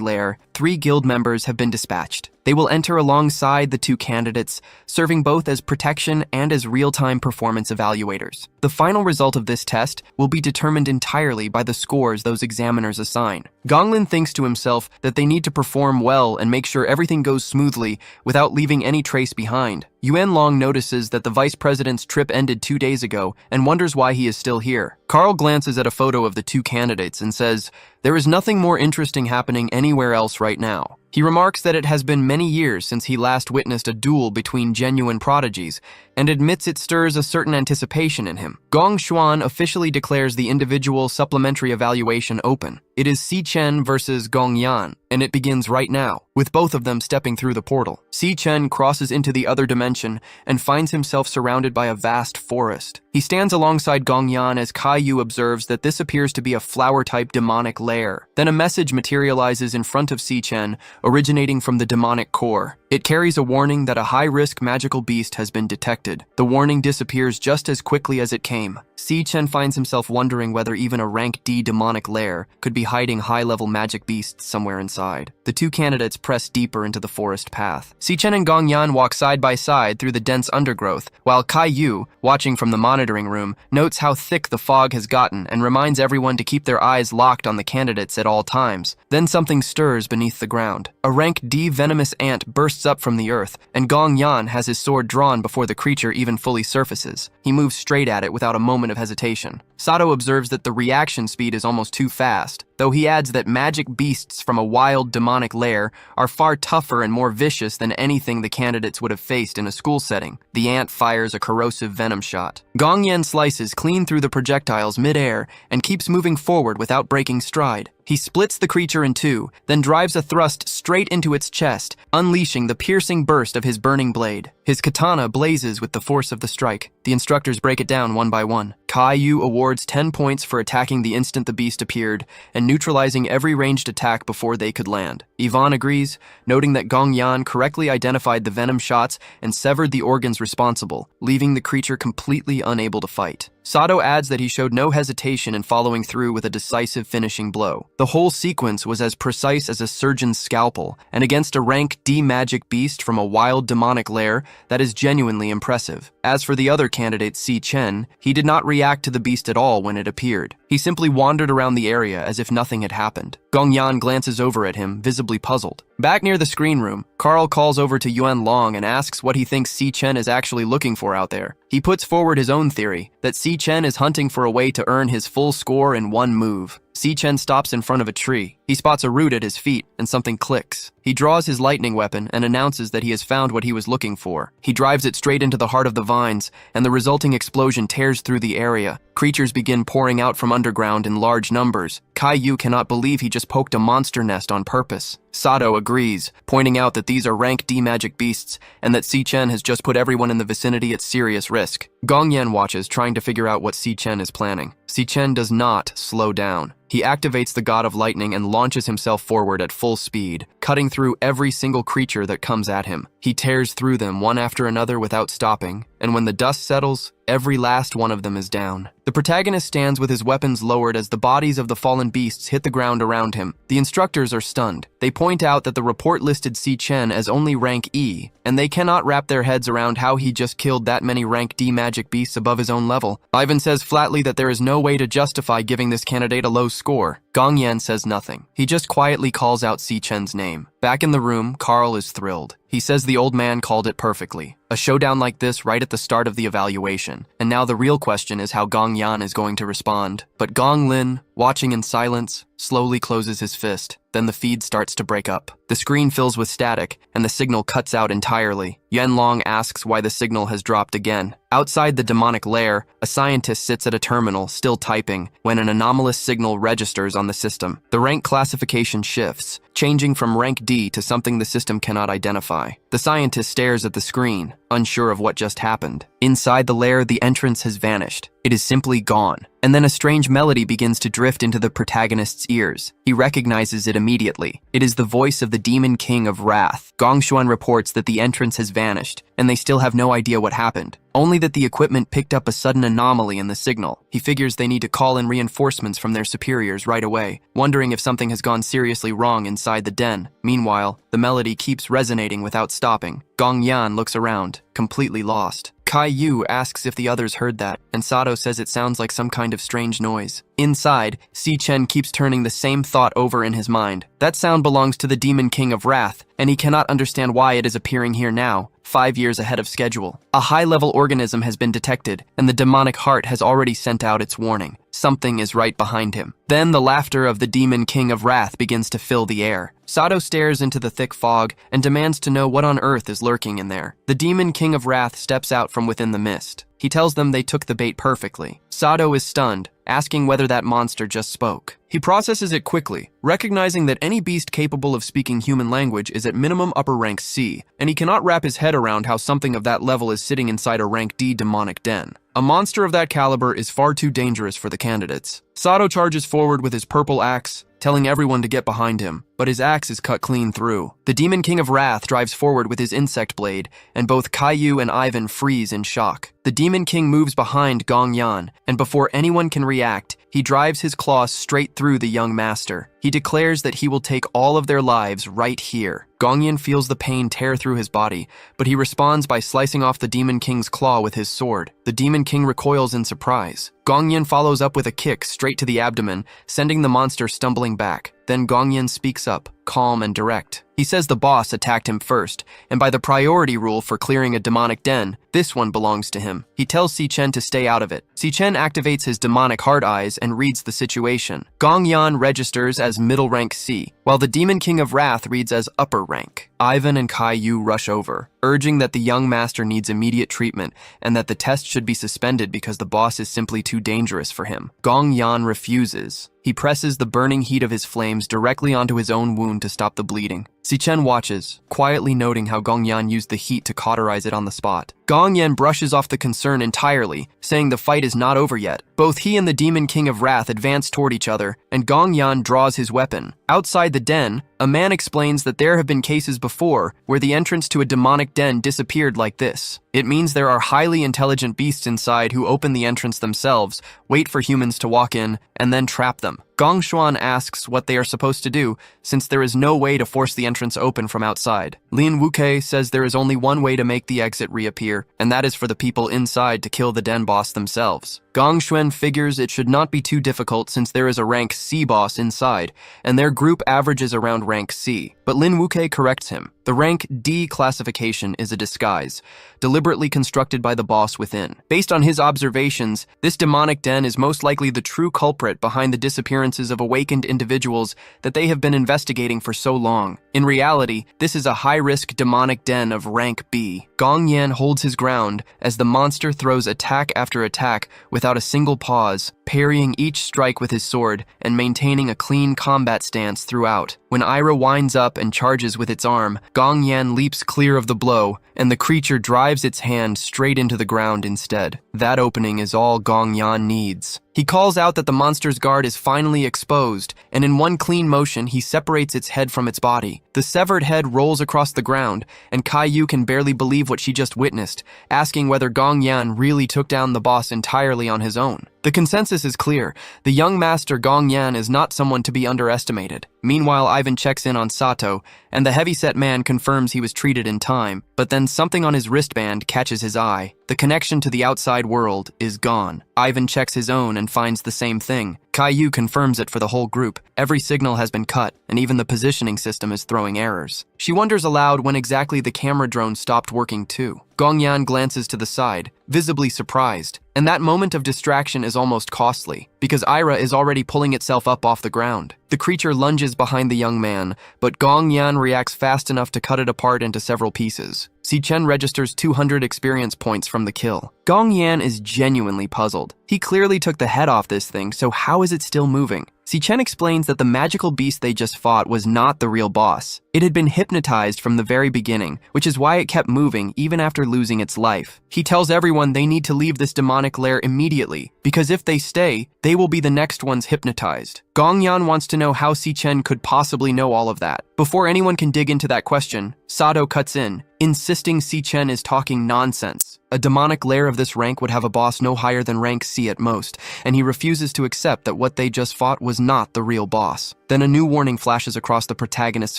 lair, 3 guild members have been dispatched. They will enter alongside the 2 candidates, serving both as protection and as real-time performance evaluators. The final result of this test will be determined entirely by the scores those examiners assign. Gonglin thinks to himself that they need to perform well and make sure everything goes smoothly without leaving any trace behind. Yuan Long notices that the vice president's trip ended 2 days ago and wonders why he is still here. Carl glances at a photo of the 2 candidates and says, "There is nothing more interesting happening anywhere else right now." He remarks that it has been many years since he last witnessed a duel between genuine prodigies, and admits it stirs a certain anticipation in him. Gong Xuan officially declares the individual supplementary evaluation open. It is Si-Chen versus Gong Yan, and it begins right now, with both of them stepping through the portal. Si-Chen crosses into the other dimension and finds himself surrounded by a vast forest. He stands alongside Gong Yan as Kai-Yu observes that this appears to be a flower-type demonic lair. Then a message materializes in front of Si-Chen, originating from the demonic core. It carries a warning that a high-risk magical beast has been detected. The warning disappears just as quickly as it came. Si-Chen finds himself wondering whether even a rank D demonic lair could be hiding high-level magic beasts somewhere inside. The two candidates press deeper into the forest path. Chen and Gongyan walk side by side through the dense undergrowth, while Yu, watching from the monitoring room, notes how thick the fog has gotten and reminds everyone to keep their eyes locked on the candidates at all times. Then something stirs beneath the ground. A rank D venomous ant bursts up from the earth, and Gongyan has his sword drawn before the creature even fully surfaces. He moves straight at it without a moment of hesitation. Sato observes that the reaction speed is almost too fast, though he adds that magic beasts from a wild demonic lair are far tougher and more vicious than anything the candidates would have faced in a school setting. The ant fires a corrosive venom shot. Gongyan slices clean through the projectiles mid-air and keeps moving forward without breaking stride. He splits the creature in two, then drives a thrust straight into its chest, unleashing the piercing burst of his burning blade. His katana blazes with the force of the strike. The instructors break it down one by one. Yu awards 10 points for attacking the instant the beast appeared and neutralizing every ranged attack before they could land. Yvonne agrees, noting that Gongyan correctly identified the venom shots and severed the organs responsible, leaving the creature completely unable to fight. Sato adds that he showed no hesitation in following through with a decisive finishing blow. The whole sequence was as precise as a surgeon's scalpel, and against a rank D magic beast from a wild demonic lair, that is genuinely impressive. As for the other candidate, Chen, he did not react to the beast at all when it appeared. He simply wandered around the area as if nothing had happened. Gongyan glances over at him, visibly puzzled. Back near the screen room, Carl calls over to Yuan Long and asks what he thinks Chen is actually looking for out there. He puts forward his own theory, that Chen is hunting for a way to earn his full score in one move. Chen stops in front of a tree. He spots a root at his feet, and something clicks. He draws his lightning weapon and announces that he has found what he was looking for. He drives it straight into the heart of the vines, and the resulting explosion tears through the area. Creatures begin pouring out from underground in large numbers. Yu cannot believe he just poked a monster nest on purpose. Sato agrees, pointing out that these are rank D magic beasts and that Chen has just put everyone in the vicinity at serious risk. Gongyan watches, trying to figure out what Chen is planning. Chen does not slow down. He activates the God of Lightning and launches himself forward at full speed, cutting through every single creature that comes at him. He tears through them one after another without stopping, and when the dust settles, every last one of them is down. The protagonist stands with his weapons lowered as the bodies of the fallen beasts hit the ground around him. The instructors are stunned. They point out that the report listed Chen as only rank E, and they cannot wrap their heads around how he just killed that many rank D magic beasts above his own level. Ivan says flatly that there is no way to justify giving this candidate a low score. Gongyan says nothing. He just quietly calls out Chen's name. Back in the room, Carl is thrilled. He says the old man called it perfectly. A showdown like this right at the start of the evaluation. And now the real question is how Gongyan is going to respond. But Gong Lin, watching in silence, slowly closes his fist. Then the feed starts to break up. The screen fills with static, and the signal cuts out entirely. Yuan Long asks why the signal has dropped again. Outside the demonic lair, a scientist sits at a terminal, still typing, when an anomalous signal registers on the system. The rank classification shifts, changing from rank D to something the system cannot identify. The scientist stares at the screen, unsure of what just happened. Inside the lair, the entrance has vanished. It is simply gone. And then a strange melody begins to drift into the protagonist's ears. He recognizes it immediately. It is the voice of the Demon King of Wrath. Gongshuan reports that the entrance has vanished, and they still have no idea what happened. Only that the equipment picked up a sudden anomaly in the signal. He figures they need to call in reinforcements from their superiors right away, wondering if something has gone seriously wrong inside the den. Meanwhile, the melody keeps resonating without stopping. Gongyan looks around, completely lost. Yu asks if the others heard that, and Sato says it sounds like some kind of strange noise. Inside, Chen keeps turning the same thought over in his mind. That sound belongs to the Demon King of Wrath, and he cannot understand why it is appearing here now, 5 years ahead of schedule. A high-level organism has been detected, and the demonic heart has already sent out its warning. Something is right behind him. Then the laughter of the Demon King of Wrath begins to fill the air. Sato stares into the thick fog and demands to know what on earth is lurking in there. The Demon King of Wrath steps out from within the mist. He tells them they took the bait perfectly. Sato is stunned, asking whether that monster just spoke. He processes it quickly, recognizing that any beast capable of speaking human language is at minimum upper rank C, and he cannot wrap his head around how something of that level is sitting inside a rank D demonic den. A monster of that caliber is far too dangerous for the candidates. Sato charges forward with his purple axe, telling everyone to get behind him, but his axe is cut clean through. The Demon King of Wrath drives forward with his insect blade, and both Caillou and Ivan freeze in shock. The Demon King moves behind Gong Yan, and before anyone can react, he drives his claws straight through the young master. He declares that he will take all of their lives right here. Gong Yan feels the pain tear through his body, but he responds by slicing off the Demon King's claw with his sword. The Demon King recoils in surprise. Gong Yan follows up with a kick straight to the abdomen, sending the monster stumbling back. Then Gong Yan speaks up, calm and direct. He says the boss attacked him first, and by the priority rule for clearing a demonic den, this one belongs to him. He tells Chen to stay out of it. Chen activates his demonic heart eyes and reads the situation. Gong Yan registers as middle rank C, while the Demon King of Wrath reads as upper rank. Ivan and Caillou rush over, urging that the young master needs immediate treatment and that the test should be suspended because the boss is simply too dangerous for him. Gong Yan refuses. He presses the burning heat of his flames directly onto his own wound to stop the bleeding. Chen watches, quietly noting how Gong Yan used the heat to cauterize it on the spot. Gong Yan brushes off the concern entirely, saying the fight is not over yet. Both he and the Demon King of Wrath advance toward each other, and Gong Yan draws his weapon. Outside the den, a man explains that there have been cases before where the entrance to a demonic den disappeared like this. It means there are highly intelligent beasts inside who open the entrance themselves, wait for humans to walk in, and then trap them. Gong Xuan asks what they are supposed to do, since there is no way to force the entrance open from outside. Lin Wuke says there is only one way to make the exit reappear, and that is for the people inside to kill the den boss themselves. Gong Xuan figures it should not be too difficult since there is a rank C boss inside, and their group averages around rank C. But Lin Wuke corrects him. The rank D classification is a disguise, deliberately constructed by the boss within. Based on his observations, this demonic den is most likely the true culprit behind the disappearances of awakened individuals that they have been investigating for so long. In reality, this is a high-risk demonic den of rank B. Gong Yan holds his ground as the monster throws attack after attack without a single pause, parrying each strike with his sword and maintaining a clean combat stance throughout. When Ira winds up and charges with its arm, Gong Yan leaps clear of the blow, and the creature drives its hand straight into the ground instead. That opening is all Gong Yan needs. He calls out that the monster's guard is finally exposed, and in one clean motion, he separates its head from its body. The severed head rolls across the ground, and Caillou can barely believe what she just witnessed, asking whether Gong Yan really took down the boss entirely on his own. The consensus is clear. The young master Gong Yan is not someone to be underestimated. Meanwhile, Ivan checks in on Sato, and the heavyset man confirms he was treated in time, but then something on his wristband catches his eye. The connection to the outside world is gone. Ivan checks his own and finds the same thing. Caillou confirms it for the whole group. Every signal has been cut, and even the positioning system is throwing errors. She wonders aloud when exactly the camera drone stopped working too. Gong Yan glances to the side, visibly surprised, and that moment of distraction is almost costly, because Ira is already pulling itself up off the ground. The creature lunges behind the young man, but Gong Yan reacts fast enough to cut it apart into several pieces. Chen registers 200 experience points from the kill. Gong Yan is genuinely puzzled. He clearly took the head off this thing, so how is it still moving? Chen explains that the magical beast they just fought was not the real boss. It had been hypnotized from the very beginning, which is why it kept moving even after losing its life. He tells everyone they need to leave this demonic lair immediately, because if they stay, they will be the next ones hypnotized. Gong Yan wants to know how Chen could possibly know all of that. Before anyone can dig into that question, Sato cuts in, insisting Chen is talking nonsense. A demonic lair of this rank would have a boss no higher than rank C at most, and he refuses to accept that what they just fought was not the real boss. Then a new warning flashes across the protagonist's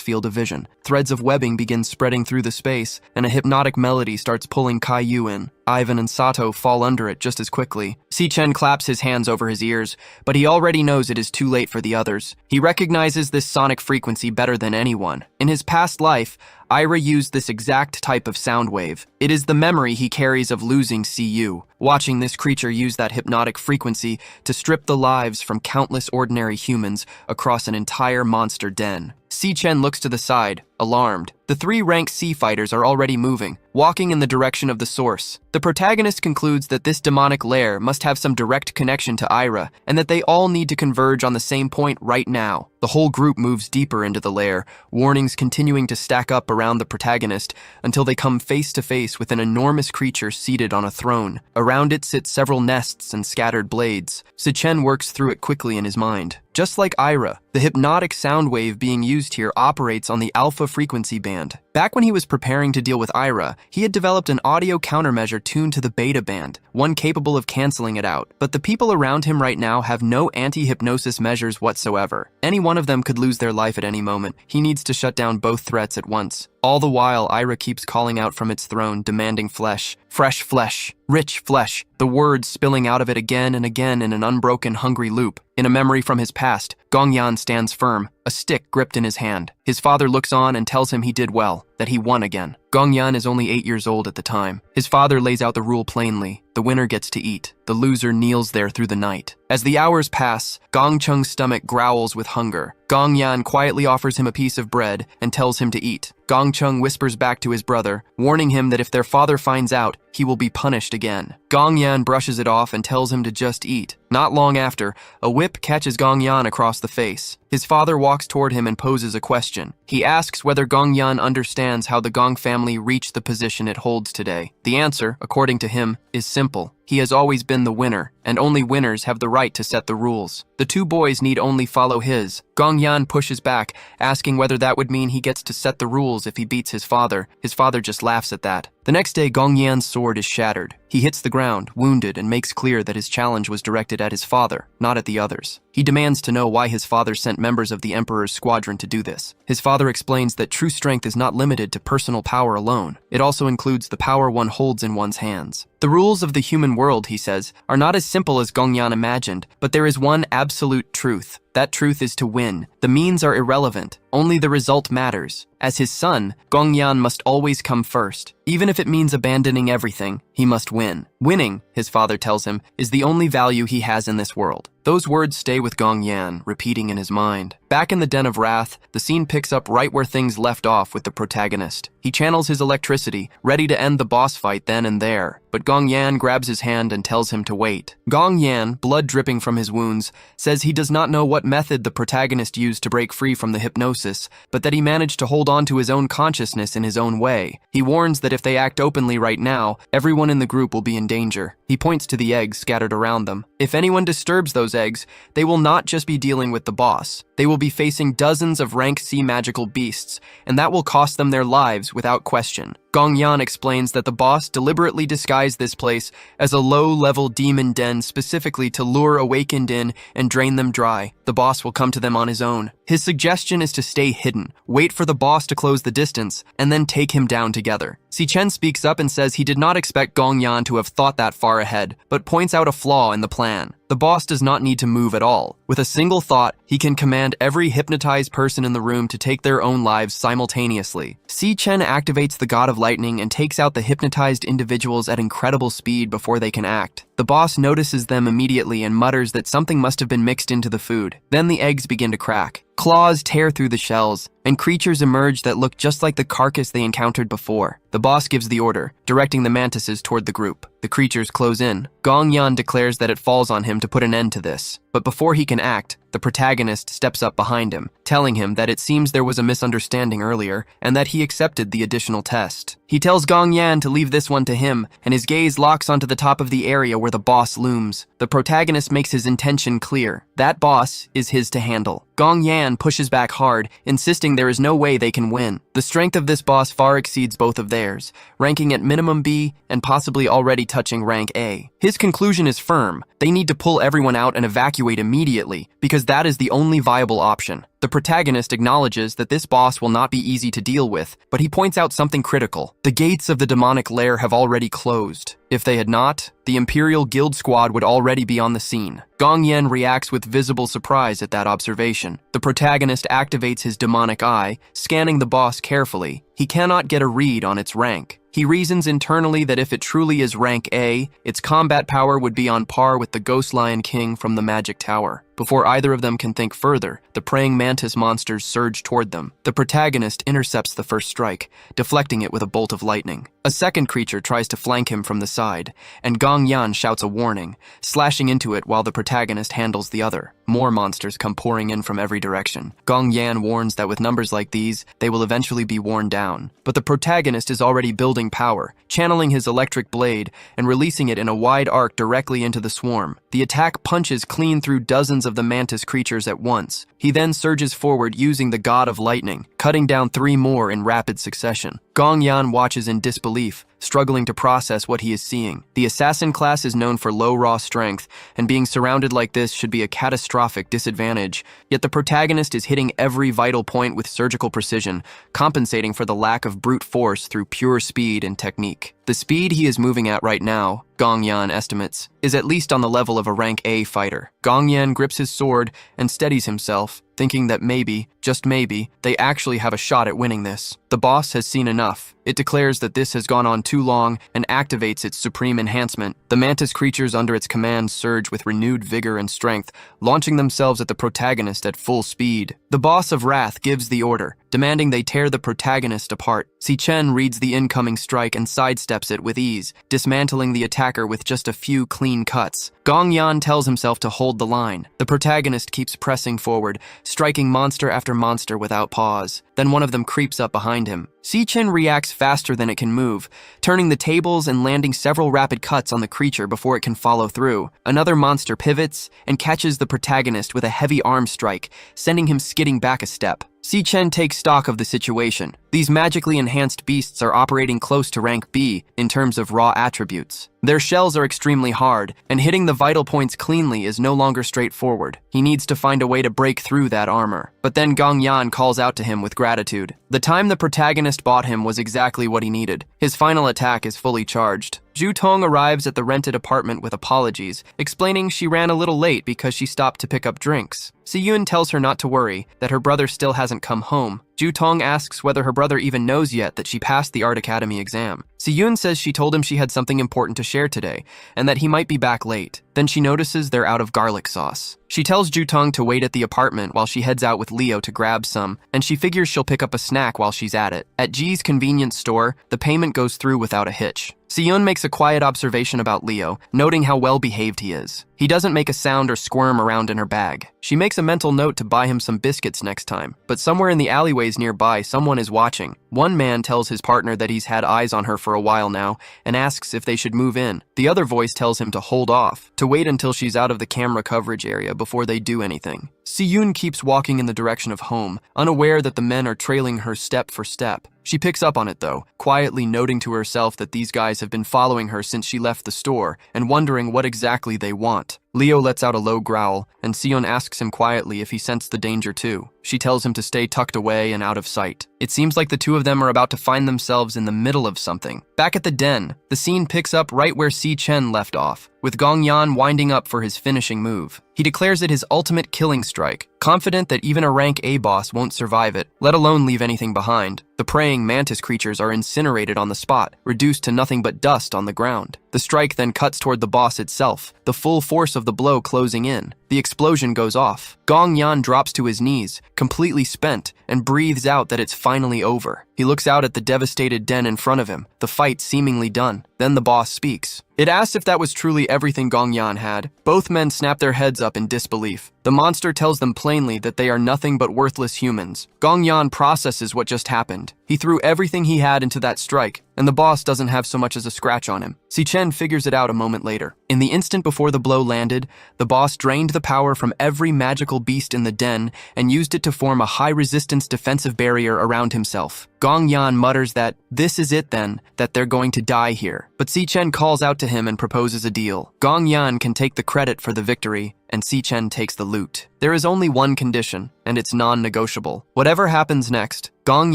field of vision. Threads of webbing begin spreading through the space, and a hypnotic melody starts pulling Caillou in. Ivan and Sato fall under it just as quickly. Chen claps his hands over his ears, but he already knows it is too late for the others. He recognizes this sonic frequency better than anyone. In his past life, Ira used this exact type of sound wave. It is the memory he carries of losing Cu. Watching this creature use that hypnotic frequency to strip the lives from countless ordinary humans across an entire monster den. Chen looks to the side, alarmed. The 3 rank C fighters are already moving, walking in the direction of the source. The protagonist concludes that this demonic lair must have some direct connection to Ira, and that they all need to converge on the same point right now. The whole group moves deeper into the lair, warnings continuing to stack up around the protagonist until they come face to face with an enormous creature seated on a throne. Around it sit several nests and scattered blades. Chen works through it quickly in his mind. Just like Ira, the hypnotic sound wave being used here operates on the alpha frequency band. Back when he was preparing to deal with Ira, he had developed an audio countermeasure tuned to the beta band, one capable of canceling it out. But the people around him right now have no anti-hypnosis measures whatsoever. Any one of them could lose their life at any moment. He needs to shut down both threats at once. All the while, Ira keeps calling out from its throne, demanding flesh. Fresh flesh. Rich flesh. The words spilling out of it again and again in an unbroken, hungry loop. In a memory from his past, Gongyan stands firm, a stick gripped in his hand. His father looks on and tells him he did well, that he won again. Gongyan is only 8 years old at the time. His father lays out the rule plainly. The winner gets to eat. The loser kneels there through the night. As the hours pass, Gongcheng's stomach growls with hunger. Gongyan quietly offers him a piece of bread and tells him to eat. Gongcheng whispers back to his brother, warning him that if their father finds out, he will be punished again. Gongyan brushes it off and tells him to just eat. Not long after, a whip catches Gongyan across the face. His father walks toward him and poses a question. He asks whether Gongyan understands how the Gong family reached the position it holds today. The answer, according to him, is simple. He has always been the winner, and only winners have the right to set the rules. The two boys need only follow his. Gongyan pushes back, asking whether that would mean he gets to set the rules if he beats his father. His father just laughs at that. The next day, Gongyan's sword is shattered. He hits the ground, wounded, and makes clear that his challenge was directed at his father, not at the others. He demands to know why his father sent members of the Emperor's squadron to do this. His father explains that true strength is not limited to personal power alone. It also includes the power one holds in one's hands. The rules of the human world, he says, are not as simple as Gongyan imagined, but there is one absolute truth. That truth is to win. The means are irrelevant. Only the result matters. As his son, Gongyan must always come first. Even if it means abandoning everything, he must win. Winning, his father tells him, is the only value he has in this world. Those words stay with Gongyan, repeating in his mind. Back in the Den of Wrath, the scene picks up right where things left off with the protagonist. He channels his electricity, ready to end the boss fight then and there. But Gongyan grabs his hand and tells him to wait. Gongyan, blood dripping from his wounds, says he does not know what method the protagonist used to break free from the hypnosis, but that he managed to hold on to his own consciousness in his own way. He warns that if they act openly right now, everyone in the group will be in danger. He points to the eggs scattered around them. If anyone disturbs those eggs, they will not just be dealing with the boss. They will be facing dozens of rank C magical beasts, and that will cost them their lives without question. Gongyan explains that the boss deliberately disguised this place as a low-level demon den specifically to lure awakened in and drain them dry. The boss will come to them on his own. His suggestion is to stay hidden, wait for the boss to close the distance, and then take him down together. Chen speaks up and says he did not expect Gongyan to have thought that far ahead, but points out a flaw in the plan. The boss does not need to move at all. With a single thought, he can command every hypnotized person in the room to take their own lives simultaneously. Chen activates the God of Lightning and takes out the hypnotized individuals at incredible speed before they can act. The boss notices them immediately and mutters that something must have been mixed into the food. Then the eggs begin to crack. Claws tear through the shells, and creatures emerge that look just like the carcass they encountered before. The boss gives the order, directing the mantises toward the group. The creatures close in. Gongyan declares that it falls on him to put an end to this. But before he can act, the protagonist steps up behind him, telling him that it seems there was a misunderstanding earlier, and that he accepted the additional test. He tells Gongyan to leave this one to him, and his gaze locks onto the top of the area where the boss looms. The protagonist makes his intention clear. That boss is his to handle. Gongyan pushes back hard, insisting there is no way they can win. The strength of this boss far exceeds both of theirs, ranking at minimum B and possibly already touching rank A. His conclusion is firm. They need to pull everyone out and evacuate immediately, because that is the only viable option. The protagonist acknowledges that this boss will not be easy to deal with, but he points out something critical. The gates of the demonic lair have already closed. If they had not, the Imperial Guild Squad would already be on the scene. Gongyan reacts with visible surprise at that observation. The protagonist activates his demonic eye, scanning the boss carefully. He cannot get a read on its rank. He reasons internally that if it truly is rank A, its combat power would be on par with the Ghost Lion King from the Magic Tower. Before either of them can think further, the praying mantis monsters surge toward them. The protagonist intercepts the first strike, deflecting it with a bolt of lightning. A second creature tries to flank him from the side, and Gong Yan shouts a warning, slashing into it while the protagonist handles the other. More monsters come pouring in from every direction. Gong Yan warns that with numbers like these, they will eventually be worn down. But the protagonist is already building power, channeling his electric blade and releasing it in a wide arc directly into the swarm. The attack punches clean through dozens of the mantis creatures at once. He then surges forward using the God of Lightning, cutting down 3 more in rapid succession. Gong Yan watches in disbelief, struggling to process what he is seeing. The assassin class is known for low raw strength, and being surrounded like this should be a catastrophic disadvantage. Yet the protagonist is hitting every vital point with surgical precision, compensating for the lack of brute force through pure speed and technique. The speed he is moving at right now, Gong Yan estimates, is at least on the level of a rank A fighter. Gong Yan grips his sword and steadies himself, thinking that maybe, just maybe, they actually have a shot at winning this. The boss has seen enough. It declares that this has gone on too long and activates its supreme enhancement. The mantis creatures under its command surge with renewed vigor and strength, launching themselves at the protagonist at full speed. The boss of Wrath gives the order, demanding they tear the protagonist apart. Chen reads the incoming strike and sidesteps it with ease, dismantling the attacker with just a few clean cuts. Gong Yan tells himself to hold the line. The protagonist keeps pressing forward, striking monster after monster without pause. Then one of them creeps up behind him. Chen reacts faster than it can move, turning the tables and landing several rapid cuts on the creature before it can follow through. Another monster pivots and catches the protagonist with a heavy arm strike, sending him skidding back a step. Chen takes stock of the situation. These magically enhanced beasts are operating close to rank B in terms of raw attributes. Their shells are extremely hard, and hitting the vital points cleanly is no longer straightforward. He needs to find a way to break through that armor. But then Gong Yan calls out to him with gratitude. The time the protagonist bought him was exactly what he needed. His final attack is fully charged. Zhu Tong arrives at the rented apartment with apologies, explaining she ran a little late because she stopped to pick up drinks. Yun tells her not to worry, that her brother still hasn't come home. Zhu Tong asks whether her brother even knows yet that she passed the Art Academy exam. Yun says she told him she had something important to share today, and that he might be back late. Then she notices they're out of garlic sauce. She tells Zhu Tong to wait at the apartment while she heads out with Leo to grab some, and she figures she'll pick up a snack while she's at it. At G's convenience store, the payment goes through without a hitch. Yun makes a quiet observation about Leo, noting how well-behaved he is. He doesn't make a sound or squirm around in her bag. She makes a mental note to buy him some biscuits next time, but somewhere in the alleyways nearby, someone is watching. One man tells his partner that he's had eyes on her for a while now and asks if they should move in. The other voice tells him to hold off, to wait until she's out of the camera coverage area before they do anything. Yun keeps walking in the direction of home, unaware that the men are trailing her step for step. She picks up on it though, quietly noting to herself that these guys have been following her since she left the store and wondering what exactly they want. Leo lets out a low growl, and Sion asks him quietly if he sensed the danger too. She tells him to stay tucked away and out of sight. It seems like the two of them are about to find themselves in the middle of something. Back at the den, the scene picks up right where Chen left off, with Gong Yan winding up for his finishing move. He declares it his ultimate killing strike, confident that even a rank A boss won't survive it, let alone leave anything behind. The praying mantis creatures are incinerated on the spot, reduced to nothing but dust on the ground. The strike then cuts toward the boss itself, the full force of the blow closing in. The explosion goes off. Gong Yan drops to his knees, completely spent, and breathes out that it's finally over. He looks out at the devastated den in front of him, the fight seemingly done. Then the boss speaks. It asks if that was truly everything Gong Yan had. Both men snap their heads up in disbelief. The monster tells them plainly that they are nothing but worthless humans. Gong Yan processes what just happened. He threw everything he had into that strike, and the boss doesn't have so much as a scratch on him. Chen figures it out a moment later. In the instant before the blow landed, the boss drained the power from every magical beast in the den and used it to form a high-resistance defensive barrier around himself. Gong Yan mutters that this is it then, that they're going to die here. But Chen calls out to him and proposes a deal. Gong Yan can take the credit for the victory, and Chen takes the loot. There is only one condition, and it's non-negotiable. Whatever happens next, Gong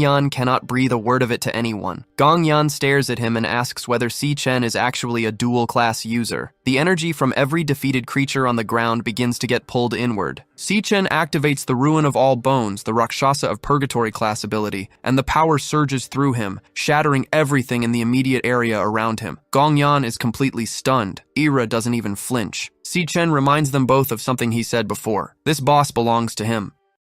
Yan cannot breathe a word of it to anyone. Gong Yan stares at him and asks whether Chen is actually a dual-class user. The energy from every defeated creature on the ground begins to get pulled inward. Chen activates the Ruin of All Bones, the Rakshasa of Purgatory class ability, and the power surges through him, shattering everything in the immediate area around him. Gong Yan is completely stunned. Ira doesn't even flinch. Chen reminds them both of something he said before. This boss belongs to him.